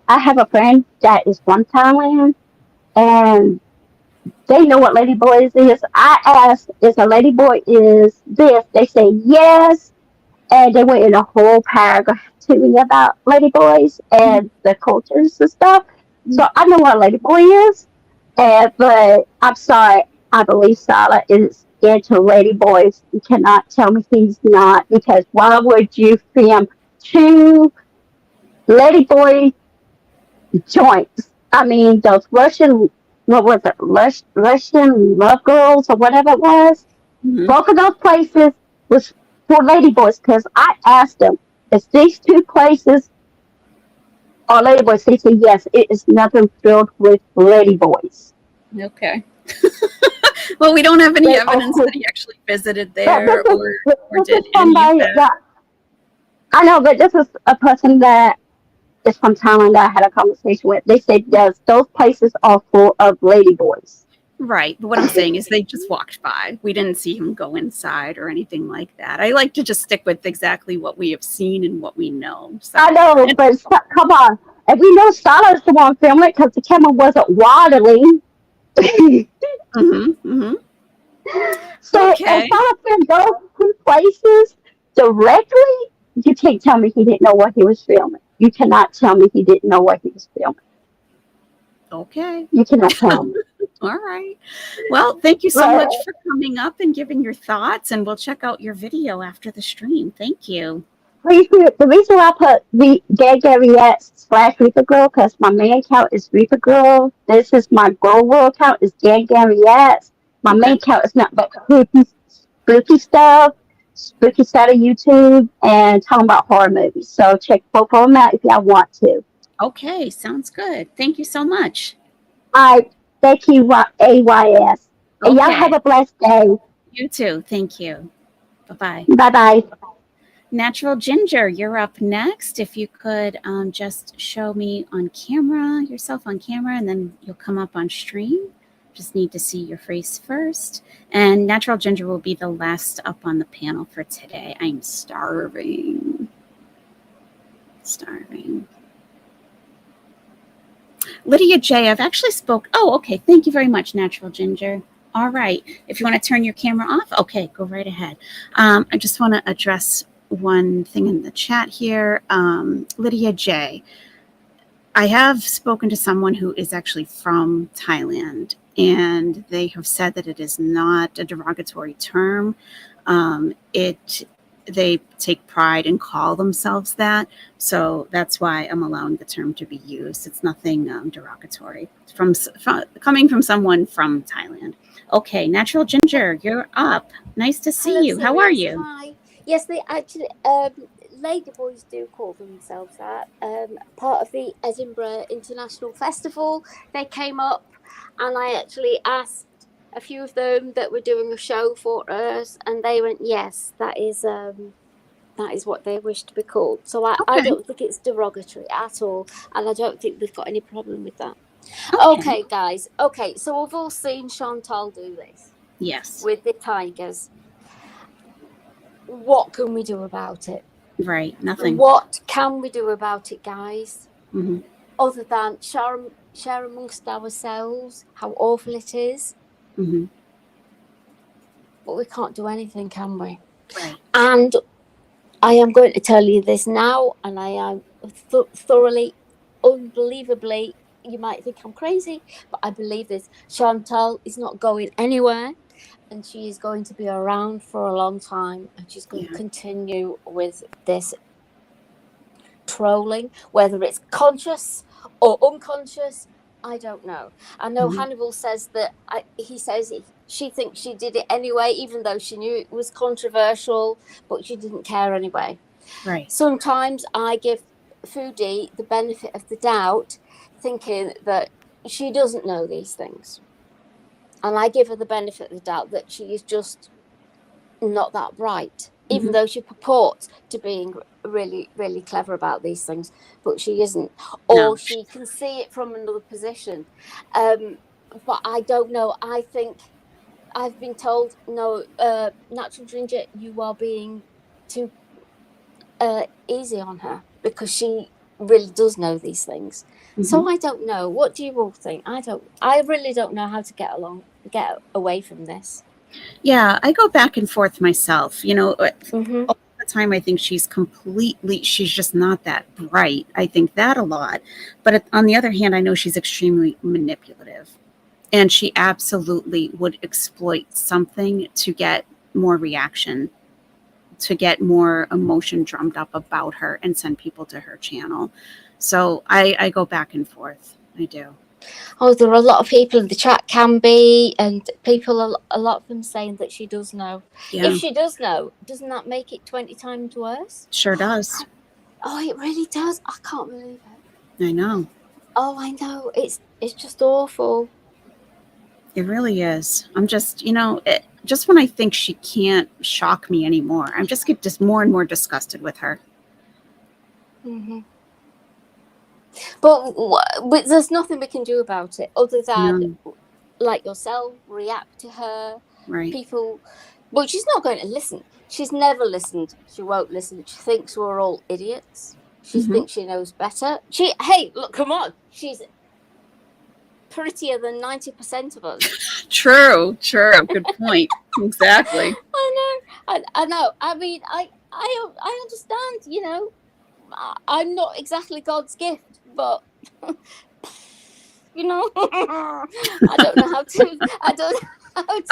have a friend that is from Thailand, and they know what ladyboys is. I asked, "Is a ladyboy is this?" They say yes, and they went in a whole paragraph to me about ladyboys and the cultures and stuff. So I know what a ladyboy is, but I'm sorry. I believe Salah is into ladyboys. You cannot tell me he's not, because why would you film two ladyboy joints? I mean, those Russian, what was it, Russian love girls or whatever it was. Both of those places was for ladyboys, because I asked them, is these two places are ladyboys? They said yes, it is nothing filled with ladyboys. Okay. Well, we don't have any evidence that he actually visited there or did any of that. I know, but this is a person that is from Thailand that I had a conversation with. They said yes, those places are full of ladyboys. Right. But what I'm saying is they just walked by. We didn't see him go inside or anything like that. I like to just stick with exactly what we have seen and what we know. So. I know, but come on. And we know Salah's the one filming it because the camera wasn't waddling. So okay. if Salah filmed those two places directly, you can't tell me he didn't know what he was filming. You cannot tell me he didn't know what he was filming. Okay. You cannot tell me. All right. Well, thank you so much for coming up and giving your thoughts, and we'll check out your video after the stream. Thank you. The reason why I put Dead Gary X / Reaper Girl, because my main account is Reaper Girl. This is my global account is Dead Gary X. My main account is not but spooky stuff of YouTube, and talking about horror movies. So check both of them out if y'all want to. Okay, sounds good. Thank you so much. Thank you, AYS. And y'all have a blessed day. You too. Thank you. Bye-bye. Bye-bye. Natural Ginger, you're up next. If you could just show me on camera, yourself on camera, and then you'll come up on stream. Just need to see your face first. And Natural Ginger will be the last up on the panel for today. I'm starving. Lydia J, I've actually Oh, okay. Thank you very much, Natural Ginger. All right. If you want to turn your camera off, okay, go right ahead. I just want to address one thing in the chat here. Lydia J, I have spoken to someone who is actually from Thailand, and they have said that it is not a derogatory term. They take pride and call themselves that. So that's why I'm allowing the term to be used. It's nothing derogatory coming from someone from Thailand. Okay, Natural Ginger, you're up. Nice to see you. How are you? Hi. Yes, they actually, ladyboys do call themselves that. Part of the Edinburgh International Festival, they came up, and I actually asked a few of them that were doing a show for us, and they went, yes, that is what they wish to be called. So I don't think it's derogatory at all, and I don't think we've got any problem with that. Okay, guys. Okay, so we've all seen Chantal do this. Yes. With the tigers. What can we do about it? Right, nothing. What can we do about it, guys? Mm-hmm. Other than share amongst ourselves how awful it is. Mm-hmm. But we can't do anything, can we? Right. And I am going to tell you this now, and I am thoroughly, unbelievably, you might think I'm crazy, but I believe this. Chantal is not going anywhere, and she is going to be around for a long time, and she's going to continue with this trolling, whether it's conscious or unconscious. I don't know. I know Hannibal says that she thinks she did it anyway, even though she knew it was controversial, but she didn't care anyway. Right. Sometimes I give Foodie the benefit of the doubt, thinking that she doesn't know these things. And I give her the benefit of the doubt that she is just not that bright, even though she purports to being really, really clever about these things, but she isn't. Or she can see it from another position. But I don't know. I think I've been told, no, Natural Ginger, you are being too easy on her, because she really does know these things. So I don't know. What do you all think? I really don't know how to get away from this. Yeah, I go back and forth myself. You know, all the time I think she's just not that bright. I think that a lot. But on the other hand, I know she's extremely manipulative. And she absolutely would exploit something to get more reaction, to get more emotion drummed up about her and send people to her channel. So I go back and forth. I do. Oh, there are a lot of people in the chat, can be, and people, a lot of them saying that she does know. Yeah. If she does know, doesn't that make it 20 times worse? Sure does. Oh, it really does. I can't believe it. I know. Oh, I know. It's just awful. It really is. I'm just, just when I think she can't shock me anymore, I just get more and more disgusted with her. But there's nothing we can do about it other than, like yourself, react to her. Right. People, but she's not going to listen. She's never listened. She won't listen. She thinks we're all idiots. She thinks she knows better. Hey, look, come on. She's prettier than 90% of us. True. Good point. Exactly. I know. I mean, I understand, I'm not exactly God's gift, but I don't know how to. I don't know how to.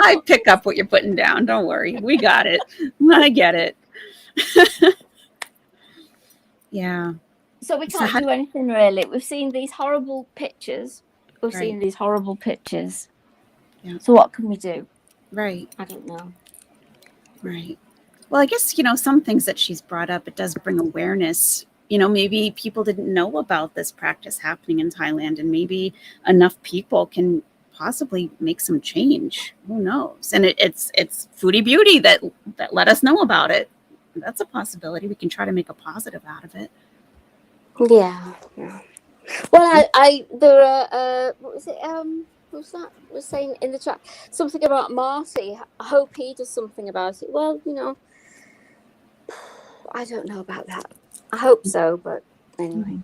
I pick up what you're putting down. Don't worry, we got it. I get it. Yeah. So we So can't how- do anything really. We've seen these horrible pictures. We've Right. seen these horrible pictures. Yeah. So what can we do? Right. I don't know. Right. Well, I guess, some things that she's brought up, it does bring awareness. Maybe people didn't know about this practice happening in Thailand, and maybe enough people can possibly make some change. Who knows? And it's Foodie Beauty that let us know about it. That's a possibility. We can try to make a positive out of it. Yeah. Well, there are, what was it? Who's that was saying in the chat something about Marty? I hope he does something about it. Well, I don't know about that. I hope so, but anyway,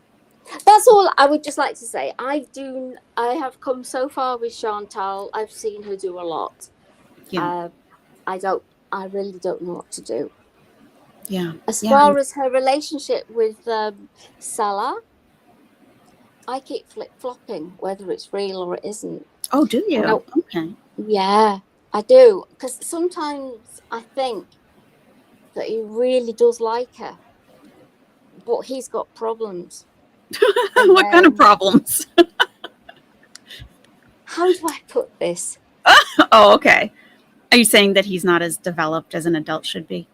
that's all I would just like to say. I have come so far with Chantal. I've seen her do a lot. Yeah. I really don't know what to do. Yeah. As far as her relationship with Salah, I keep flip-flopping whether it's real or it isn't. Oh, do you? Okay. Yeah, I do. Because sometimes I think that he really does like her, but he's got problems. What kind of problems? How do I put this? Oh, okay. Are you saying that he's not as developed as an adult should be?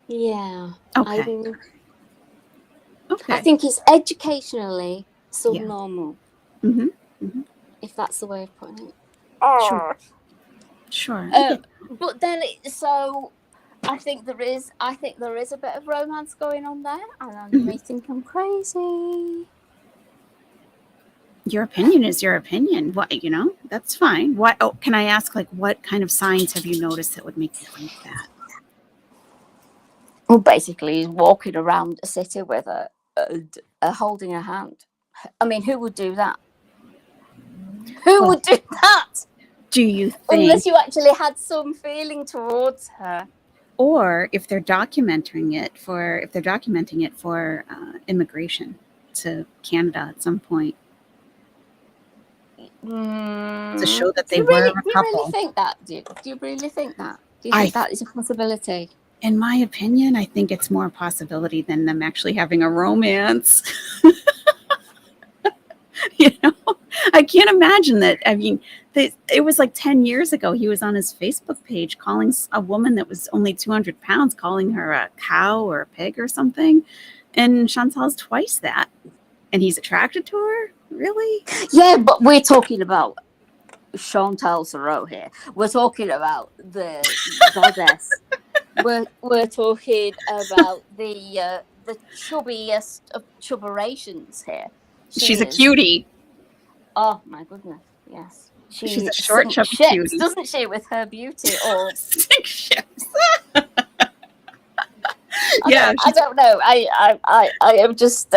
Yeah. Okay. I think he's educationally subnormal. Mm-hmm. Mm-hmm. If that's the way of putting it. Sure. But then, so I think there is a bit of romance going on there, and you may think I'm crazy. Your opinion is your opinion. What, that's fine. What? Oh, can I ask, what kind of signs have you noticed that would make you think that? Well, basically, he's walking around a city with a holding a hand. I mean, who would do that? Who would do that? Do you think? Unless you actually had some feeling towards her. Or if they're documenting it for immigration to Canada at some point. To show that they were a couple. Do you really think that? Do you really think that? Do you think that is a possibility? In my opinion, I think it's more a possibility than them actually having a romance. I can't imagine that. I mean, it was 10 years ago. He was on his Facebook page calling a woman that was only 200 pounds, calling her a cow or a pig or something. And Chantal's twice that. And he's attracted to her? Really? Yeah, but we're talking about Chantal Thoreau here. We're talking about the goddess. we're talking about the chubbiest of chubberations here. She's a cutie. Oh my goodness! Yes, she's a short, chubby cutie, doesn't she? With her beauty, or sink ships. I don't know. I am just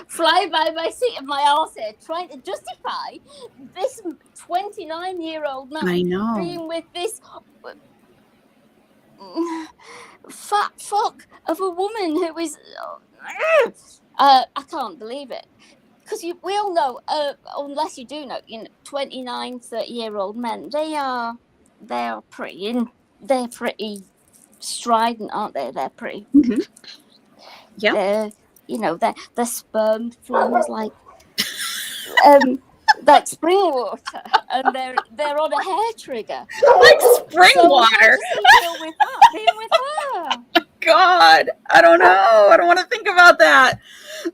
flying by my seat of my arse here, trying to justify this 29-year-old man being with this fat fuck of a woman who is. I can't believe it. Because we all know, unless you do know, 29, 30-year-old men, they're pretty strident, aren't they? They're pretty. Mm-hmm. Yeah. Their sperm flow is like spring water, and they're on a hair trigger. Like spring water. Being with her. God, I don't know. I don't want to think about that.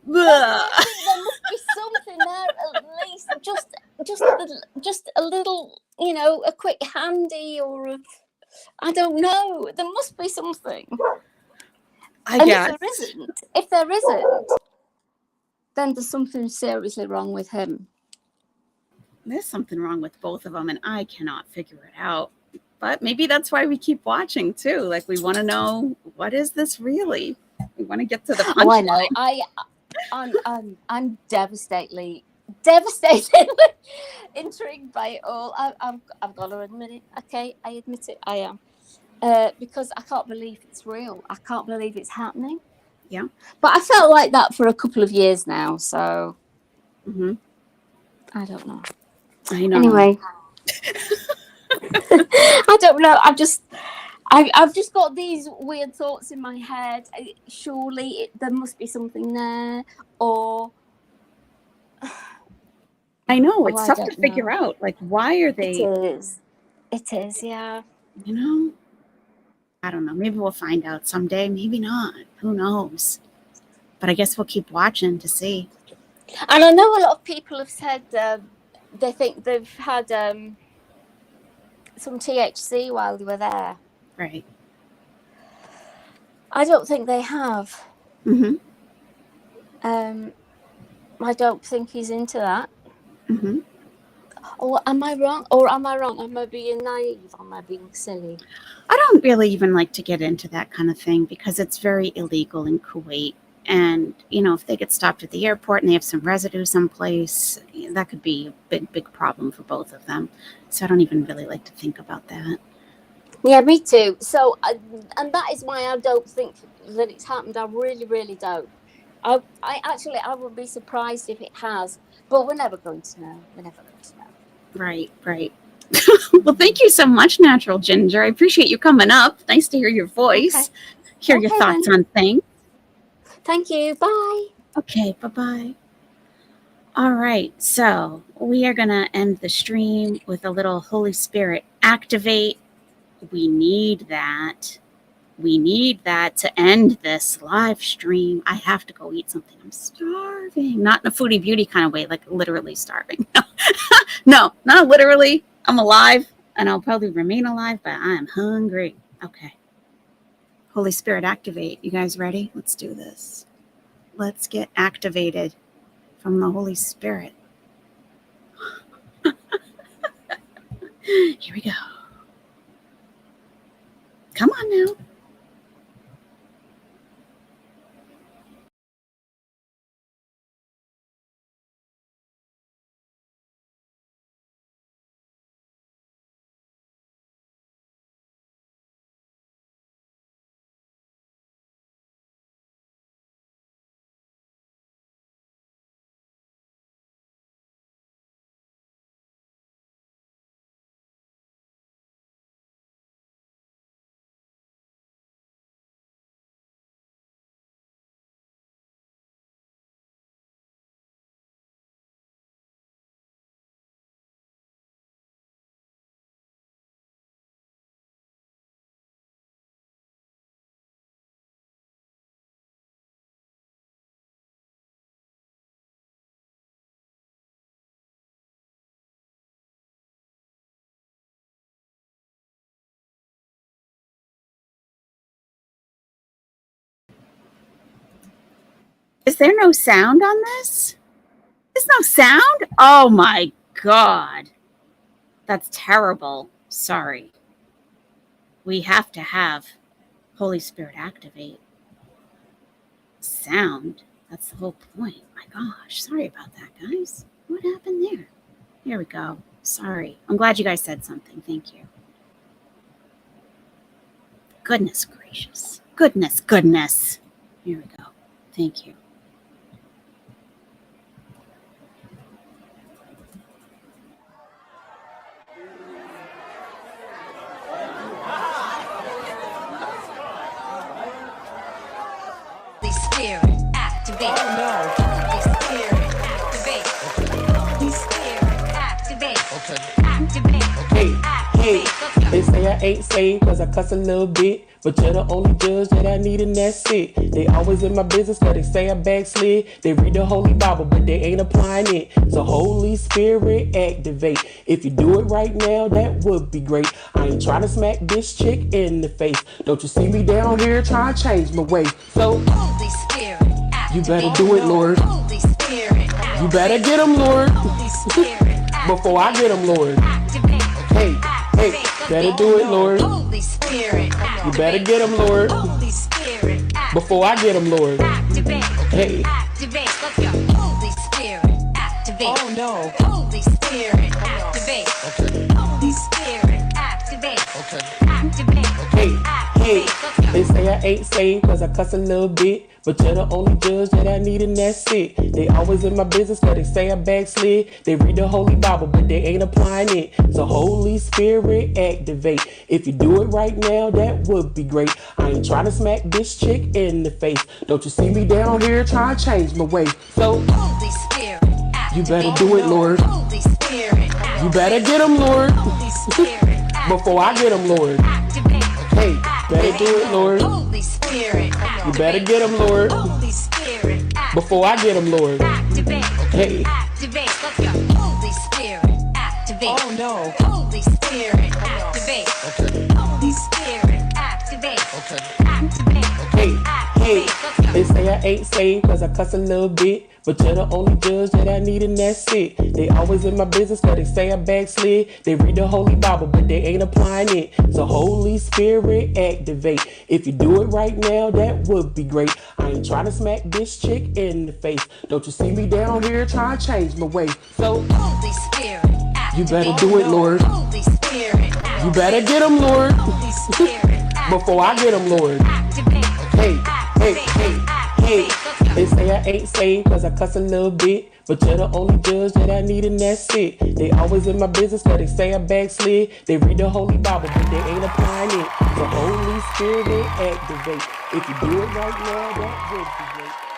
There must be something there, at least just a little, a quick handy, or I don't know. There must be something. I guess. If there isn't, then there's something seriously wrong with him. There's something wrong with both of them, and I cannot figure it out. But maybe that's why we keep watching too. We want to know, what is this really? We want to get to the punchline. Oh, I know. I'm devastatingly intrigued by it all. I've got to admit it. Okay, I admit it. I am. Because I can't believe it's real. I can't believe it's happening. Yeah. But I felt like that for a couple of years now. So I don't know. I know. Anyway. I don't know. I've just got these weird thoughts in my head. Surely there must be something there, or I know it's I tough don't to figure know. out. Like, why are they? It is, yeah. You know, I don't know. Maybe we'll find out someday. Maybe not. Who knows? But I guess we'll keep watching to see. And I know a lot of people have said they think they've had some THC while they were there. Right. I don't think they have. Mm-hmm. I don't think he's into that. Mm-hmm. Or am I wrong? Am I being naive? Am I being silly? I don't really even like to get into that kind of thing because it's very illegal in Kuwait. And, you know, if they get stopped at the airport and they have some residue someplace, that could be a big, big problem for both of them. So I don't even really like to think about that. Yeah, me too. So, and that is why I don't think that it's happened. I really, really don't. I would be surprised if it has, but we're never going to know. We're never going to know. Right, right. Well, thank you so much, Natural Ginger. I appreciate you coming up. Nice to hear your voice, hear your thoughts on things. Thank you. Bye. Okay, bye-bye. All right, so we are going to end the stream with a little Holy Spirit activate. We need that. We need that to end this live stream. I have to go eat something. I'm starving. Not in a foodie beauty kind of way, like literally starving. No, not literally. I'm alive, and I'll probably remain alive, but I am hungry. Okay. Holy Spirit activate. You guys ready? Let's do this. Let's get activated from the Holy Spirit. Here we go. Come on now. Is there no sound on this? There's no sound? Oh my God. That's terrible. Sorry. We have to have Holy Spirit activate. Sound. That's the whole point. My gosh. Sorry about that, guys. What happened there? Here we go. Sorry. I'm glad you guys said something. Thank you. Goodness gracious. Goodness. Here we go. Thank you. Holy Spirit, activate. Oh no. Holy Spirit, activate. Holy Spirit, activate. Okay. Activate. Hey, they say I ain't saved cause I cuss a little bit, but you're the only judge that I need and that's it. They always in my business cause they say I backslid. They read the Holy Bible but they ain't applying it. So Holy Spirit activate. If you do it right now, that would be great. I ain't trying to smack this chick in the face. Don't you see me down here trying to change my way? So Holy Spirit, activate. You better do it, Lord. Holy Spirit, activate. You better get them, Lord. Holy Spirit, Before I get them, Lord. activate. Hey, better do it, Lord. Holy Spirit, activate. You better get them, Lord. Holy Spirit, activate. Before I get them, Lord. Activate. Hey. Activate. Let's go. Holy Spirit, activate. Oh no. Holy Spirit, activate. Okay. Holy Spirit, activate. Okay. Activate. Hey. Activate. Let's go. They say I ain't saved cause I cuss a little bit. But you're the only judge that I need and that's it. They always in my business cause they say I backslid. They read the Holy Bible but they ain't applying it. So Holy Spirit activate. If you do it right now, that would be great. I ain't trying to smack this chick in the face. Don't you see me down here trying to change my way. So Holy Spirit, you better do it, Lord. Holy Spirit, You better get him, Lord. Holy Spirit, Before I get him, Lord. activate. Hey, better do it, Lord. Holy Spirit, You better get him, Lord. Holy Spirit, Before I get him, Lord. activate. Hey. Activate. Let's go. Holy Spirit, activate. Oh no. Holy Spirit, activate. Holy Spirit, activate. Activate. Hey, hey, Let's go. they say I ain't saved cause I cuss a little bit. But you're the only judge that I need and that's it. They always in my business cause they say I backslid. They read the Holy Bible but they ain't applying it. So Holy Spirit activate. If you do it right now, that would be great. I ain't trying to smack this chick in the face. Don't you see me down here trying to change my way. So Holy Spirit, activate. you better do it, Lord. Holy Spirit, activate. You better get him, Lord. Holy Spirit, Before I get him, Lord. activate. Hey, hey, hey, hey. They say I ain't saved cause I cuss a little bit. But you're the only judge that I need and that's it. They always in my business cause they say I backslid. They read the Holy Bible but they ain't applying it. So Holy Spirit activate. If you do it right now, that would be great.